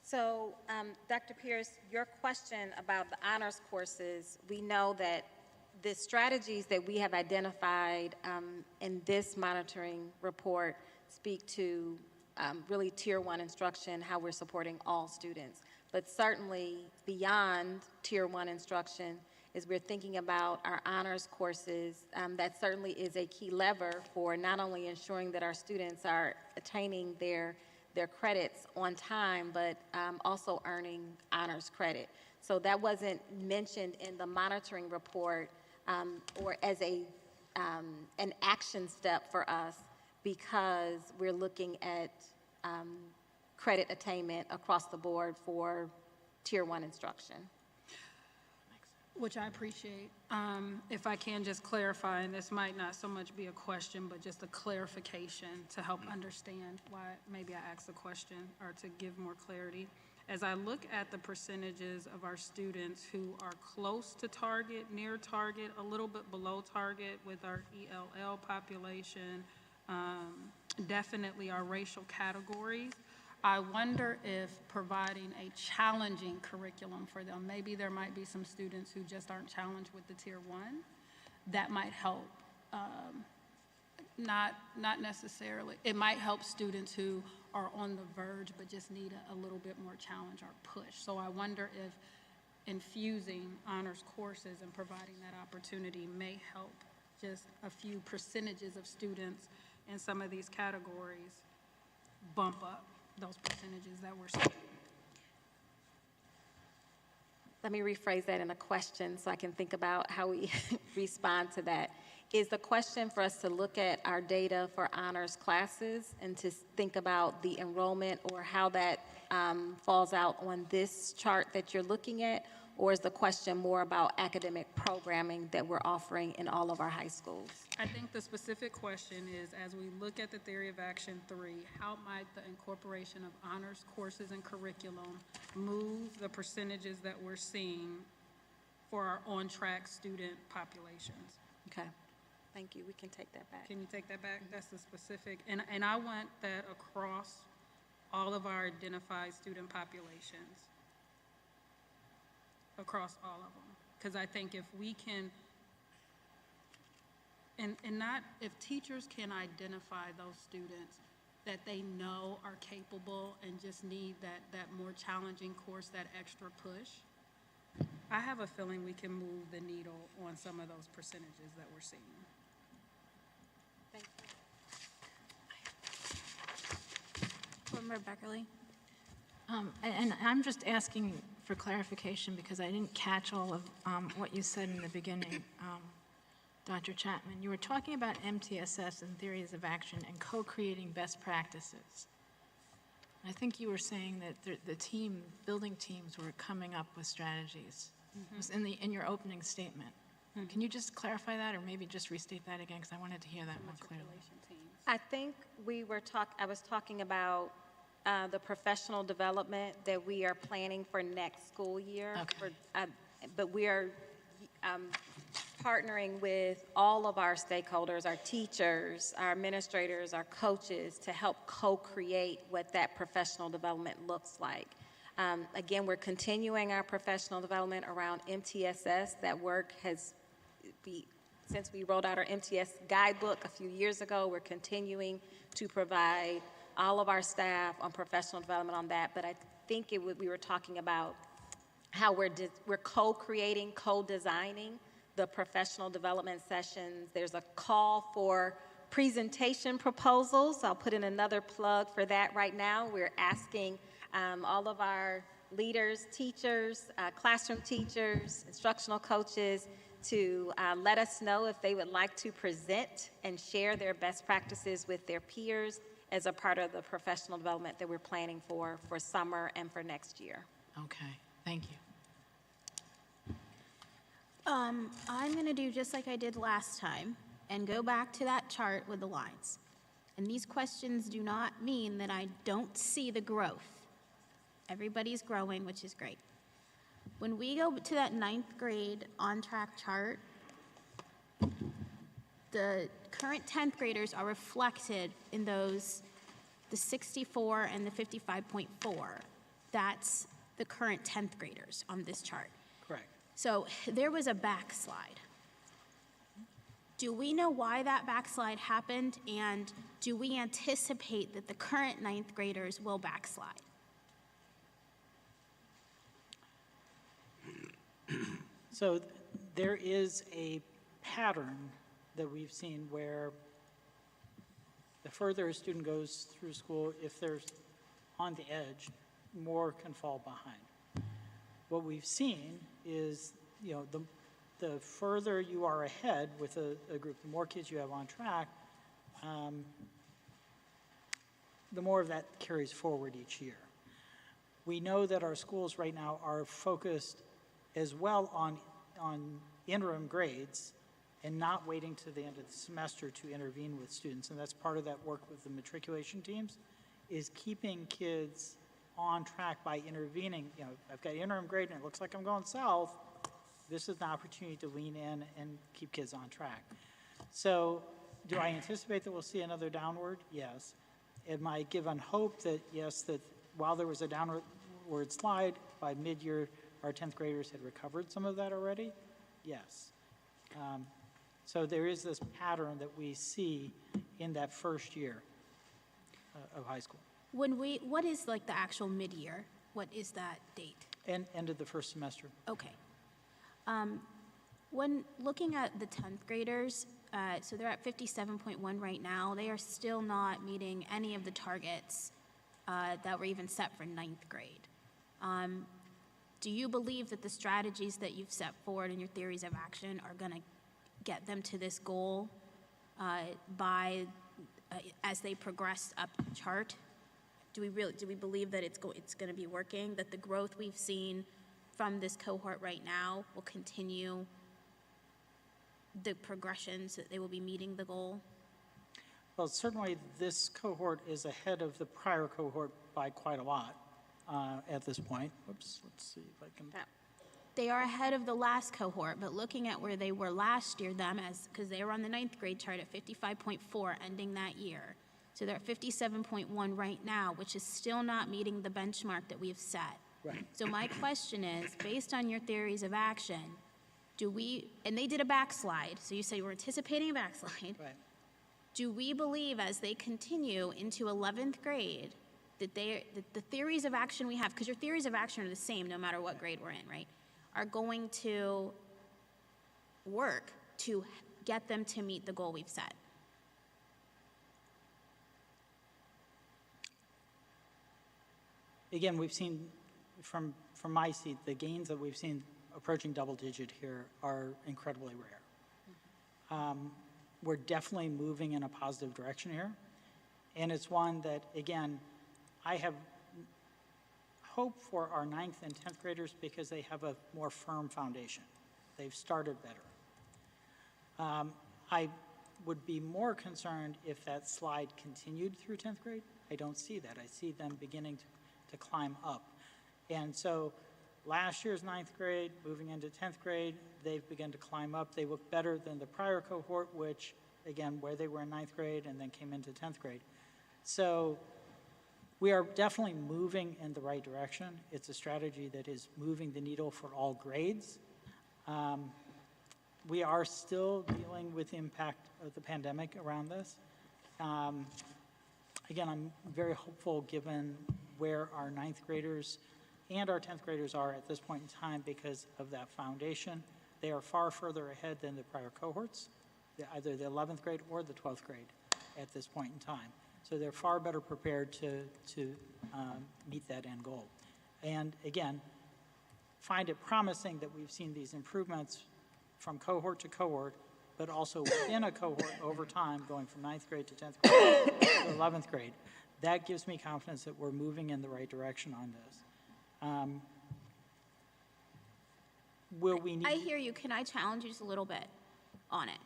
So, Dr. Pierce, your question about the honors courses, we know that the strategies that we have identified in this monitoring report speak to really Tier 1 instruction, how we're supporting all students. But certainly beyond Tier 1 instruction, as we're thinking about our honors courses, that certainly is a key lever for not only ensuring that our students are attaining their credits on time, but also earning honors credit. So that wasn't mentioned in the monitoring report or as an action step for us, because we're looking at credit attainment across the board for Tier 1 instruction. Which I appreciate. If I can just clarify, and this might not so much be a question, but just a clarification to help understand why maybe I asked the question or to give more clarity. As I look at the percentages of our students who are close to target, near target, a little bit below target with our ELL population, definitely our racial categories, I wonder if providing a challenging curriculum for them, maybe there might be some students who just aren't challenged with the Tier 1, that might help. Not necessarily. It might help students who are on the verge but just need a little bit more challenge or push. So I wonder if infusing honors courses and providing that opportunity may help just a few percentages of students in some of these categories bump up those percentages that we're seeing. Let me rephrase that in a question so I can think about how we respond to that. Is the question for us to look at our data for honors classes and to think about the enrollment or how that falls out on this chart that you're looking at? Or is the question more about academic programming that we're offering in all of our high schools? I think the specific question is, as we look at the Theory of Action 3, how might the incorporation of honors courses and curriculum move the percentages that we're seeing for our on-track student populations? Okay, thank you. We can take that back. Can you take that back? That's the specific, and I want that across all of our identified student populations, across all of them. Because I think if we can, and not, if teachers can identify those students that they know are capable and just need that more challenging course, that extra push, I have a feeling we can move the needle on some of those percentages that we're seeing. Thank you. Board Member Beckerly. And I'm just asking for clarification because I didn't catch all of what you said in the beginning, Dr. Chapman. You were talking about MTSS and theories of action and co-creating best practices. I think you were saying that the building teams were coming up with strategies. It was in your opening statement. Can you just clarify that or maybe just restate that again because I wanted to hear that more clearly. I think I was talking about the professional development that we are planning for next school year. Okay. But we are partnering with all of our stakeholders, our teachers, our administrators, our coaches, to help co-create what that professional development looks like. Again, we're continuing our professional development around MTSS. That work has since we rolled out our MTS guidebook a few years ago, we're continuing to provide all of our staff on professional development on that. But I think we were talking about how we're co-creating, co-designing the professional development sessions. There's a call for presentation proposals. I'll put in another plug for that right now. We're asking all of our leaders, teachers, classroom teachers, instructional coaches to let us know if they would like to present and share their best practices with their peers as a part of the professional development that we're planning for summer and for next year. Okay, thank you. I'm going to do just like I did last time and go back to that chart with the lines. And these questions do not mean that I don't see the growth. Everybody's growing, which is great. When we go to that 9th grade on-track chart, the current 10th graders are reflected in those, the 64 and the 55.4. That's the current 10th graders on this chart. Correct. So there was a backslide. Do we know why that backslide happened, and do we anticipate that the current 9th graders will backslide? So there is a pattern that we've seen where the further a student goes through school, if they're on the edge, more can fall behind. What we've seen is, the further you are ahead with a group, the more kids you have on track, the more of that carries forward each year. We know that our schools right now are focused as well on interim grades and not waiting to the end of the semester to intervene with students. And that's part of that work with the matriculation teams, is keeping kids on track by intervening. I've got interim grade and it looks like I'm going south. This is an opportunity to lean in and keep kids on track. So do I anticipate that we'll see another downward? Yes. Am I given hope that, yes, that while there was a downward slide, by mid-year, our 10th graders had recovered some of that already? Yes. So there is this pattern that we see in that first year of high school. What is like the actual mid-year? What is that date? And ended the first semester. Okay. When looking at the 10th graders, so they're at 57.1 right now. They are still not meeting any of the targets that were even set for 9th grade. Do you believe that the strategies that you've set forward in your theories of action are going to get them to this goal as they progress up the chart? Do we believe that it's going to be working, that the growth we've seen from this cohort right now will continue the progressions, that they will be meeting the goal? Well, certainly this cohort is ahead of the prior cohort by quite a lot at this point. Oops, let's see if I can. They are ahead of the last cohort, but looking at where they were last year, because they were on the 9th grade chart at 55.4 ending that year. So they're at 57.1 right now, which is still not meeting the benchmark that we have set. Right. So my question is, based on your theories of action, and they did a backslide, so you say we're anticipating a backslide. Right. Do we believe as they continue into 11th grade that the theories of action we have, because your theories of action are the same no matter what grade we're in, right, are going to work to get them to meet the goal we've set? Again, we've seen from my seat, the gains that we've seen approaching double digit here are incredibly rare. We're definitely moving in a positive direction here. And it's one that, again, I have hope for our 9th and 10th graders because they have a more firm foundation. They've started better. I would be more concerned if that slide continued through 10th grade. I don't see that. I see them beginning to climb up. And so last year's 9th grade, moving into 10th grade, they've begun to climb up. They look better than the prior cohort, which, again, where they were in 9th grade and then came into 10th grade. So we are definitely moving in the right direction. It's a strategy that is moving the needle for all grades. We are still dealing with the impact of the pandemic around this. Again, I'm very hopeful given where our 9th graders and our 10th graders are at this point in time because of that foundation. They are far further ahead than the prior cohorts, either the 11th grade or the 12th grade at this point in time. So they're far better prepared to meet that end goal. And again, find it promising that we've seen these improvements from cohort to cohort, but also within a cohort over time, going from 9th grade to 10th grade to 11th grade. That gives me confidence that we're moving in the right direction on this. Will we need... I hear you. Can I challenge you just a little bit on it?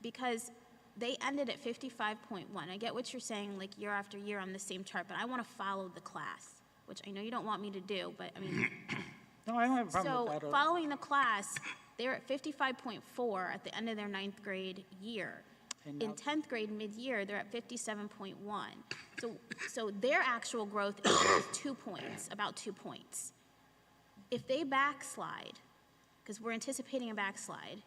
Because they ended at 55.1. I get what you're saying, like year after year on the same chart, but I want to follow the class, which I know you don't want me to do, but I mean... No, I don't have a problem with that. So following the class, they were at 55.4 at the end of their 9th grade year. In 10th grade mid-year, they're at 57.1. So their actual growth is 2 points, about 2 points. If they backslide, because we're anticipating a backslide,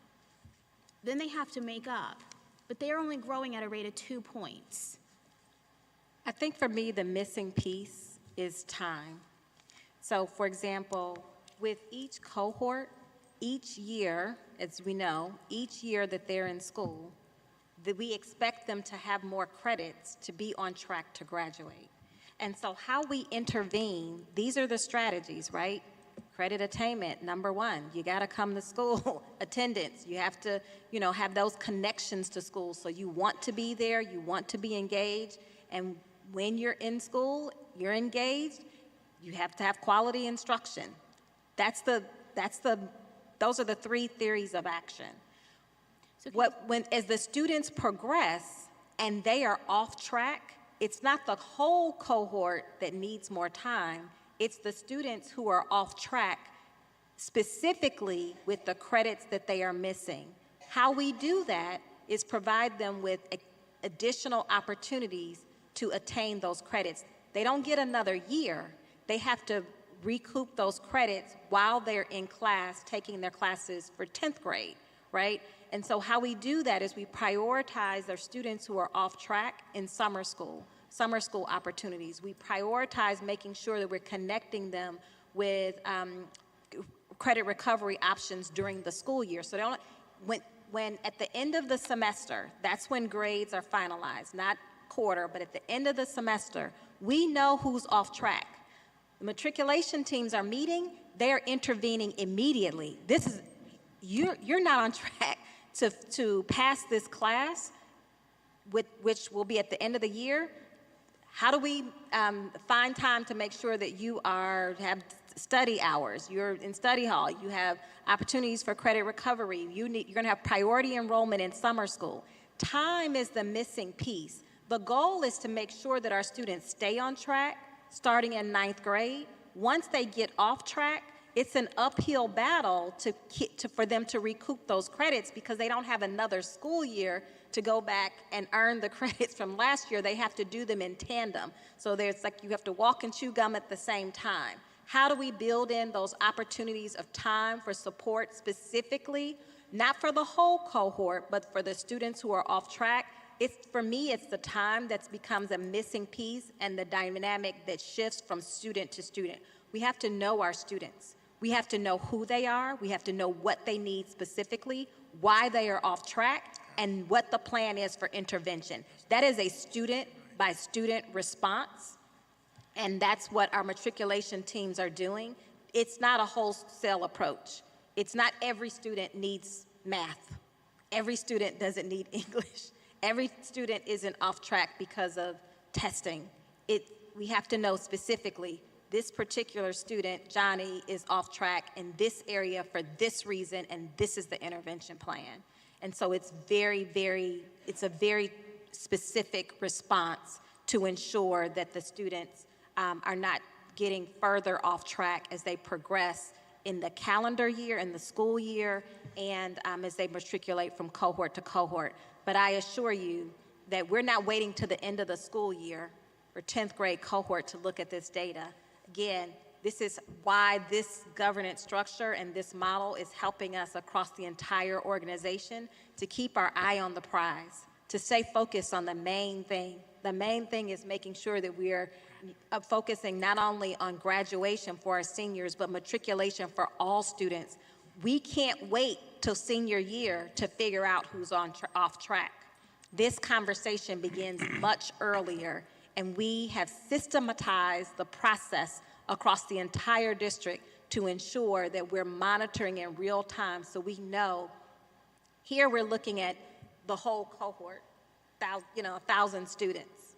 then they have to make up. But they're only growing at a rate of 2 points. I think for me, the missing piece is time. So, for example, with each cohort, each year, as we know, each year that they're in school, that we expect them to have more credits to be on track to graduate. And so how we intervene, these are the strategies, right? Credit attainment, number one, you gotta come to school. Attendance, you have to, have those connections to school. So you want to be there, you want to be engaged, and when you're in school, you're engaged, you have to have quality instruction. Those are the 3 theories of action. So as the students progress and they are off track, it's not the whole cohort that needs more time, it's the students who are off track specifically with the credits that they are missing. How we do that is provide them with additional opportunities to attain those credits. They don't get another year. They have to recoup those credits while they're in class taking their classes for 10th grade, right? And so how we do that is we prioritize our students who are off track in summer school opportunities. We prioritize making sure that we're connecting them with credit recovery options during the school year. So they don't, when at the end of the semester, that's when grades are finalized, not quarter, but at the end of the semester, we know who's off track. The matriculation teams are meeting, they're intervening immediately. This is, you're not on track to pass this class, which will be at the end of the year. How do we find time to make sure that you have study hours, you're in study hall, you have opportunities for credit recovery, you're gonna have priority enrollment in summer school. Time is the missing piece. The goal is to make sure that our students stay on track starting in 9th grade. Once they get off track, it's an uphill battle for them to recoup those credits because they don't have another school year to go back and earn the credits from last year. They have to do them in tandem. So there's like you have to walk and chew gum at the same time. How do we build in those opportunities of time for support specifically, not for the whole cohort, but for the students who are off track? For me, it's the time that becomes a missing piece and the dynamic that shifts from student to student. We have to know our students. We have to know who they are. We have to know what they need specifically, why they are off track, and what the plan is for intervention. That is a student-by-student response, and that's what our matriculation teams are doing. It's not a wholesale approach. It's not every student needs math. Every student doesn't need English. Every student isn't off track because of testing. We have to know specifically, this particular student, Johnny, is off track in this area for this reason, and this is the intervention plan. And so it's it's a very specific response to ensure that the students are not getting further off track as they progress in the calendar year, in the school year, and as they matriculate from cohort to cohort. But I assure you that we're not waiting to the end of the school year for 10th grade cohort to look at this data. Again, this is why this governance structure and this model is helping us across the entire organization to keep our eye on the prize, to stay focused on the main thing. The main thing is making sure that we're focusing not only on graduation for our seniors, but matriculation for all students. We can't wait till senior year to figure out who's off track. This conversation begins much earlier, and we have systematized the process across the entire district to ensure that we're monitoring in real time so we know. Here we're looking at the whole cohort, 1,000 students.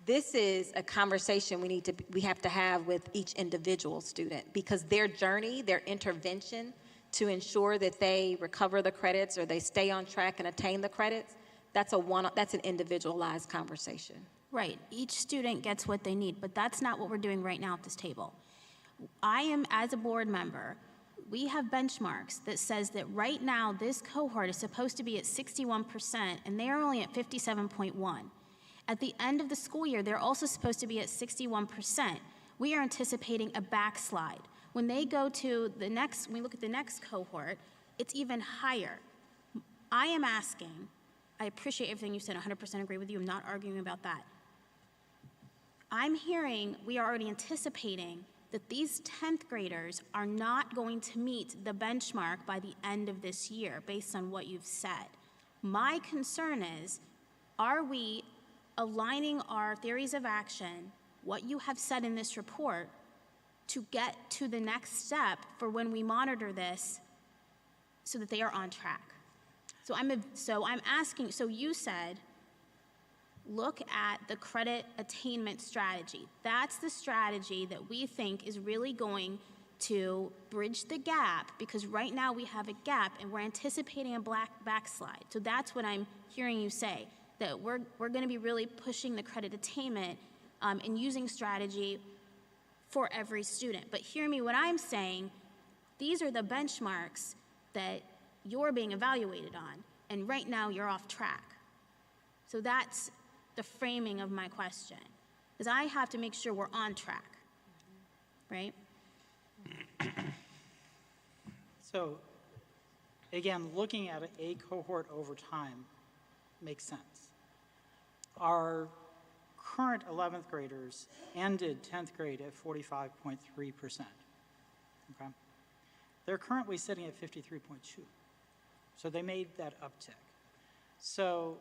This is a conversation we have to have with each individual student because their journey, their intervention to ensure that they recover the credits or they stay on track and attain the credits, that's an individualized conversation. Right, each student gets what they need, but that's not what we're doing right now at this table. I am, as a board member, we have benchmarks that says that right now this cohort is supposed to be at 61% and they are only at 57.1. At the end of the school year, they're also supposed to be at 61%. We are anticipating a backslide. When they go to the next, when we look at the next cohort, it's even higher. I am asking, I appreciate everything you said, 100% agree with you, I'm not arguing about that. I'm hearing, we are already anticipating that these 10th graders are not going to meet the benchmark by the end of this year based on what you've said. My concern is, are we aligning our theories of action, what you have said in this report, to get to the next step for when we monitor this so that they are on track? So I'm asking, so you said, look at the credit attainment strategy. That's the strategy that we think is really going to bridge the gap because right now we have a gap and we're anticipating a backslide. So that's what I'm hearing you say, that we're going to be really pushing the credit attainment and using strategy for every student. But hear me what I'm saying, these are the benchmarks that you're being evaluated on, and right now you're off track. So that's the framing of my question, is I have to make sure we're on track, right? So, again, looking at a cohort over time makes sense. Our current 11th graders ended 10th grade at 45.3%. okay? They're currently sitting at 53.2. So they made that uptick. So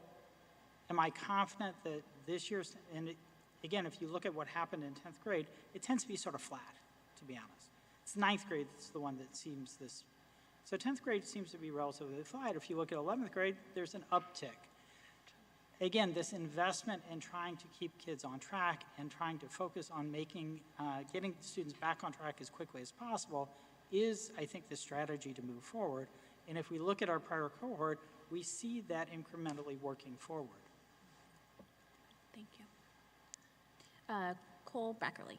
am I confident that this year's, and again, if you look at what happened in 10th grade, it tends to be sort of flat, to be honest. It's 9th grade that's the one that seems this. So 10th grade seems to be relatively flat. If you look at 11th grade, there's an uptick. Again, this investment in trying to keep kids on track and trying to focus on making, getting students back on track as quickly as possible is, I think, the strategy to move forward. And if we look at our prior cohort, we see that incrementally working forward. Thank you. Cole Beckerly.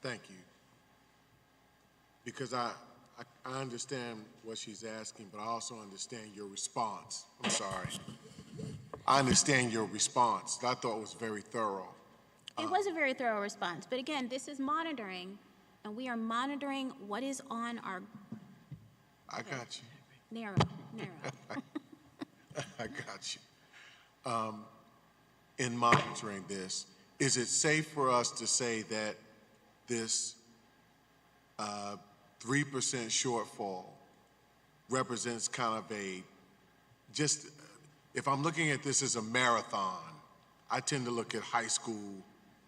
Thank you. Because I understand what she's asking, but I also understand your response. I'm sorry. I understand your response. That I thought was very thorough. It was a very thorough response, but again, this is monitoring, and we are monitoring what is on our. I got you. Narrow. I got you. In monitoring this, is it safe for us to say that this 3% shortfall represents kind of a, just, if I'm looking at this as a marathon, I tend to look at high school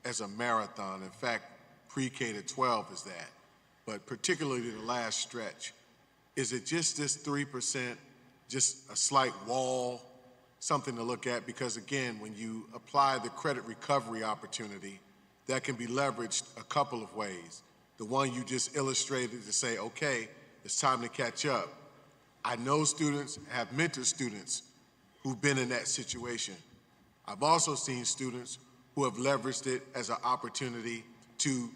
as a marathon. In fact, pre-K to 12 is that. But particularly the last stretch, is it just this 3%, just a slight wall, something to look at? Because again, when you apply the credit recovery opportunity, that can be leveraged a couple of ways. The one you just illustrated to say, okay, it's time to catch up. I know students, have mentored students who've been in that situation. I've also seen students who have leveraged it as an opportunity to,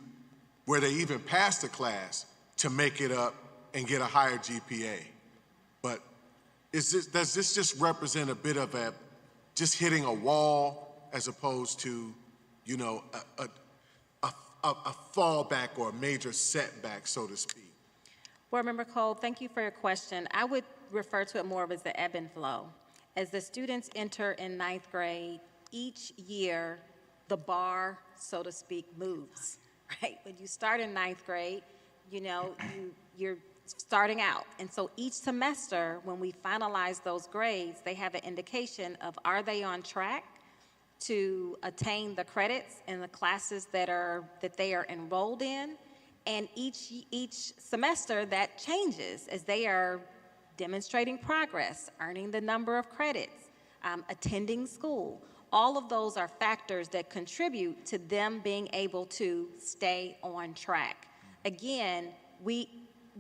where they even passed the class, to make it up and get a higher GPA. But does this just represent a bit of a, just hitting a wall as opposed to, you know, a fallback or a major setback, so to speak? Board Member Cole, thank you for your question. I would refer to it more of as the ebb and flow. As the students enter in 9th grade, each year, the bar, so to speak, moves, right? When you start in 9th grade, you know, you're starting out. And so each semester, when we finalize those grades, they have an indication of, are they on track to attain the credits in the classes that they are enrolled in? And each semester that changes as they are demonstrating progress, earning the number of credits, attending school. All of those are factors that contribute to them being able to stay on track. Again, we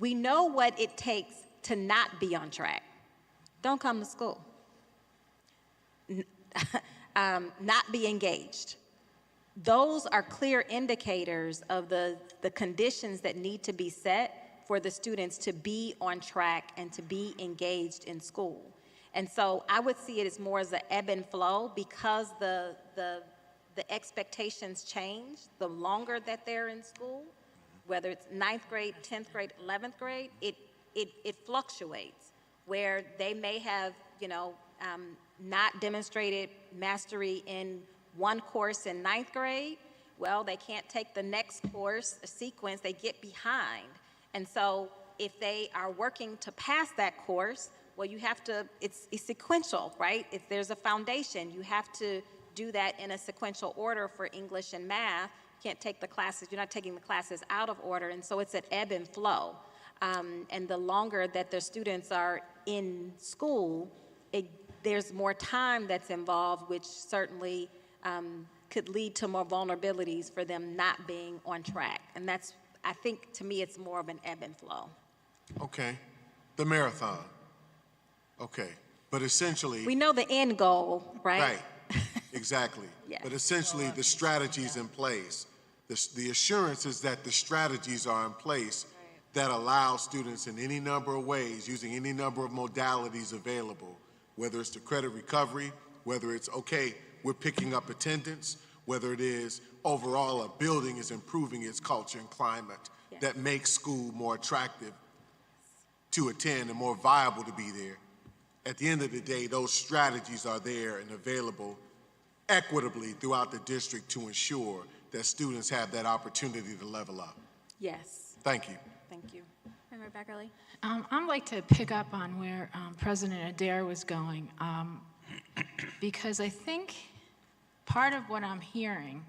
know what it takes to not be on track. Don't come to school. Not be engaged. Those are clear indicators of the conditions that need to be set for the students to be on track and to be engaged in school. And so I would see it as more as an ebb and flow, because the expectations change the longer that they're in school, whether it's 9th grade, 10th grade, 11th grade, it fluctuates, where they may have, you know, not demonstrated mastery in one course in 9th grade. Well, they can't take the next course sequence, they get behind. And so if they are working to pass that course, well, you have to, it's sequential, right? There's a foundation. You have to do that in a sequential order for English and math. You can't take the classes, you're not taking the classes out of order, and so it's an ebb and flow. And the longer that the students are in school, there's more time that's involved, which certainly could lead to more vulnerabilities for them not being on track. And that's, I think, to me, it's more of an ebb and flow. Okay, the marathon. Okay, but essentially... We know the end goal, right? Right, exactly. Yes. But essentially, the strategy's in place. The assurance is that the strategies are in place that allow students in any number of ways, using any number of modalities available, whether it's the credit recovery, whether it's, okay, we're picking up attendance, whether it is overall a building is improving its culture and climate that makes school more attractive to attend and more viable to be there. At the end of the day, those strategies are there and available equitably throughout the district to ensure that students have that opportunity to level up. Yes. Thank you. Thank you. All Member Beckerly. I'd like to pick up on where President Adair was going, because I think part of what I'm hearing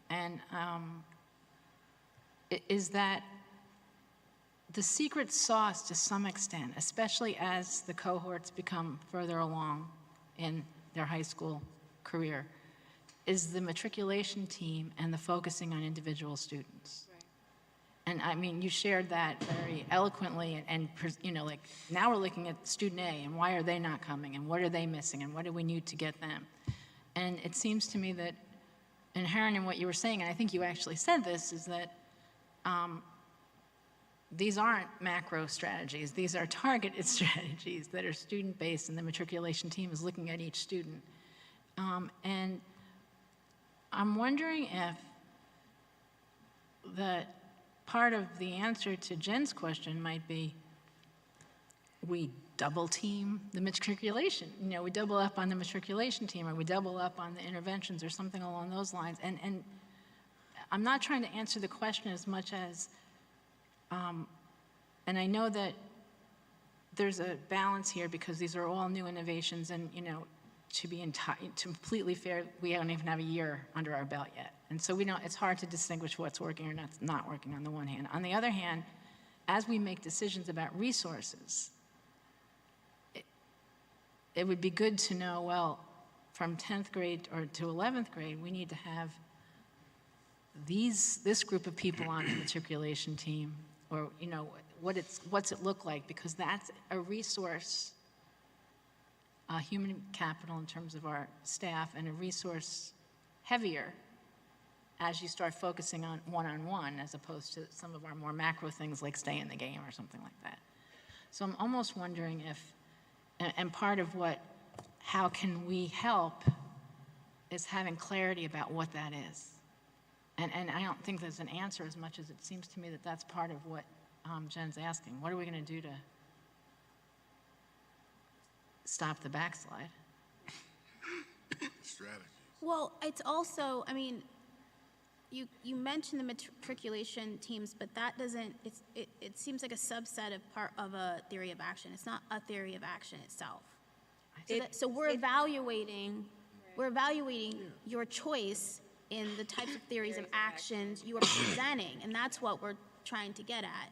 and is that the secret sauce to some extent, especially as the cohorts become further along in their high school career, is the matriculation team and the focusing on individual students. And I mean, you shared that very eloquently, and you know, like now we're looking at student A and why are they not coming and what are they missing and what do we need to get them? And it seems to me that inherent in what you were saying, and I think you actually said this, is that these aren't macro strategies. These are targeted strategies that are student-based, and the matriculation team is looking at each student. And I'm wondering if that part of the answer to Jen's question might be we double team the matriculation. You know, we double up on the matriculation team, or we double up on the interventions or something along those lines. And I'm not trying to answer the question as much as, and I know that there's a balance here because these are all new innovations, and you know, to be completely fair, we don't even have a year under our belt yet. And so we don't, it's hard to distinguish what's working or not working on the one hand. On the other hand, as we make decisions about resources, it would be good to know, well, from 10th grade or to 11th grade, we need to have this group of people on the matriculation team, or you know, what's it look like, because that's a resource, human capital in terms of our staff, and a resource heavier as you start focusing on one-on-one as opposed to some of our more macro things like stay in the game or something like that. So I'm almost wondering if, and part of how can we help is having clarity about what that is. And I don't think there's an answer as much as it seems to me that that's part of what Jen's asking. What are we going to do to stop the backslide? Strategy. Well, it's also, I mean, you mentioned the matriculation teams, but that doesn't, it seems like a subset of part of a theory of action. It's not a theory of action itself. So we're evaluating your choice in the types of theories of actions you are presenting, and that's what we're trying to get at.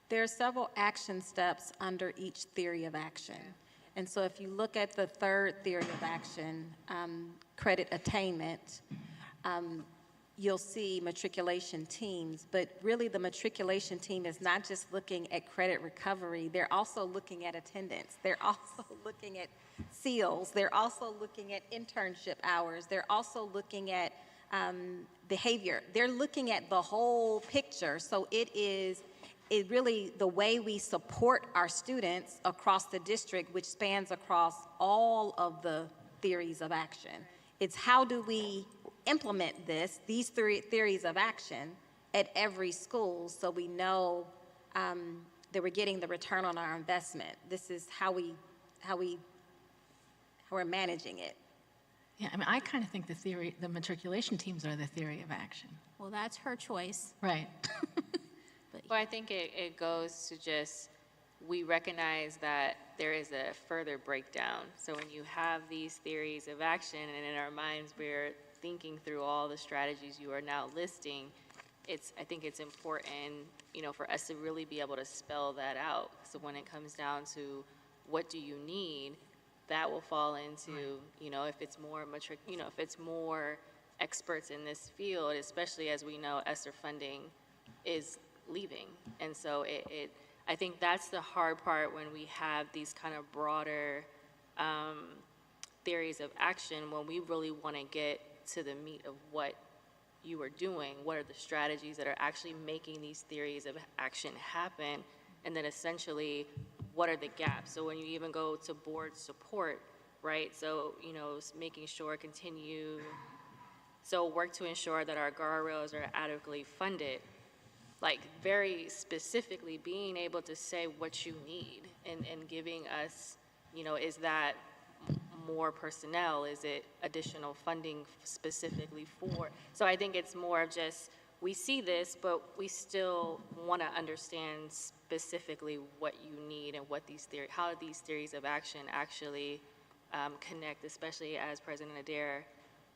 There are several action steps under each theory of action. And so if you look at the third theory of action, credit attainment, you'll see matriculation teams, but really the matriculation team is not just looking at credit recovery, they're also looking at attendance. They're also looking at SEALs. They're also looking at internship hours. They're also looking at behavior. They're looking at the whole picture. So it really the way we support our students across the district, which spans across all of the theories of action. It's how do we implement these theories of action at every school so we know that we're getting the return on our investment. This is how we're managing it. Yeah, I mean, I kind of think the matriculation teams are the theory of action. Well, that's her choice. Right. Well, I think it goes to just, we recognize that there is a further breakdown. So when you have these theories of action, and in our minds we're thinking through all the strategies you are now listing, I think it's important, you know, for us to really be able to spell that out. So when it comes down to what do you need, that will fall into, you know, if it's more if it's more experts in this field, especially as we know ESSER funding is leaving. And so I think that's the hard part when we have these kind of broader theories of action, when we really want to get to the meat of what you are doing, what are the strategies that are actually making these theories of action happen, and then essentially what are the gaps. So when you even go to board support, right, so you know, making sure work to ensure that our guardrails are adequately funded, like very specifically being able to say what you need and giving us, you know, is that more personnel? Is it additional funding specifically for? So I think it's more of just we see this, but we still want to understand specifically what you need and what how these theories of action actually connect, especially as President Adair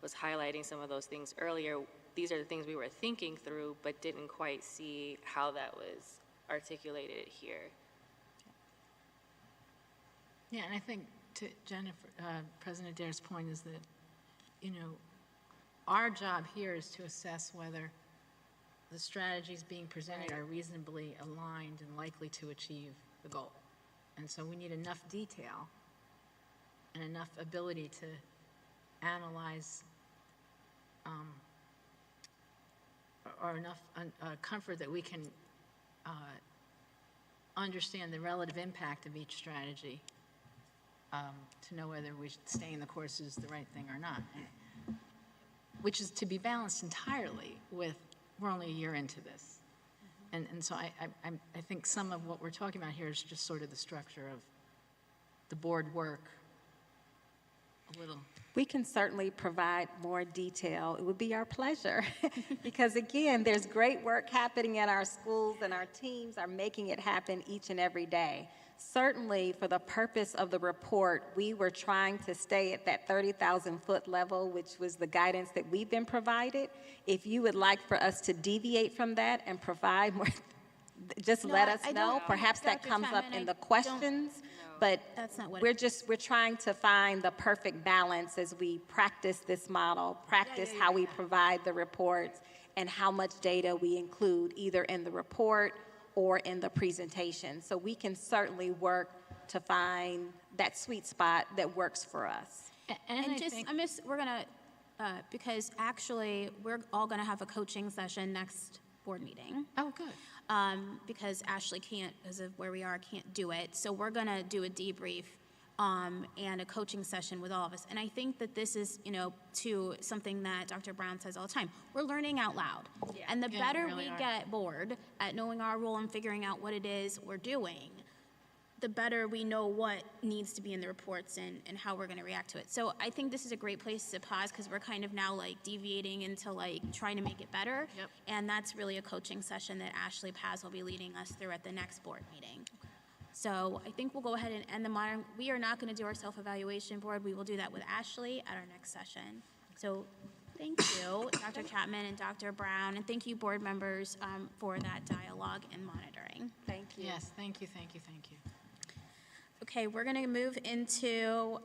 was highlighting some of those things earlier. These are the things we were thinking through, but didn't quite see how that was articulated here. Yeah, and I think to Jennifer, President Adair's point is that, you know, our job here is to assess whether the strategies being presented are reasonably aligned and likely to achieve the goal. And so we need enough detail and enough ability to analyze or enough comfort that we can understand the relative impact of each strategy to know whether we should stay in the course is the right thing or not, which is to be balanced entirely with we're only a year into this. And so I think some of what we're talking about here is just sort of the structure of the board work a little. We can certainly provide more detail. It would be our pleasure. Because again, there's great work happening at our schools and our teams are making it happen each and every day. Certainly, for the purpose of the report, we were trying to stay at that 30,000-foot level, which was the guidance that we've been provided. If you would like for us to deviate from that and provide more, just let us know. Perhaps that comes up in the questions. But that's not what we're trying to find the perfect balance as we practice this model, practice how we provide the reports, and how much data we include either in the report or in the presentation. So we can certainly work to find that sweet spot that works for us. And just, we're gonna, because actually we're all gonna have a coaching session next board meeting. Oh, good. Because Ashley can't, because of where we are, can't do it. So we're gonna do a debrief and a coaching session with all of us. And I think that this is, you know, to something that Dr. Brown says all the time. We're learning out loud. Yeah. And the Yeah, better we really are. get board at knowing our role and figuring out what it is we're doing, the better we know what needs to be in the reports and how we're gonna react to it. So I think this is a great place to pause because we're kind of now like deviating into like trying to make it better. Yep. And that's really a coaching session that Ashley Paz will be leading us through at the next board meeting. So I think we'll go ahead and end the modern. We are not going to do our self-evaluation board. We will do that with Ashley at our next session. So thank you, Dr. Chapman and Dr. Brown, and thank you, board members, for that dialogue and monitoring. Thank you. Yes, thank you, thank you, thank you. Okay, we're going to move into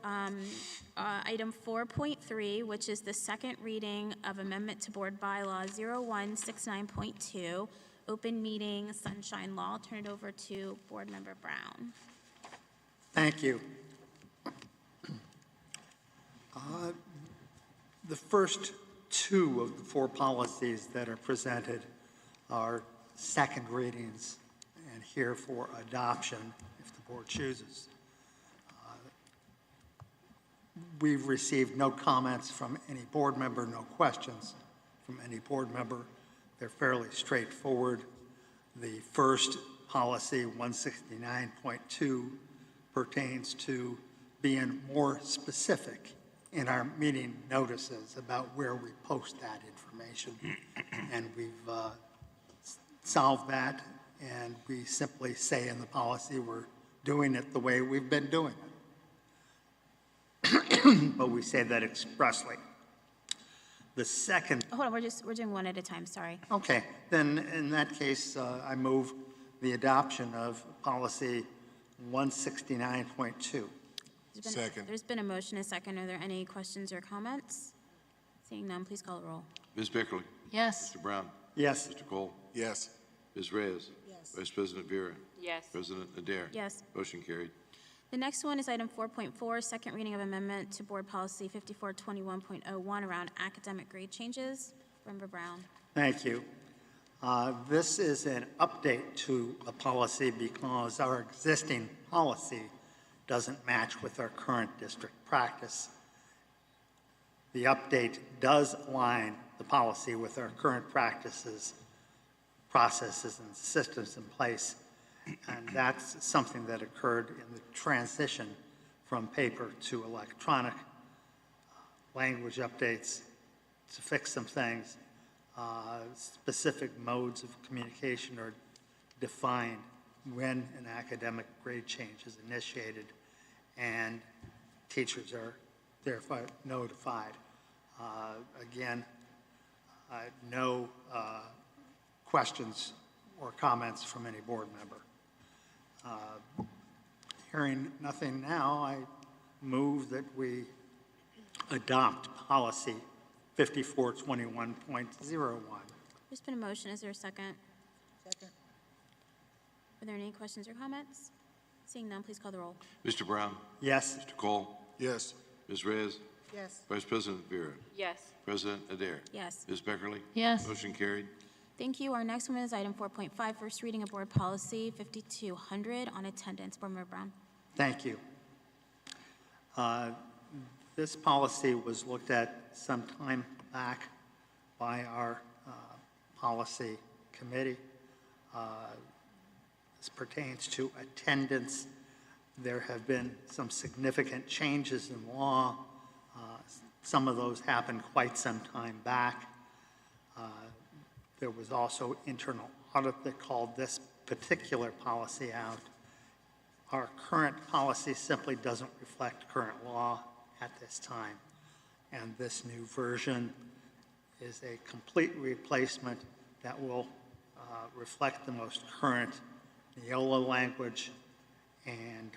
item 4.3, which is the second reading of Amendment to Board Bylaw 0169.2, Open Meeting Sunshine Law. I'll turn it over to Board Member Brown. Thank you. The first two of the four policies that are presented are second readings and here for adoption if the board chooses. We've received no comments from any board member, no questions from any board member. They're fairly straightforward. The first policy, 169.2, pertains to being more specific in our meeting notices about where we post that information. And we've solved that, and we simply say in the policy we're doing it the way we've been doing it. But we say that expressly. The second. Hold on, we're doing one at a time, sorry. Okay, then in that case, I move the adoption of policy 169.2. Second. There's been a motion, a second. Are there any questions or comments? Seeing none, please call the roll. Ms. Bickley? Yes. Mr. Brown? Yes. Mr. Cole? Yes. Ms. Reyes? Yes. Vice President Vera? Yes. President Adair? Yes. Motion carried. The next one is item 4.4, second reading of amendment to Board Policy 5421.01 around academic grade changes. Member Brown. Thank you. This is an update to a policy because our existing policy doesn't match with our current district practice. The update does align the policy with our current practices, processes, and systems in place. And that's something that occurred in the transition from paper to electronic. Language updates to fix some things. specific modes of communication are defined when an academic grade change is initiated, and teachers are therefore notified. Again, no questions or comments from any board member. Hearing nothing now, I move that we adopt policy 5421.01. There's been a motion. Is there a second? Second. Are there any questions or comments? Seeing none, please call the roll. Mr. Brown? Yes. Mr. Cole? Yes. Ms. Reyes? Yes. Vice President Vera? Yes. President Adair? Yes. Ms. Beckerly? Yes. Motion carried. Thank you. Our next one is item 4.5, first reading of board policy 5200 on attendance. Board Member Brown. Thank you. This policy was looked at some time back by our policy committee. This pertains to attendance. There have been some significant changes in law. Some of those happened quite some time back. There was also internal audit that called this particular policy out. Our current policy simply doesn't reflect current law at this time. And this new version is a complete replacement that will reflect the most current Neola language and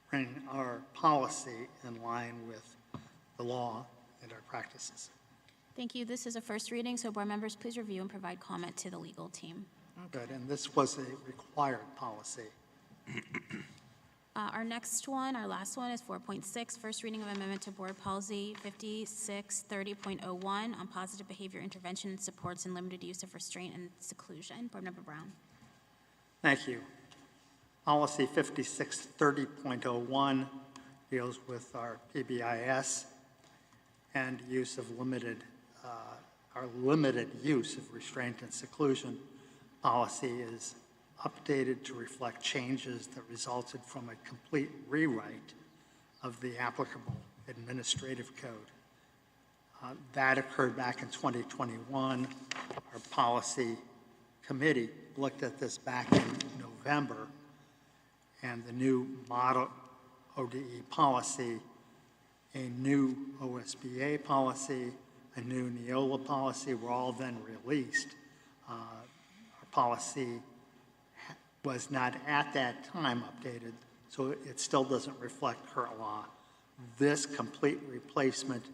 bring our policy in line with the law and our practices. Thank you. This is a first reading, so board members, please review and provide comment to the legal team. Good, and this was a required policy. Our next one, our last one, is 4.6, first reading of amendment to board policy 5630.01 on positive behavior intervention and supports and limited use of restraint and seclusion. Board Member Brown. Thank you. Policy 5630.01 deals with our PBIS and use of our limited use of restraint and seclusion. Policy is updated to reflect changes that resulted from a complete rewrite of the applicable administrative code. That occurred back in 2021. Our policy committee looked at this back in November, and the new model ODE policy, a new OSBA policy, a new Neola policy were all then released. Our policy was not at that time updated, so it still doesn't reflect current law. This complete replacement,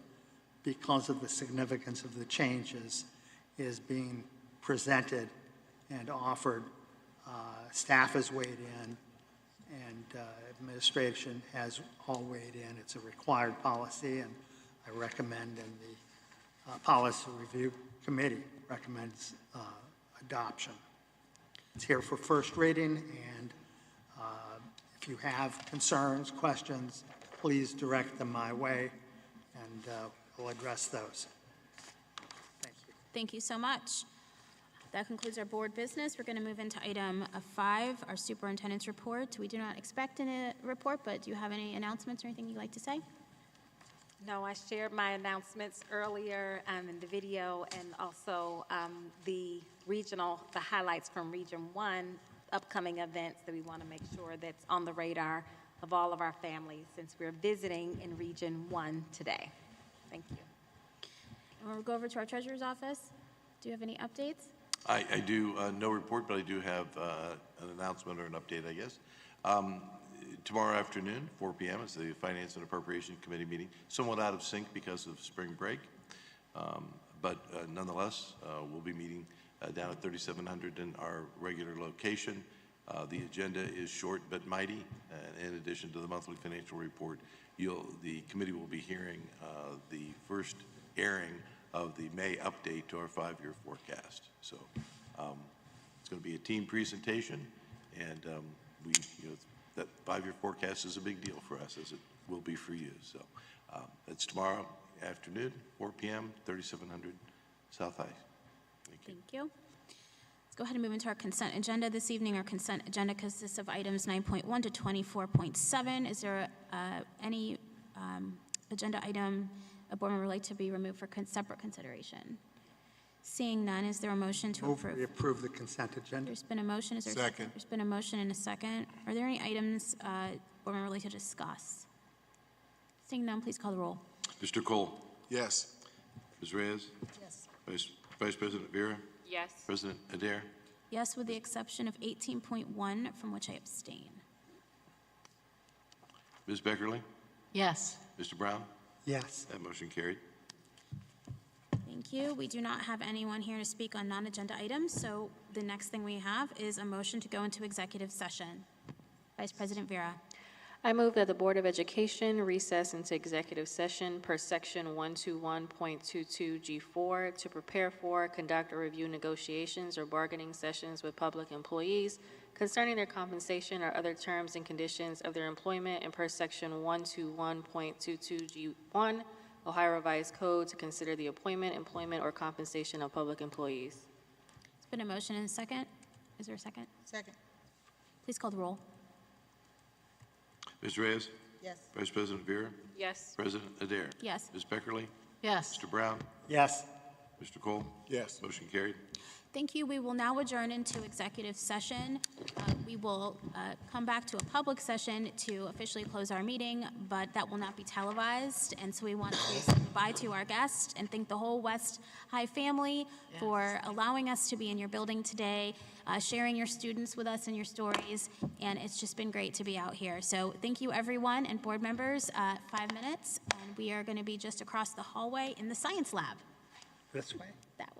because of the significance of the changes, is being presented and offered. Staff has weighed in, and administration has all weighed in. It's a required policy, and I recommend, and the Policy Review Committee recommends adoption. It's here for first reading, and if you have concerns, questions, please direct them my way, and we'll address those. Thank you. Thank you so much. That concludes our board business. We're going to move into item 5, our superintendent's report. We do not expect a report, but do you have any announcements or anything you'd like to say? No, I shared my announcements earlier in the video, and also the highlights from Region 1, upcoming events that we want to make sure that's on the radar of all of our families since we're visiting in Region 1 today. Thank you. And we'll go over to our treasurer's office. Do you have any updates? I do, no report, but I do have an announcement or an update, I guess. Tomorrow afternoon, 4 p.m. is the Finance and Appropriation Committee meeting, somewhat out of sync because of spring break. But nonetheless, we'll be meeting down at 3700 in our regular location. The agenda is short but mighty. In addition to the monthly financial report, the committee will be hearing the first airing of the May update to our 5-year forecast. So it's going to be a team presentation, and that 5-year forecast is a big deal for us, as it will be for you. So it's tomorrow afternoon, 4 p.m., 3700 South High. Thank you. Let's go ahead and move into our consent agenda this evening. Our consent agenda consists of items 9.1 to 24.7. Is there any agenda item a board member would like to be removed for separate consideration? Seeing none, is there a motion to Move we approve? approve the consent agenda. There's been a motion, is there? Second. There's been a motion and a second. Are there any items, board member would like to discuss? Seeing none, please call the roll. Mr. Cole? Yes. Ms. Reyes? Yes. Vice President Vera? Yes. President Adair? Yes, with the exception of 18.1, from which I abstain. Ms. Beckerly? Yes. Mr. Brown? Yes. That motion carried. Thank you. We do not have anyone here to speak on non-agenda items, so the next thing we have is a motion to go into executive session. Vice President Vera. I move that the Board of Education recess into executive session per section 121.22G4 to prepare for, conduct, or review negotiations or bargaining sessions with public employees concerning their compensation or other terms and conditions of their employment, and per section 121.22G1 Ohio Revised Code to consider the appointment, employment, or compensation of public employees. It's been a motion and a second. Is there a second? Second. Please call the roll. Ms. Reyes? Yes. Vice President Vera? Yes. President Adair? Yes. Ms. Beckerly? Yes. Mr. Brown? Yes. Mr. Cole? Yes. Motion carried. Thank you. We will now adjourn into executive session. We will come back to a public session to officially close our meeting, but that will not be televised. And so we want to say goodbye to our guests and thank the whole West High family for allowing us to be in your building today, sharing your students with us and your stories. And it's just been great to be out here. So thank you, everyone, and board members. 5 minutes, and we are going to be just across the hallway in the science lab. This way? That